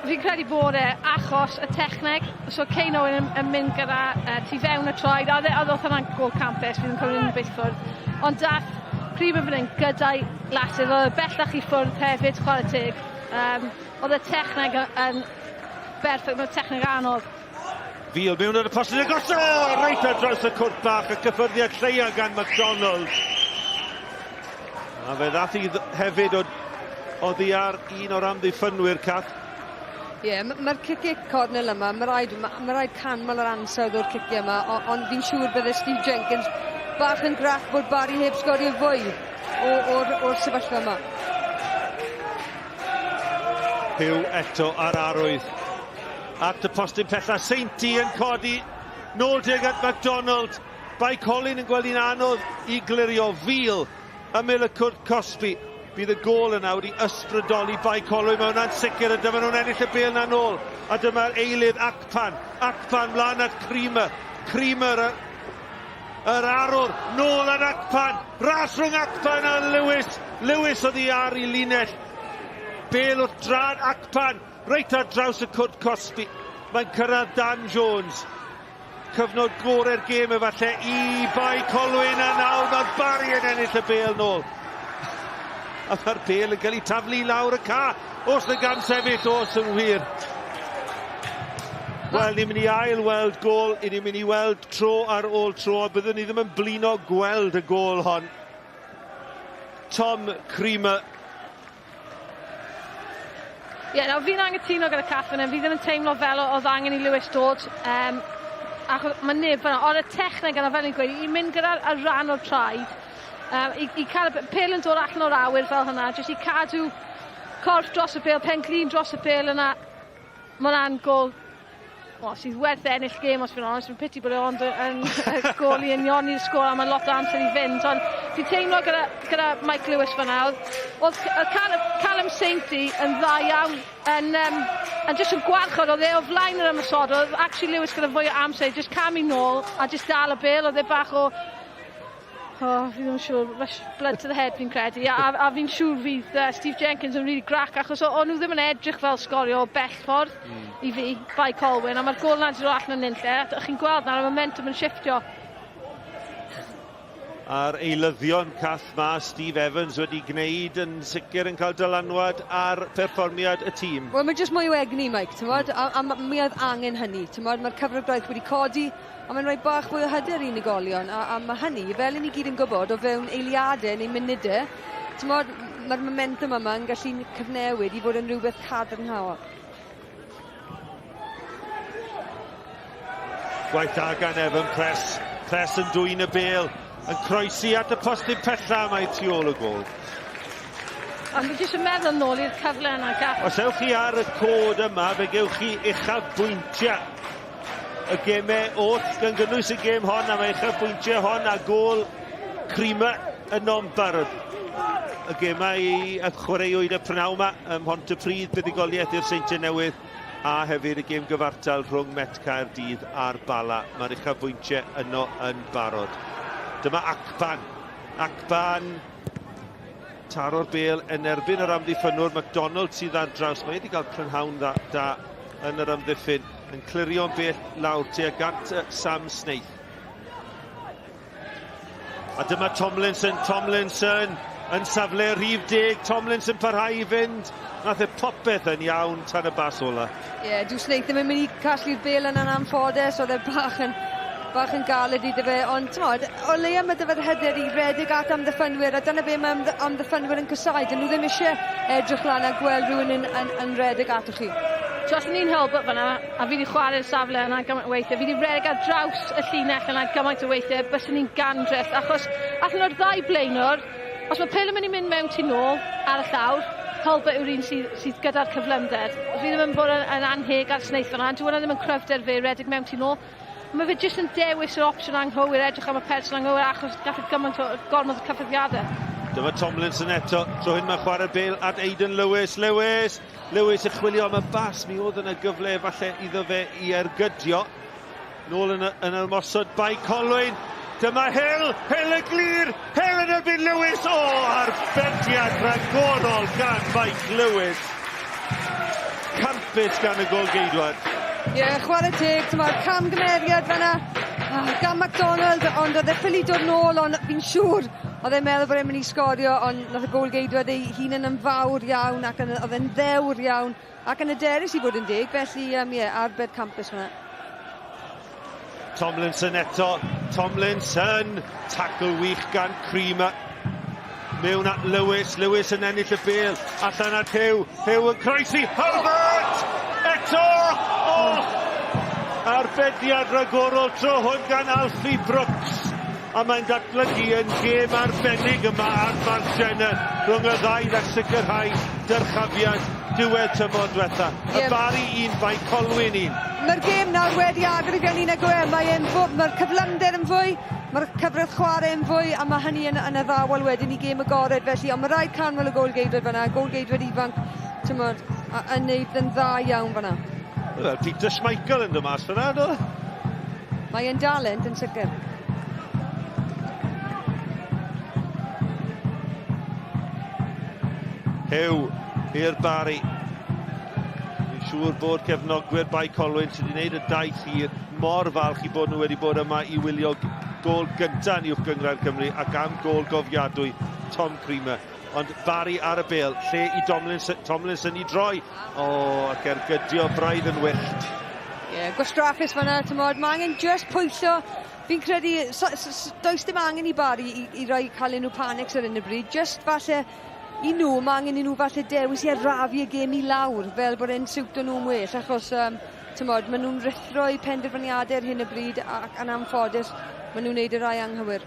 fi'n credu bod e achos y techneg, so Kayne Owen yn mynd gyda tu fewn y troed, oedd hwnna'n gol campus, fi'n cofio'n un beth ffwrdd. Ond dath Creamer fan hyn gyda'i lasydd, oedd y bellach i ffwrdd hefyd, chwarae teg. Oedd y techneg yn berffaith, oedd y techneg anodd. Veal mewn ar y postyn y goso! Reit ar draws y cwrt bach, y cyffyrddiad lleia gan MacDonald. A fe ddath i hefyd oddi ar un o'r amddiffynwyr Cath. Ie, mae'r cici cornel yma, mae rhaid canmol yr ansawdd o'r cici yma, ond fi'n siŵr bydde Steve Jenkins bach yn graff bod Barri heb sgorio fwy o'r sefyllfa yma. Hugh eto ar arwydd. At y postyn pella, Sainty yn codi, nôl deg at MacDonald. Bae Colwyn yn gweld un anodd i glirio. Veal ymyl y cwrt Cosby. Bydd y gol yna wedi ysbrydoli Bae Colwyn mewn yn sicr, a dyma nhw'n ennill y bêl na nôl. A dyma'r eilydd Cwpan. Cwpan mlaen at Creamer. Creamer yr arwr, nôl ar Cwpan. Ras rhwng Cwpan a Lewis. Lewis oedd i ar i linell. Bêl wrth drad Cwpan. Reit ar draws y cwrt Cosby. Mae'n cyrraedd Dan Jones. Cyfnod gorau'r gêm efallai i Bae Colwyn, a nawr mae'r Barri yn ennill y bêl nôl. A mae'r bêl yn cael ei taflu lawr y ca. Os na gan sefyll os yn wir. Wel, ni'n mynd i ail weld gol, ni'n mynd i weld tro ar ôl tro, a byddwn ni ddim yn blino gweld y gol hon. Tom Creamer. Nawr fi'n angytuno gyda Catherine, fi ddim yn teimlo fel oedd angen i Lewis dod. Achos mae neb fyna, ond y techneg yna fel ni'n gweud, i mynd gyda'r rhan o'r traed, i cael y pêl yn dod allan o'r awyr fel hynna, jyst i cadw corff dros y pêl, pen glin dros y pêl yna, mae hwnna'n gol sydd werth ennill gêm, os fi'n onest. Fi'n piti bod o'n gol i unioni'r sgôr, a mae'n lot o amser i fynd, ond fi'n teimlo gyda Mike Lewis fyna. Oedd Callum Sainty yn dda iawn, yn jyst yn gwarchod, oedd e o flaen yr ymysod, oedd actually Lewis gyda fwy o amser, jyst camu nôl, a jyst dal y bêl, oedd e bach o... fi ddim yn siŵr, rush blood to the head fi'n credu, a fi'n siŵr fydd Steve Jenkins yn really grac, achos o'n nhw ddim yn edrych fel sgorio o bell ffordd i fi, Bae Colwyn, a mae'r gol na'n dod allan yn nynlle, a chi'n gweld na'r momentum yn shiftio. A'r eilyddion cath ma Steve Evans wedi gwneud yn sicr yn cael dylanwad ar perfformiad y tîm. Wel, mae jyst mwy o egni, Mike, a mi oedd angen hynny. Mae'r cyfrograeth wedi codi, a mae'n rhoi bach fwy o hyder i unigolion, a mae hynny, fel i ni gyd yn gwybod, o fewn eiliadau neu munudau, mae'r momentum yma yn gallu cyfnewid i fod yn rhywbeth cadarnhaol. Gwaith da gan Evan, pres yn dwy'n y bêl, yn croesi at y postyn pella mae tu ôl y gol. A fi jyst yn meddwl nôl i'r cyfle yna, Gath. Os ewch chi ar y cod yma, fe gewch chi uchafbwyntiau y gemau oll gan gynnwys y gêm hon, a mae uchafbwyntiau hon a gol Creamer yn ombarod. Y gemau i chwaraewyd y prynhawn yma, ym Mhontypridd, buddigoliaeth i'r Seintiau Newydd, a hefyd y gêm gyfartal rhwng Dydd a'r Bala. Mae'r uchafbwyntiau yno yn barod. Dyma Cwpan, taro'r bêl yn erbyn yr amddiffynwr. McDonald sydd ar draws. Mae wedi cael prynhawn da yn yr amddiffyn, yn clirio'n bell lawr tuag at Sam Snaith. A dyma Tomlinson yn safle rhif 10. Tomlinson parhau i fynd. Nath e popeth yn iawn tan y bas ola. Dyw Snaith ddim yn mynd i casglu'r bêl yna'n anffodus, oedd e bach yn galed iddo fe, ond o leia mae dyfa'r hyder i redeg at amddiffynwyr, a dyna be mae amddiffynwyr yn cysau, dyn nhw ddim eisiau edrych lan a gweld rhywun yn redeg at chi. Os ni'n helbot fyna, a fi wedi chwarae'r safle yna gymaint o weithiau, fi wedi redeg ar draws y llinell yna gymaint o weithiau, bys ni'n gandreth, achos allan o'r ddau blaenwr, os mae pêl yn mynd i mynd mewn tu nôl ar y llawr, helbot yw'r un sydd gyda'r cyflymder. Fi ddim yn bod yn anheg ar Snaith yna, dyw hwnna ddim yn cryfder fe redeg mewn tu nôl. Mae fe jyst yn dewis yr opsiwn anghywir, edrych am y person anghywir, achos gath gymaint o gormod o cyffreddiadau. Dyma Tomlinson eto, tro hyn mae chwarae'r bêl at Aidan Lewis. Lewis yn chwilio am y bas, mi oedd yna gyfle falle iddo fe i ergydio. Nôl yn ymosod Bae Colwyn. Dyma Hill y glir, Hill yn erbyn Lewis. Arbediad rhagorol gan Mike Lewis. Campus gan y golgeidwad. Chwarae teg, camgymeriad fanna gan McDonald, ond oedd e ffili dod nôl, ond fi'n siŵr oedd e'n meddwl bod e'n mynd i sgorio, ond nath y golgeidwad ei hun yn fawr iawn, ac oedd e'n ddewr iawn, ac yn hyderus i fod yn deg, felly arbed campus fanna. Tomlinson eto, tackle wych gan Creamer. Mewn at Lewis yn ennill y bêl, allan at Hugh yn croesi, Herbert! Eto! Arbediad ragorol tro hwn gan Alfie Brooks, a mae'n datblygu yn gêm arbennig yma ar Barc Jenner rhwng y ddau a sicrhau dyrchafiad diwedd tymor diwetha. Y Barri 1, Bae Colwyn 1. Mae'r gêm nawr wedi agor i gan un ag mae'r cyflymder yn fwy, Mae'r cyfraith chwarae'n fwy a mae hynny yn y ddawel wedyn i gêm agored felly, ond mae rhaid canmol y gôl-geidwad fan'na, gôl-geidwad ifanc, tymod, yn neud yn dda iawn fan'na. Wel, Peter Schmeichel yn dod mas fan'na, do? Mae e'n dalent yn sicr. Hew i'r Barri. Fi'n siŵr bod cefnogwyr Bae Colwyn sydd wedi gwneud y daith hir mor falch i bod nhw wedi bod yma i wylio gôl gyntaf yn uwch gyngred Cymru ac am gôl gofiadwy Tom Creamer. Ond Barri ar y bêl, lle i Tomlinson i droi. Ac ergydio braidd yn wyllt. Gwastraffus fan'na, tymod, mae angen just pwyllo. Fi'n credu, does dim angen i Barri i roi cael nhw panics ar un y bryd, just falle i nhw, mae angen i nhw falle dewis i arafu y gêm i lawr, fel bod e'n siwto nhw'n well, achos, tymod, maen nhw'n rithro i penderfyniadau ar hyn y bryd ac yn amffodus, maen nhw'n neud y rai anghywir.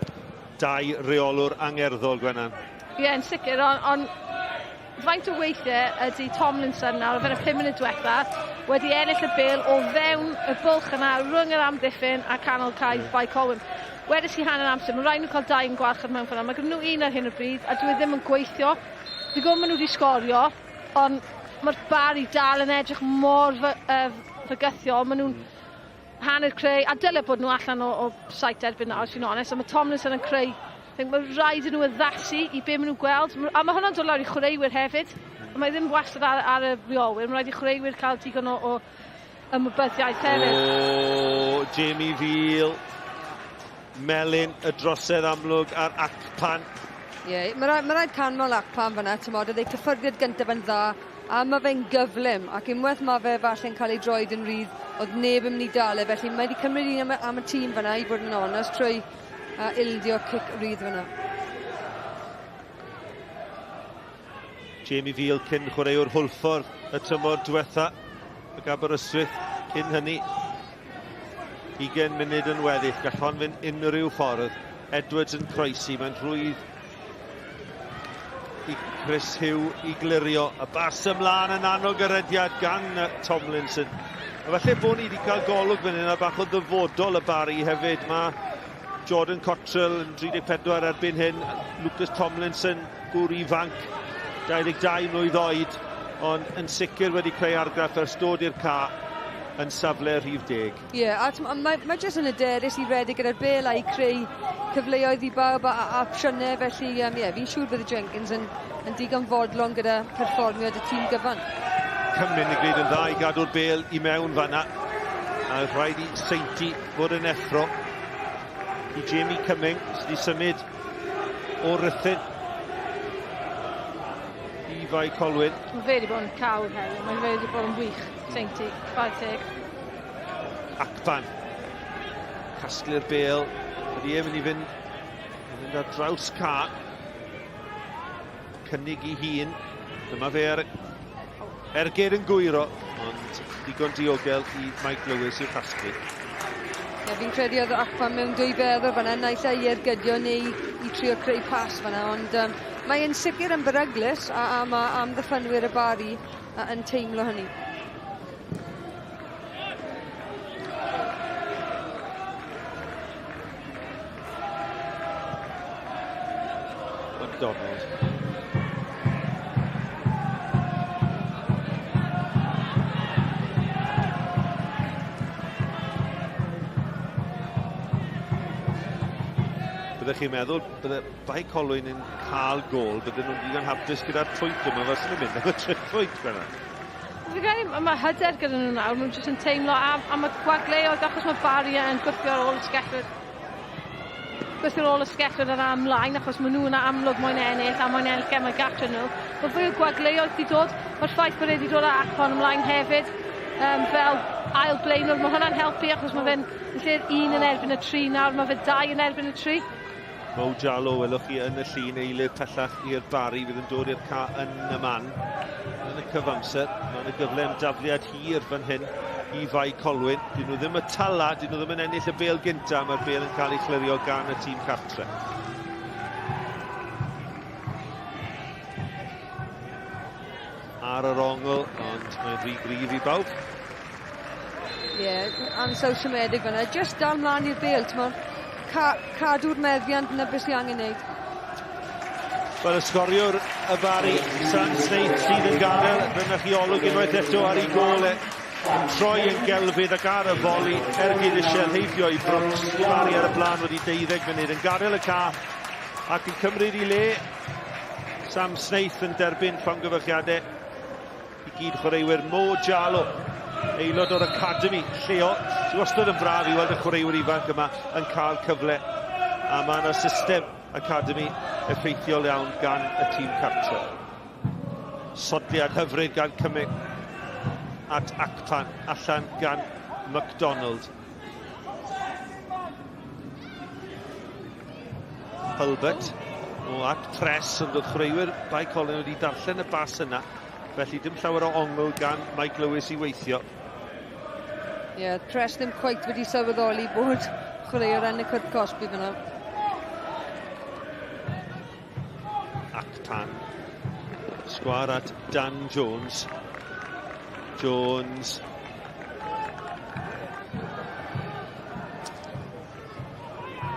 Dau reolwr angerddol, Gwenan. Yn sicr, ond faint o weithiau ydy Tomlinson nawr, o fewn y 5 munud diwetha, wedi ennill y bêl o fewn y bwlch yna, rhwng yr amddiffyn a canol cae Bae Colwyn. Wedes i hanner amser, mae rhaid nhw'n cael 2 yn gwarchod mewn ffynna. Mae gen nhw un ar hyn o bryd, a dwi ddim yn gweithio. Dwi'n gwybod maen nhw wedi sgorio, ond mae'r Barri dal yn edrych mor fygythiol. Maen nhw'n hanner creu, a dylai bod nhw allan o site erbyn nawr, sy'n onest, a mae Tomlinson yn creu. Mae rhaid yn nhw addasu i be maen nhw'n gweld, a mae hwnna'n dod lawr i chwaraewyr hefyd. Mae ddim wastad ar y rheolwyr, mae rhaid i chwaraewyr cael digon o ymwybyddiaeth hefyd. Jamie Veal, melyn y drosedd amlwg ar Cwpan. Mae rhaid canmol Cwpan fan'na, tymod, oedd ei cyffyrddiad gyntaf yn dda, a mae fe'n gyflym, ac unwaith mae fe falle'n cael ei droed yn rydd, oedd neb yn mynd i dalu, felly mae wedi cymryd un am y tîm fan'na i fod yn onest trwy ildio cic rydd fan'na. Jamie Veal cyn chwaraewr Hwlffordd y tymor diwetha y Aberystwyth cyn hynny 20 munud yn weddill, gall hon fynd unrhyw ffordd. Edwards yn croesi, mae'n rhwydd i Chris Hugh i glirio. Y bas ymlaen yn annog yrediad gan Tomlinson. A falle bod ni wedi cael golwg fan hyn a bach o ddyfodol y Barri hefyd. Mae Jordan Cottrell yn 34 erbyn hyn, Lucas Tomlinson, gŵr ifanc, 22 mlwydd oed, ond yn sicr wedi creu argraff ers dod i'r ca yn safle rhif 10. A mae jyst yn hyderus i redeg gyda'r bêl a i creu cyfleoedd i bawb a opsiynau, felly fi'n siŵr bydd Jenkins yn digon fodlon gyda perfformiad y tîm gyfan. Cymryd yn gwneud yn dda i gadw'r bêl i mewn fan'na, a rhaid i Seinti fod yn effro i Jamie Cumming, sydd wedi symud o Rhythyn i Bae Colwyn. Mae fe wedi bod yn cawr hefyd, mae fe wedi bod yn wych, Seinti, 5 Cwpan, casglu'r bêl, wedi mynd i fynd ar draws ca, cynnig i hun, dyma fe ergyd yn gwyro, ond digon diogel i Mike Lewis i'w casglu. Fi'n credu oedd Cwpan mewn 2 feddwl fan'na, naill ai ergydio neu i trio creu pas fan'na, ond mae'n sicr yn beryglus a mae amddiffynwyr y Barri yn teimlo hynny. McDonald. Byddech chi'n meddwl, bydde Bae Colwyn yn cael gol, bydden nhw'n digon hapus gyda'r pwynt yma, fel sy'n mynd am y 3 pwynt fan'na. Fi'n credu mae hyder gyda nhw nawr, nhw'n jyst yn teimlo am y gwagleoedd, achos mae Barri yn gwythio ar ôl y sgellwyr. Gwythio ar ôl y sgellwyr yna ymlaen, achos maen nhw'n amlwg moyn ennill, a moyn ennill gemau gatre nhw. Mae fwy o gwagleoedd wedi dod, mae'r ffaith bod wedi dod â Cwpan ymlaen hefyd, fel ail blaenwr, mae hwnna'n helpu, achos mae fe'n lle'r 1 yn erbyn y 3 nawr, mae fe 2 yn erbyn y 3. Mo Jalo, welwch chi yn y llun eilydd pellach i'r Barri, fydd yn dod i'r ca yn y man. Yn y cyfamser, mae'n y gyfle am dafliad hir fan hyn i Bae Colwyn. Dyn nhw ddim y tala, dyn nhw ddim yn ennill y bêl gynta, mae'r bêl yn cael ei chlirio gan y tîm cartre. Ar yr ongl, ond mae'n rhy gryf i bawb. Ansawdd siomedig fan'na, just dal mlaen i'r bêl, t'mod. cadw'r meddiant yna beth sy'n angen wneud. Wel, ysgoriwr y Barri, Sam Snaith sydd yn gadael, bynnag chi olwg unwaith eto ar ei gol e. Yn troi yn gelfydd ac ar y foli, gyd eisiau heibio i Brooks. Barri ar y blaen wedi 12 munud yn gadael y ca ac yn cymryd i le. Sam Snaith yn derbyn llongyfarchiadau i gyd chwaraewyr Mo Jalo, aelod o'r Academy lleol. Sy'n wastad yn braf i weld y chwaraewyr ifanc yma yn cael cyfle. A mae yna system Academy effeithiol iawn gan y tîm cartre. Sodliad hyfryd gan Cymru at Acpan, allan gan MacDonald. Hulbert o at Press, ond oedd chwaraewyr Bae Colwyn wedi darllen y bas yna, felly dim llawer o ongl gan Mike Lewis i weithio. Ie, Press ddim cweit wedi sylweddoli bod chwaraewr yn y Cwrt Cosby fyna. Acpan. Sgwar at Dan Jones. Jones.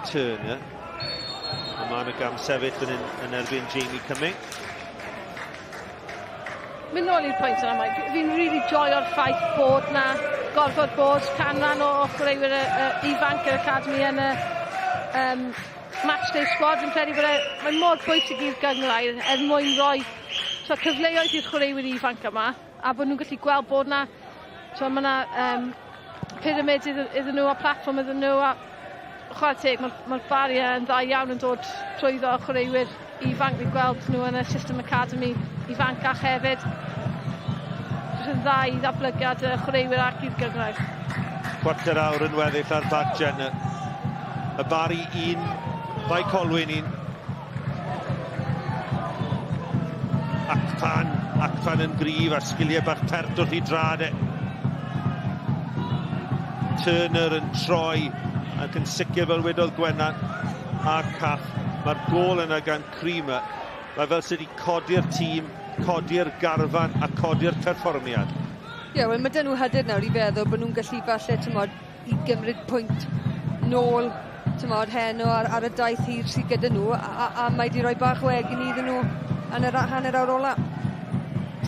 Turner. A mae yna gam sefyll yn erbyn Jamie Cumming. Mynd nôl i'r pwynt yna, Mike. Fi'n really joio'r ffaith bod na gorfod bod canran o chwaraewyr ifanc yr Academy yn y matchday squad. Fi'n credu bod mae'n mor bwysig i'r gyngrair mwyn rhoi cyfleoedd i'r chwaraewyr ifanc yma, a bod nhw'n gallu gweld bod na mae na pyramid iddyn nhw a platform iddyn nhw, a chwarae teg, mae'r Barri yn dda iawn yn dod trwyddo chwaraewyr ifanc. Fi'n gweld nhw yn y system Academy ifancach hefyd. Yn dda i ddatblygiad y chwaraewyr ac i'r gyngrair. Chwarter awr yn weddill ar Barc Jenner. Y Barri 1, Bae Colwyn 1. Acpan yn gryf a sgiliau bach pert wrth i drad e. Turner yn troi ac yn sicr fel wedodd Gwennan a Caff. Mae'r gol yna gan Creamer. Mae fel sydd wedi codi'r tîm, codi'r garfan a codi'r perfformiad. Ie, wel, mae dyn nhw hyder nawr i feddwl bod nhw'n gallu falle, i gymryd pwynt nôl, heno ar y daith hir sydd gyda nhw, a mae wedi rhoi bach wegyn iddyn nhw yn yr hanner awr ola.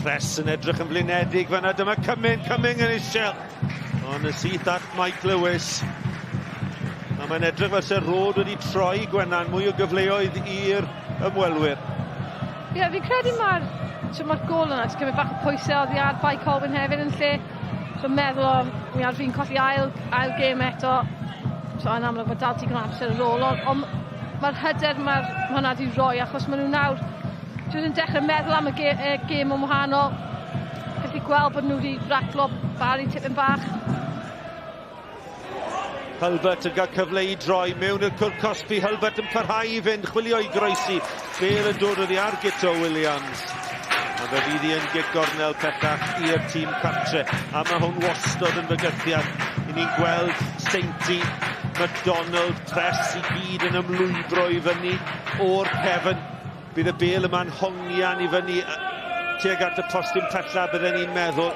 Press yn edrych yn flinedig fan'na, dyma Cumming yn eisiau. Ond y syth at Mike Lewis. A mae'n edrych fel sy'r Roedd wedi troi Gwennan mwy o gyfleoedd i'r ymwelwyr. Ie, fi'n credu mae'r gol yna, ti'n cymryd bach o pwysau oddi ar Bae Colwyn hefyd yn lle. Meddwl o, mi ar fi'n colli ail gêm eto. Yn amlwg mae dal ti gan amser yr ôl, ond mae'r hyder mae hwnna wedi rhoi, achos maen nhw nawr yn dechrau meddwl am y gêm yn wahanol. Gallu gweld bod nhw wedi raclo Barri tipyn bach. Hulbert yn cael cyfle i droi mewn i'r Cwrt Cosby. Hulbert yn parhau i fynd, chwilio i groesi. Bale yn dod oddi ar Gito Williams. A fe fydd hi yn gigornel pellach i'r tîm cartre. A mae hwn wastod yn fygythiad. I ni'n gweld Sainty, MacDonald, Press i gyd yn ymlwybro i fyny o'r cefn. Bydd y Bale yma'n hongian i fyny tuag at y postyn pellach, bydden ni'n meddwl.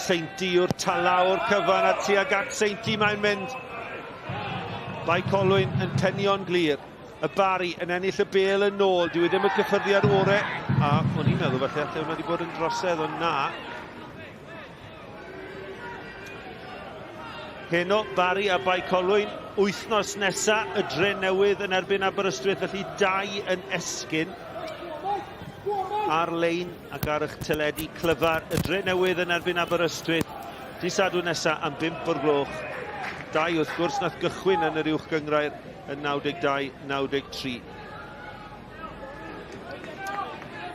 Sainty yw'r tala o'r cyfan a tuag at Sainty mae'n mynd. Bae Colwyn yn tenio'n glir. Y Barri yn ennill y Bale yn ôl. Dwi ddim yn cyffyrddiad orau. A o'n i'n meddwl falle allai wedi bod yn drosedd, ond na. Heno, Barri a Bae Colwyn. Wythnos nesa, y Dre Newydd yn erbyn Aberystwyth, felly 2 yn esgyn. Ar-lein ac ar eich teledu clyfar. Y Dre Newydd yn erbyn Aberystwyth. Dydd Sadwrn nesa am 5 o'r gloch. 2 wrth gwrs nath gychwyn yn yr uwch gyngrair yn 92-93.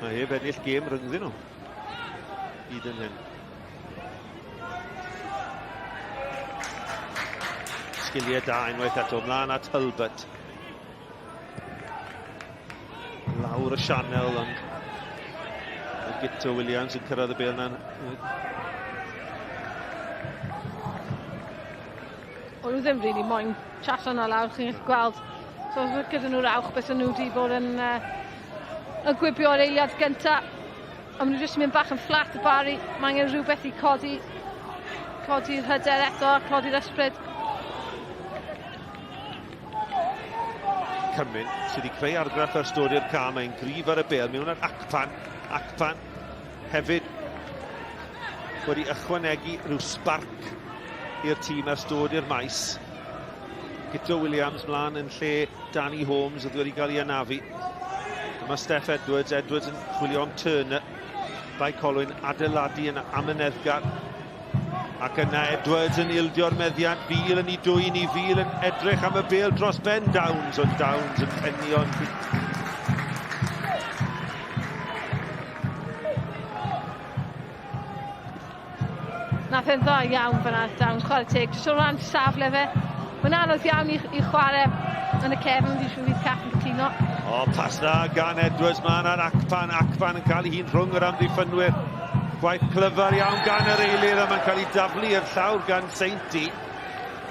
Mae heb ennill gêm rhyngddyn nhw. Hyd yn hyn. Sgiliau da unwaith eto, ymlaen at Hulbert. Lawr y sianel, ond Gito Williams yn cyrraedd y Bale na'n. O'n nhw ddim rili moyn chat yna lawr, chi'n gallu gweld. So gyda nhw'r awch beth o'n nhw wedi bod yn gwibio'r eiliad gyntaf. A maen nhw jyst yn mynd bach yn fflat y Barri. Mae angen rhywbeth i codi. codi'r hyder eto, codi'r ysbryd. Cymru sydd wedi creu argraff ar stori'r ca, mae'n grif ar y bel, mewn ar Acpan hefyd wedi ychwanegu rhyw sbarc i'r tîm ar stori'r maes. Gyto Williams mlaen yn lle Danny Holmes oedd wedi cael ei anafu. Dyma Steph Edwards yn chwilio am Turner. Bae Colwyn adeiladu yn amyneddgar. Ac yna Edwards yn ildio'r meddiant, Fil yn ei dwyn i Fil yn edrych am y bel dros ben Downs, ond Downs yn pennion. Nath e'n dda iawn fyna, Downs, chwarae teg. Jyst o ran safle fe. Mae'n anodd iawn i chwarae yn y cefn, dwi'n siŵr fydd capten cytuno. O, pas na gan Edwards ma'n ar Acpan yn cael ei hun rhwng yr amddiffynwyr. Gwaith clyfar iawn gan yr eilir a mae'n cael ei daflu i'r llawr gan Seinti.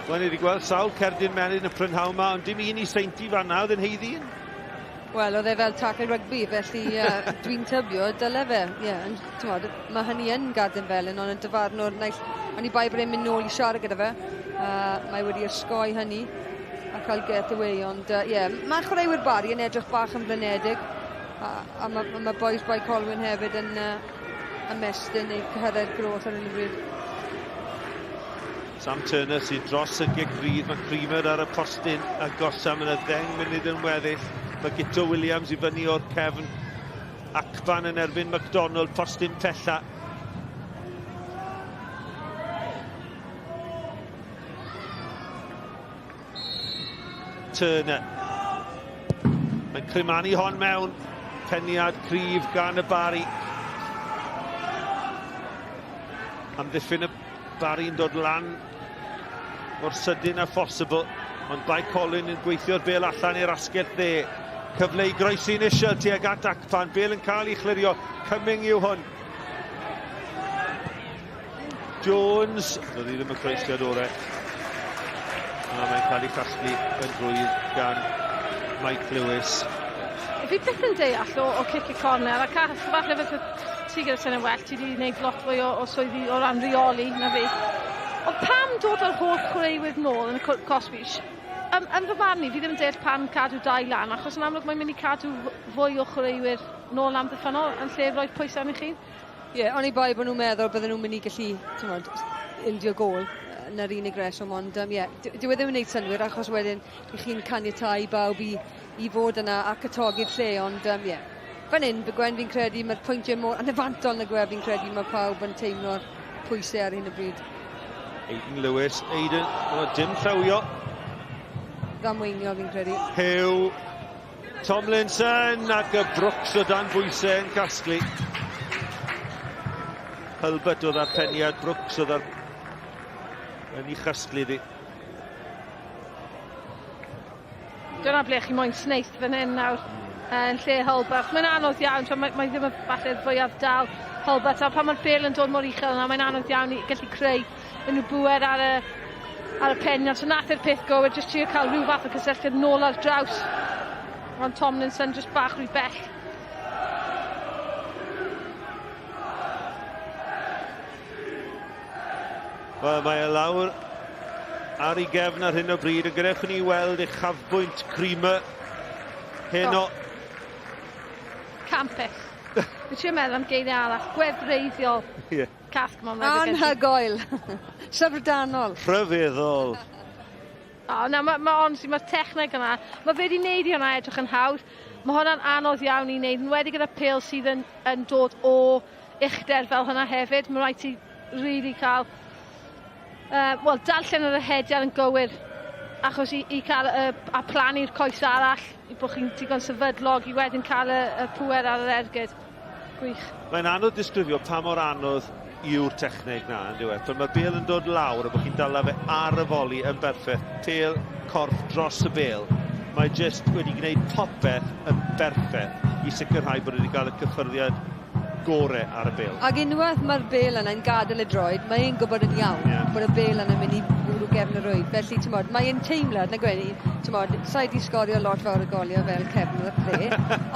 Wel, ni wedi gweld sawl cerdyn mewn yn y prynhawn yma, ond dim un i Seinti fanna, oedd yn heiddi un. Wel, oedd e fel tackle rygbi, felly dwi'n tybio, dyle fe. Mae hynny yn gadw'n fel, ond yn dyfarnwr, ond i bai bod e'n mynd nôl i siarad gyda fe. Mae wedi ysgoi hynny a cael get away, ond mae chwaraewyr Barri yn edrych bach yn flynedig, a mae boes Bae Colwyn hefyd yn ymestyn neu cyhyrra'r groth ar y bryd. Sam Turner sydd dros y gegrydd, mae Creamer ar y postyn agosam yn y 10 munud yn weddill. Mae Gyto Williams i fyny o'r cefn. Acpan yn erbyn McDonald, postyn pella. Turner. Mae'n crimanu hon mewn. Peniad cryf gan y Barri. Amddiffyn y Barri yn dod lan mor sydyn a phosibl, ond Bae Colwyn yn gweithio'r bel allan i'r asgell dde. Cyfle i groesi inisial tuag at Acpan, bel yn cael ei chlirio, Cyming yw hwn. Jones, roedd hi ddim yn croesiad orau. A mae'n cael ei casglu yn rwydd gan Mike Lewis. Fi byth yn deall o cic y corner, a cael falle fydd ti gyda sy'n well, ti wedi gwneud lot fwy o swyddi o ran reoli na fi. Ond pam dod o'r holl chwaraewyr nôl yn y cosbys? Yn fy marn i, fi ddim yn deall pan cadw dau lan, achos yn amlwg mae'n mynd i cadw fwy o chwaraewyr nôl am ddiffynol yn lle roed pwysau arni chi. Ond i bai bod nhw'n meddwl bydden nhw'n mynd i gallu ildio gol yn yr unig reswm, ond dyw e ddim yn gwneud synwyr, achos wedyn i chi'n caniatáu bawb i fod yna ac ytogi'r lle, ond fan hyn, fy Gwen fi'n credu mae'r pwyntiau mor anafantol na Gwen fi'n credu mae pawb yn teimlo'r pwysau ar hyn y bryd. Aidan Lewis, dim llawio. Ddamweinio fi'n credu. Hugh Tomlinson ac y Brooks o dan bwysau yn casglu. Hulbert oedd ar peniad, Brooks oedd ar yn ei chasglu di. Dyna ble chi moyn sneith fan hyn nawr yn lle Hulbert. Mae'n anodd iawn, mae ddim yn falle fwyaf dal Hulbert, a pan mae'r bel yn dod mor uchel yna, mae'n anodd iawn i gallu creu unrhyw bwer ar y peniad. So nath i'r peth gywir, jyst trio cael rhyw fath o cysylltiad nôl ar draws. Ond Tomlinson jyst bach rhy bell. Wel, mae e lawr ar ei gefn ar hyn o bryd, a gyrech ni weld eich chafbwynt Creamer heno. Campus. Dwi'n siŵr meddwl am geiriau arall, gwefreiddiol. Casg ma'n anhygoel. Syfrdanol. Rhyfeddol. Mae'r techneg yna, mae fe wedi wneud i hwnna edrych yn hawdd. Mae hwnna'n anodd iawn i wneud, yn wedi gyda pêl sydd yn dod o uchder fel hwnna hefyd. Mae rhaid ti really cael darllen yr hediad yn gywir, achos i cael a plannu'r coes arall, i bod chi'n digon sefydlog i wedyn cael y pŵer ar yr ergyd. Gwych. Mae'n anodd disgrifio pa mor anodd yw'r techneg na, yn diwedd. Ond mae'r bêl yn dod lawr a bod chi'n dala fe ar y foli yn berffaith. Pêl corff dros y bêl. Mae jyst wedi gwneud popeth yn berffaith i sicrhau bod wedi cael y cyffyrddiad gorau ar y bêl. Ac unwaith mae'r bêl yna'n gadael y droed, mae e'n gwybod yn iawn bod y bêl yna'n mynd i bwrw gefn y rwydd. Felly, mae e'n teimlad, na gwedi, sa'i di sgorio lot fawr y golio fel cefn o'r pre,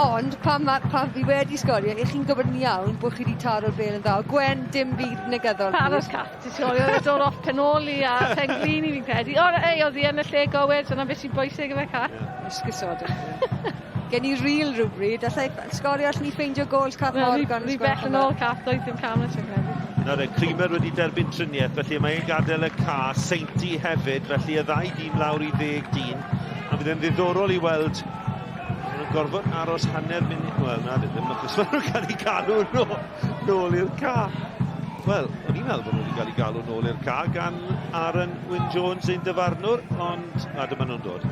ond pan fi wedi sgorio, eich chi'n gwybod yn iawn bod chi wedi taro'r bêl yn dda. Gwen, dim byd negyddol. Paros cat, ti sgorio, oedd dod off penoli a penglini fi'n credu. Oedd hi yn y lle gywir, so na beth sy'n bwysig efo cat. Ysgysodwch. Gen i rîl rhywbryd, allai sgorio allan ni ffeindio gols Cath Morgan. Rwy bell yn ôl Cath, oedd dim camera sy'n credu. Nawr, Creamer wedi derbyn triniaeth, felly mae'n gadael y ca, Seinti hefyd, felly y ddau dîm lawr i 10 dyn. A bydd yn ddiddorol i weld, maen gorfod aros hanner munud, wel, na, ddim, achos maen nhw'n cael ei galw nôl i'r ca. Wel, o'n i'n meddwl bod nhw wedi cael ei galw nôl i'r ca gan Aaron Wyn Jones ein dyfarnwr, ond, a dyma nhw'n dod.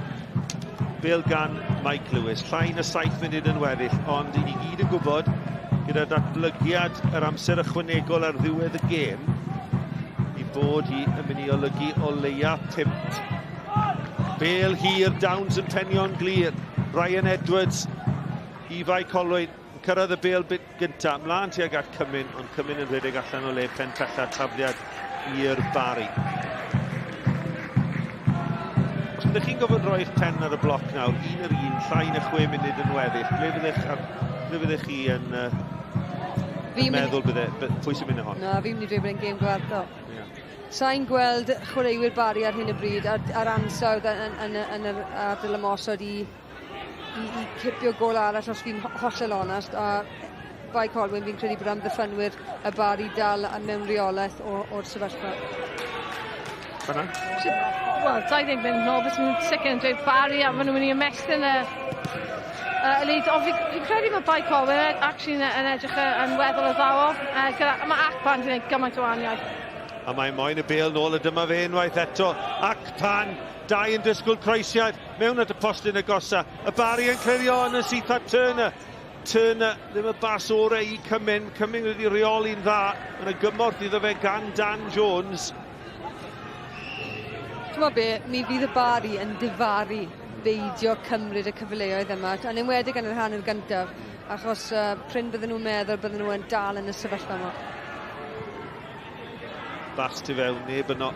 Bêl gan Mike Lewis, llain y 7 munud yn weddill, ond i ni gyd yn gwybod, gyda datblygiad yr amser ychwanegol ar ddiwedd y gêm, i bod hi yn mynd i olygu o leia 5. Bêl hir, Downs yn penion glir, Ryan Edwards i Fae Colwyn, cyrraedd y bêl bit gyntaf, mlaen tuag at Cymyn, ond Cymyn yn rhedeg allan o le pen pella tafliad i'r Barri. Os ydych chi'n gofod roi eich pen ar y bloc nawr, 1-1, llain y 6 munud yn weddill, ble fyddech chi yn meddwl pwy sy'n mynd y hon? Na, fi'n mynd i dweud bod e'n gêm gwerthol. Sa'n gweld chwaraewyr Barri ar hyn y bryd a'r ansawdd yn yr ardal ymosod i cipio gol arall os fi'n hollol onest, a Bae Colwyn fi'n credu bod amddiffynwyr y Barri dal mewn reolaeth o'r sefyllfa. Fanna? Wel, 20 mynd nôl, beth yn sicr yn dweud Barri a maen nhw'n mynd i ymestyn y lead. Ond fi'n credu mae Bae Colwyn yn edrych yn weddol o ddawo. Mae Cwpan yn gwneud gymaint o wahaniaeth. A mae moyn y bêl nôl, a dyma fe unwaith eto. Cwpan, dau yn disgwyl croesiad, mewn at y postyn agosa. Y Barri yn clirio yn y syth at Turner. Turner ddim y bas orau i Cymyn. Cymyn wedi reoli'n dda. Yn y gymorth iddo fe gan Dan Jones. Dyma be, mi fydd y Barri yn difaru beidio cymryd y cyfleoedd yma, yn enwedig yn yr hanner gyntaf, achos pryn bydden nhw'n meddwl bydden nhw yn dal yn y sefyllfa yma. Bas tu fewn, neb yno.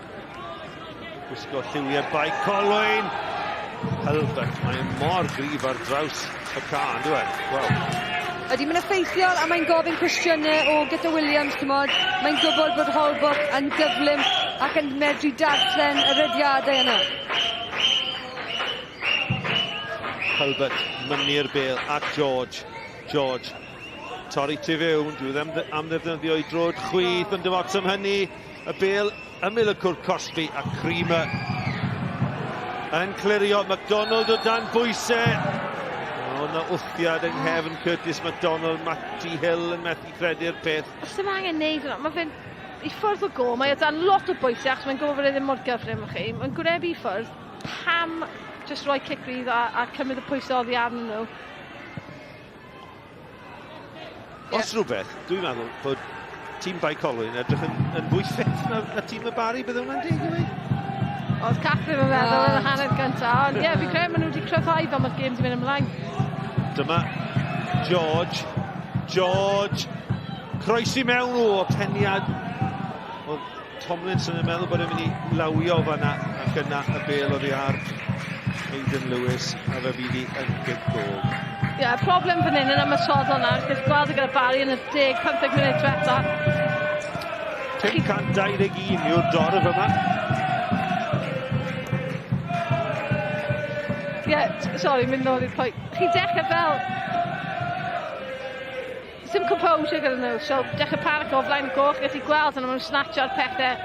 Gwisgo lliwiau Bae Colwyn. Hylbeth, mae'n mor grif ar draws y can, dwi'n well. Ydy, mae'n effeithiol a mae'n gofyn cwestiynau o Gyda Williams, mae'n gwybod bod Holbrook yn gyflym ac yn medru darllen y ryddiadau yna. Hylbeth, mynnu'r bêl at George. Torri tu fewn, dwi ddim am ddefnyddio i drod chwith yn dyfod am hynny. Y bêl ymyl y cwrt Cosby a Creamer yn clirio. MacDonald o dan bwysau. O'na wthiad yng nghefn Curtis MacDonald, Matty Hill yn methu credu'r peth. Os ddim angen neud yna, mae fe'n i ffwrdd o go, mae o dan lot o bwysau, achos mae'n gofod ddim mor gyfrym o chi. Mae'n gwneud i ffwrdd, pam just rhoi cicrydd a cymryd y pwysau oddi arnyn nhw. Os rhywbeth, dwi'n meddwl bod tîm Bae Colwyn edrych yn fwy ffit na tîm y Barri, bydde hwnna'n dig. Oedd Catherine yn meddwl yn y hanner gyntaf, ond ie, fi'n credu maen nhw wedi cryfhau fel mae'r gêm wedi mynd ymlaen. Dyma George, croesi mewn o peniad. Oedd Tomlinson yn meddwl bod e'n mynd i lawio fanna, ac yna y bêl oddi ar Aidan Lewis, a fe fydd i yn gygol. Ie, problem fan hyn yn ymysodol nawr, gyda gweld gyda Barri yn y 10-15 munud diwetha. 521 yw'r dorf yma. Ie, sorry, mynd nôl i'r pwynt. Chi dechrau fel... Sim composure gyda nhw, so dechrau parac o flaen y goch, gallu gweld yna maen nhw'n snatcho'r pethau.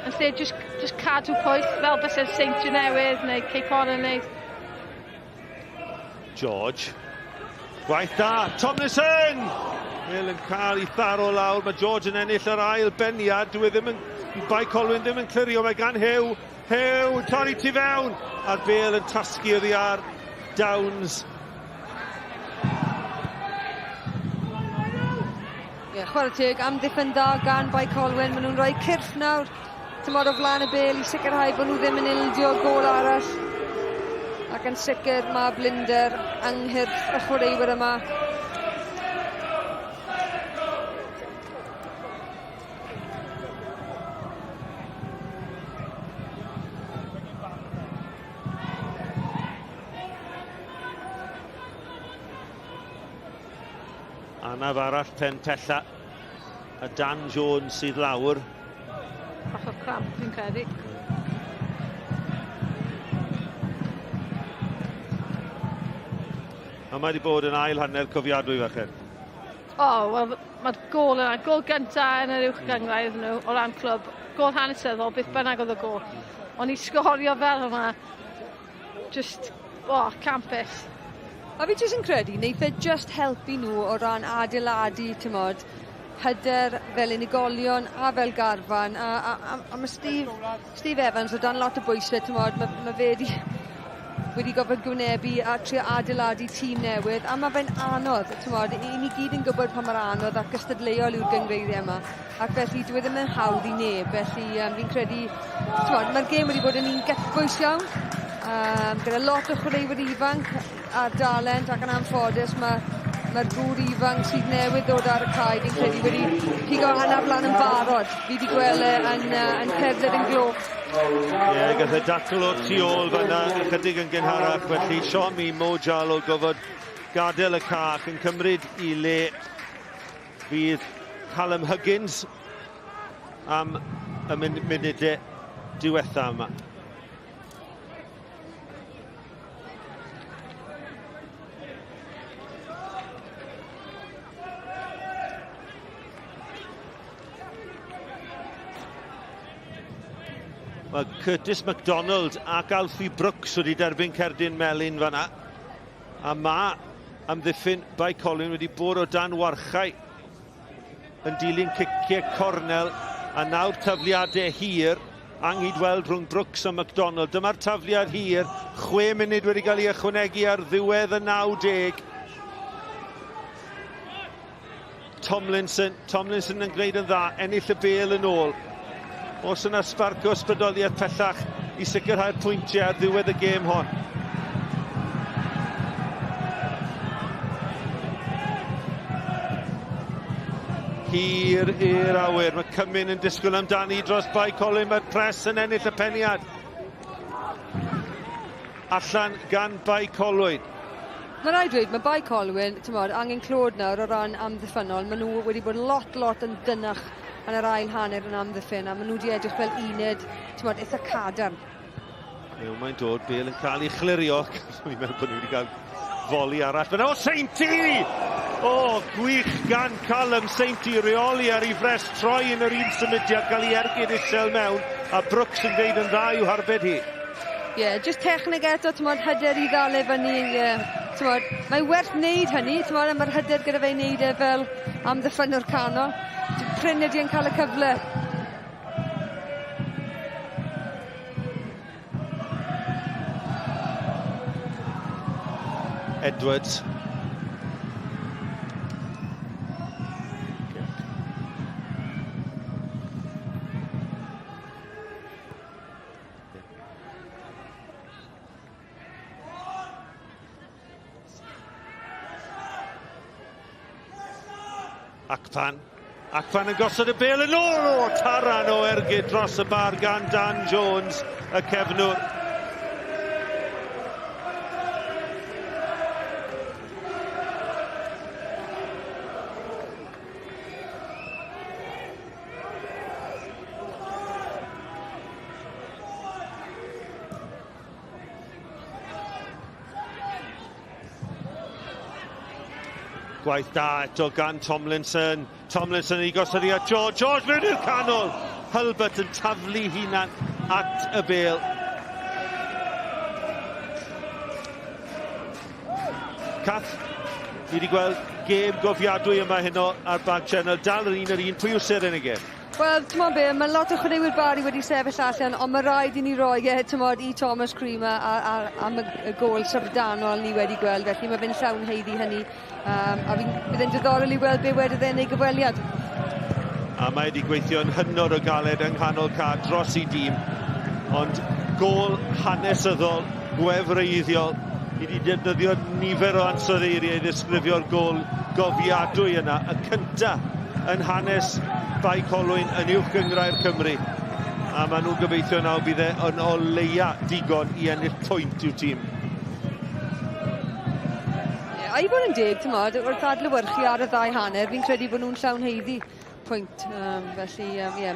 Yn lle just cadw pwyth, fel bys e'n Seinti newydd, neu Cwpan yn neud. George. Gwaith da, Tomlinson! Wel yn cael ei tharo lawr, mae George yn ennill yr ail beniad. Dwi ddim yn... Bae Colwyn ddim yn clirio, mae gan Hew, torri tu fewn! A'r bêl yn tasgu oddi ar Downs. Chwarae teg, amddiffyn da gan Bae Colwyn. Maen nhw'n rhoi cyrff nawr, tymor o flaen y bêl i sicrhau bod nhw ddim yn ildio gol arall. Ac yn sicr mae blinder anghyrff y chwaraewyr yma. Anaf arall pen pella. A Dan Jones sydd lawr. Bach o cramp, fi'n credu. A mae wedi bod yn ail hanner cofiadwy fachen. Wel, mae'r gol yna. Gol gyntaf yn yr uwch gyngrair nhw o ran clwb. Gol hanesyddol, beth bynnag oedd y gol. Ond i sgorio fel yma, just, campus. A fi jyst yn credu, wneith e just helpu nhw o ran adeiladu, tymod, hyder fel unigolion a fel garfan. A mae Steve Evans o dan lot o bwysau, tymod, mae fe wedi gofod gwynebu a trio adeiladu tîm newydd, a mae fe'n anodd, tymod, i ni gyd yn gwybod pa mae'r anodd ac ystadleuol yw'r gyngreiriau yma, ac felly dwi ddim yn hawdd i neb, felly fi'n credu, tymod, mae'r gêm wedi bod yn un gyffbwys iawn, gyda lot o chwaraewyr ifanc ar dalent, ac yn anffodus mae'r gŵr ifanc sydd newydd ddod ar y cae, fi'n credu wedi pigo anaflan yn barod, fi wedi gweld yn cerdded yn glo. Ie, gath e dacl o'r tu ôl fanna, ychydig yn gynharach, felly Siomi Mojal o gofod gadael y cac yn cymryd i le fydd Callum Huggins am y munudau diwethaf yma. Mae Curtis MacDonald ac Alfie Brooks wedi derbyn cerdyn melyn fanna. A mae amddiffyn Bae Colwyn wedi bod o dan warchau yn dilyn ciciau cornel, a nawr tafliadau hir anghydweld rhwng Brooks a MacDonald. Dyma'r tafliad hir, 6 munud wedi cael ei ychwanegu ar ddiwedd y 90. Tomlinson yn gwneud yn dda, ennill y bêl yn ôl. Os yna sbarc o ysbrydoliaeth pellach i sicrhau'r pwyntiau ar ddiwedd y gêm hon. Hir i'r awyr, mae Cymyn yn disgwyl amdani dros Bae Colwyn, mae'r pres yn ennill y peniad. Allan gan Bae Colwyn. Mae rhaid dweud, mae Bae Colwyn, angen clod nawr o ran amddiffynol. Maen nhw wedi bod lot yn dynach yn yr ail hanner yn amddiffyn, a maen nhw wedi edrych fel uned, eitha cadarn. Mae'n dod, bêl yn cael ei chlirio. Dwi'n meddwl bod nhw wedi cael foli arall. O, Sainty! Gwych gan Callum Sainty, reoli ar ei fres troi yn yr un symudiad, cael ei ergyd isel mewn, a Brooks yn gwneud yn dda i'w harbed hi. Ie, just technig eto, hyder i ddale fyny, mae werth wneud hynny, a mae'r hyder gyda fe wneud e fel amddiffynwr canol. Pryn ydi yn cael y cyfle. Edwards. Cwpan yn gosod y bêl yn ôl, taran o ergyd dros y bar gan Dan Jones, y cefnwr. Gwaith da eto gan Tomlinson. Tomlinson i gosod i at George. George mewn i'r canol. Hulbert yn taflu hunan at y bêl. Cath, ni wedi gweld gêm gofiadwy yma heno ar Barc Jenner. Dal yr un. Pwy yw syr yn y gêm? Wel, mae lot o chwaraewyr Barri wedi sefyll allan, ond mae rhaid i ni roi i Thomas Creamer am y gol syfrdanol ni wedi gweld, felly mae fe'n llawn heiddi hynny. A bydd e'n diddorol i weld be wedodd e'n ei gyfweliad. A mae wedi gweithio'n hynod o galed yng nghanol cad dros ei dîm, ond gol hanesyddol, gwefreiddiol. Ni wedi defnyddio nifer o ansoddeiriau i ddisgrifio'r gol gofiadwy yna, y cyntaf yn hanes Bae Colwyn yn uwch gyngrair Cymru. A maen nhw'n gobeithio nawr bydd e'n o leia digon i ennill pwynt i'w tîm. I bod yn deg, ti'n modd, wrth adlewyrchu ar y ddau hanner, fi'n credu bod nhw'n llawn heiddi pwynt. Felly,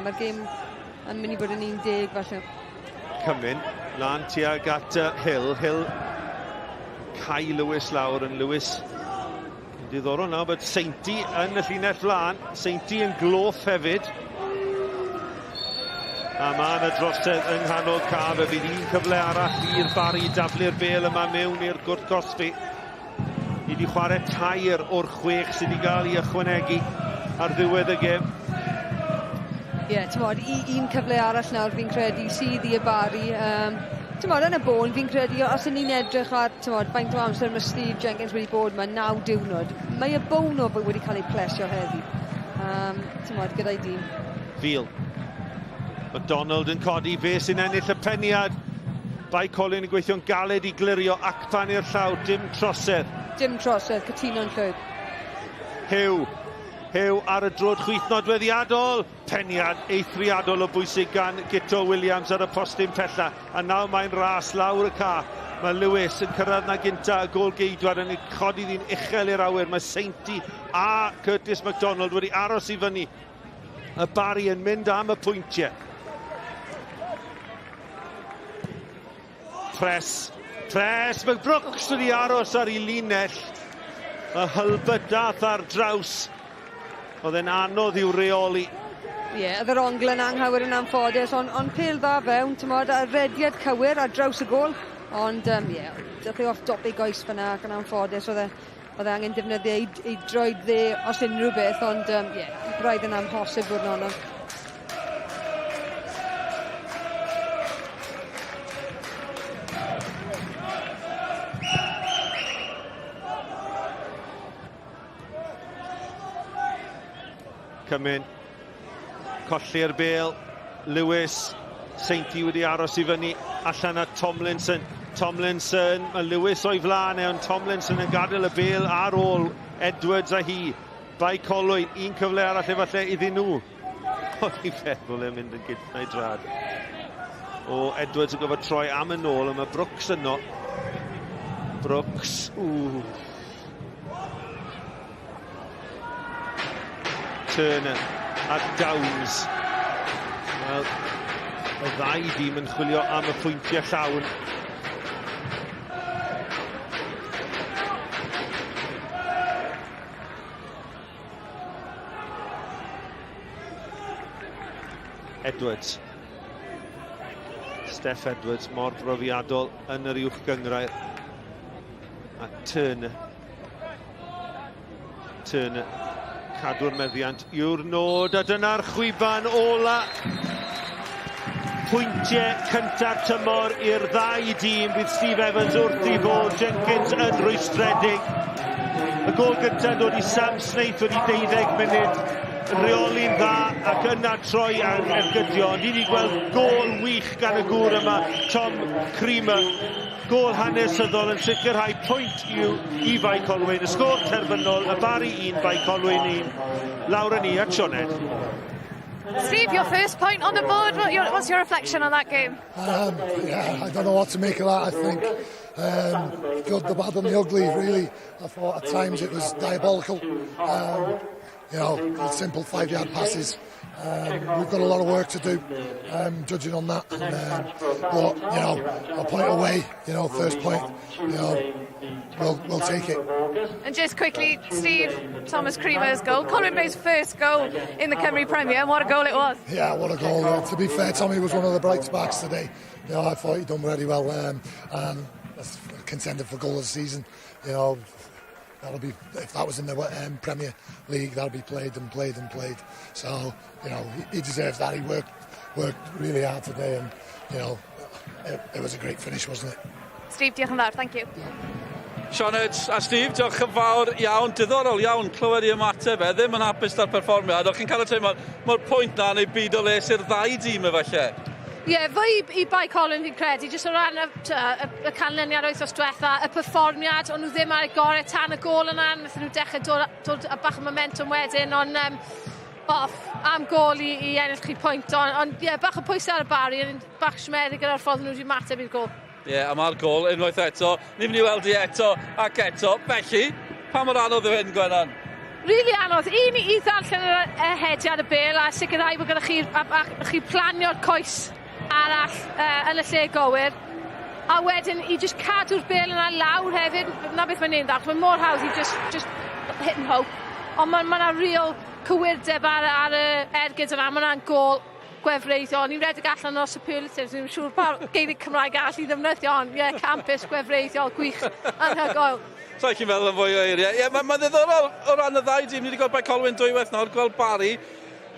mae'r gêm yn mynd i bod yn 1-10, falle. Cymyn, lan tuag at Hill. Hill cai Lewis lawr yn Lewis. Diddorol nawr bod Seinti yn y llinell flan. Seinti yn gloff hefyd. A mae yna drosedd yng nghanol caf. Y bydd un cyfle arall i'r Barri daflu'r bêl yma mewn i'r gwrt cosfi. Ni wedi chwarae tair o'r 6 sydd wedi cael ei ychwanegu ar ddiwedd y gêm. Ie, ti'n modd, un cyfle arall nawr fi'n credu sydd i'r Barri. Ti'n modd, yn y bôn, fi'n credu, os ydyn ni'n edrych ar, ti'n modd, faint o amser mae Steve Jenkins wedi bod yma, 9 diwrnod, mae y bôn o wedi cael ei plesio heddi. Ti'n modd, gyda'i dîm. Fiel. McDonald yn codi, fe sy'n ennill y peniad. Bae Colwyn yn gweithio'n galed i glirio acpan i'r llaw, dim trosedd. Dim trosedd, cytuno'n llwyd. Hew ar y drod chwith nodweddiadol. Peniad eithriadol o bwysig gan Gito Williams ar y postyn pella. A nawr mae'n ras lawr y ca. Mae Lewis yn cyrraedd na gynta y gol geidwad yn codi ddyn uchel i'r awyr. Mae Seinti a Curtis McDonald wedi aros i fyny. Y Barri yn mynd am y pwyntiau. Pres. Mae Brooks wedi aros ar ei linell. Y hylbydath ar draws. Oedd e'n anodd i'w reoli. Ie, oedd yr ongl yn anghywir yn anffodus, ond pêl dda fewn, ti'n modd, a rediad cywir ar draws y gol. Ond, dath ei off dop ei goes fyna ac yn anffodus, oedd e angen defnyddio ei droed dde os unrhyw beth, ond, braidd yn amhosib bod yn ono. Cymyn, colli'r bêl, Lewis, Seinti wedi aros i fyny, allan at Tomlinson. Mae Lewis o'i flaen ond Tomlinson yn gadael y bêl ar ôl Edwards a hi. Bae Colwyn, un cyfle arall efallai iddyn nhw. Oedd i feddwl yn mynd yn gydnau drad. O Edwards yn gofod troi am yn ôl, a mae Brooks yno. Turner a Downs. Wel, y ddau dîm yn chwilio am y pwyntiau llawn. Edwards. Steph Edwards, mor brofiadol yn yr uwch gyngrair. A Turner. Cadw'r meddiant yw'r nod, a dyna'r chwiban ola. Pwyntiau cyntaf tymor i'r ddau dîm. Bydd Steve Evans wrth i fod, Jenkins yn rhwystredig. Y gol gyntaf dod i Sam Snaith wedi 12 munud. Reoli'n dda ac yna troi ar ergydio. Ni wedi gweld gol wych gan y gŵr yma, Tom Creamer. Gol hanesyddol yn sicrhau pwynt i Bae Colwyn. Y sgôr terfynol, y Barri 1, Bae Colwyn 1. Lawr ni at Sioned. Steve, your first point on the board. What's your reflection on that game? I don't know what to make of that. I think good, the bad and the ugly, really. I thought at times it was diabolical. Simple 5-yard passes. We've got a lot of work to do, judging on that. But a point away, first point, we'll take it. And just quickly, Steve, Thomas Creamer's goal. Colwyn Bay's first goal in the Cymru Premier, and what a goal it was. Yeah, what a goal. To be fair, Tommy was one of the bright sparks today. I thought he'd done really well, and contended for goal of the season. That'll be, if that was in the Premier League, that'll be played. So, he deserves that. He worked really hard today, and, it was a great finish, wasn't it? Steve, diolch yn fawr, thank you. Sioned a Steve, diolch yn fawr iawn, diddorol iawn, clywed i ymateb ddim yn hapus da'r perfformiad. O'ch chi'n cael y teimlo, mae'r pwynt na neu byd o les i'r ddau dîm efallai. I Bae Colwyn fi'n credu, jyst o ran y canlyniad wythnos diwetha, y perfformiad, ond nhw ddim ar y gorau tan y gol yna, nathon nhw dechrau dod a bach o momentum wedyn, ond am gol i ennill chi pwynt, ond bach o pwysau ar y Barri, bach siomedig gyda'r ffordd nhw wedi mateb i'r gol. A mae'r gol unwaith eto, ni'n mynd i weld i eto ac eto, felly Pa mor anodd yw hyn, Gwenan? Rili anodd. Un i ddarllen y hediad y bel a sicrhau bod gyda chi planio'r coes arall yn y lle gywir. A wedyn i just cadw'r bel yna lawr hefyd. Na beth mae'n neud dda. Mae'n mor hawdd i just hit and hope. Ond mae'na real cywirdeb ar y ergyd yna. Mae'na'n gol gwefreiddiol. Ni'n redeg allan o'r superlatives. Ni'n siŵr pa geirig Cymraeg all i ddefnyddio. Ond campus gwefreiddiol gwych anhygoel. Sa'n chi'n meddwl yn fwy o eiriau. Mae'n ddiddorol o ran y ddau dîm. Ni wedi gweld Bae Colwyn dwywaith nawr, gweld Barri.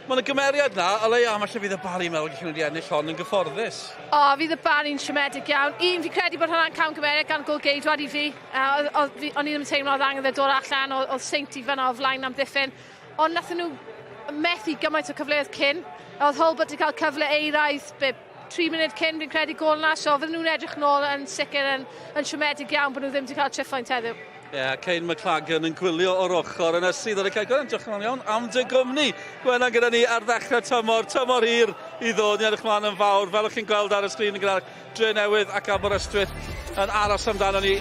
Mae'n y gymeriad na, o leia, falle fydd y Barri meddwl gallen nhw wedi ennill hon yn gyfforddus. Fydd y Barri'n siomedig iawn. Fi credu bod hwnna'n cawn gymeriad gan gol geidwad i fi. O'n i ddim yn teimlo oedd angen dod allan, oedd Saint i fyna o flaen am ddiffyn. Ond nath nhw methu gymaint o cyfleoedd cyn. Oedd Holbert wedi cael cyfle eiraidd 3 munud cyn fi'n credu gol na, so fydden nhw'n edrych nôl yn sicr yn siomedig iawn bod nhw ddim wedi cael treffaint heddiw. Kayne McLaggon yn gwylio o'r ochr yn ysydd ar y cael. Gwenan, diolch yn iawn am dy gwmni. Gwenan gyda ni ar ddechrau tymor hir i ddod. Ni edrych mlaen yn fawr. Fel o'ch chi'n gweld ar y sgrin gyda'r Dre Newydd ac Aberystwyth yn aros amdano ni.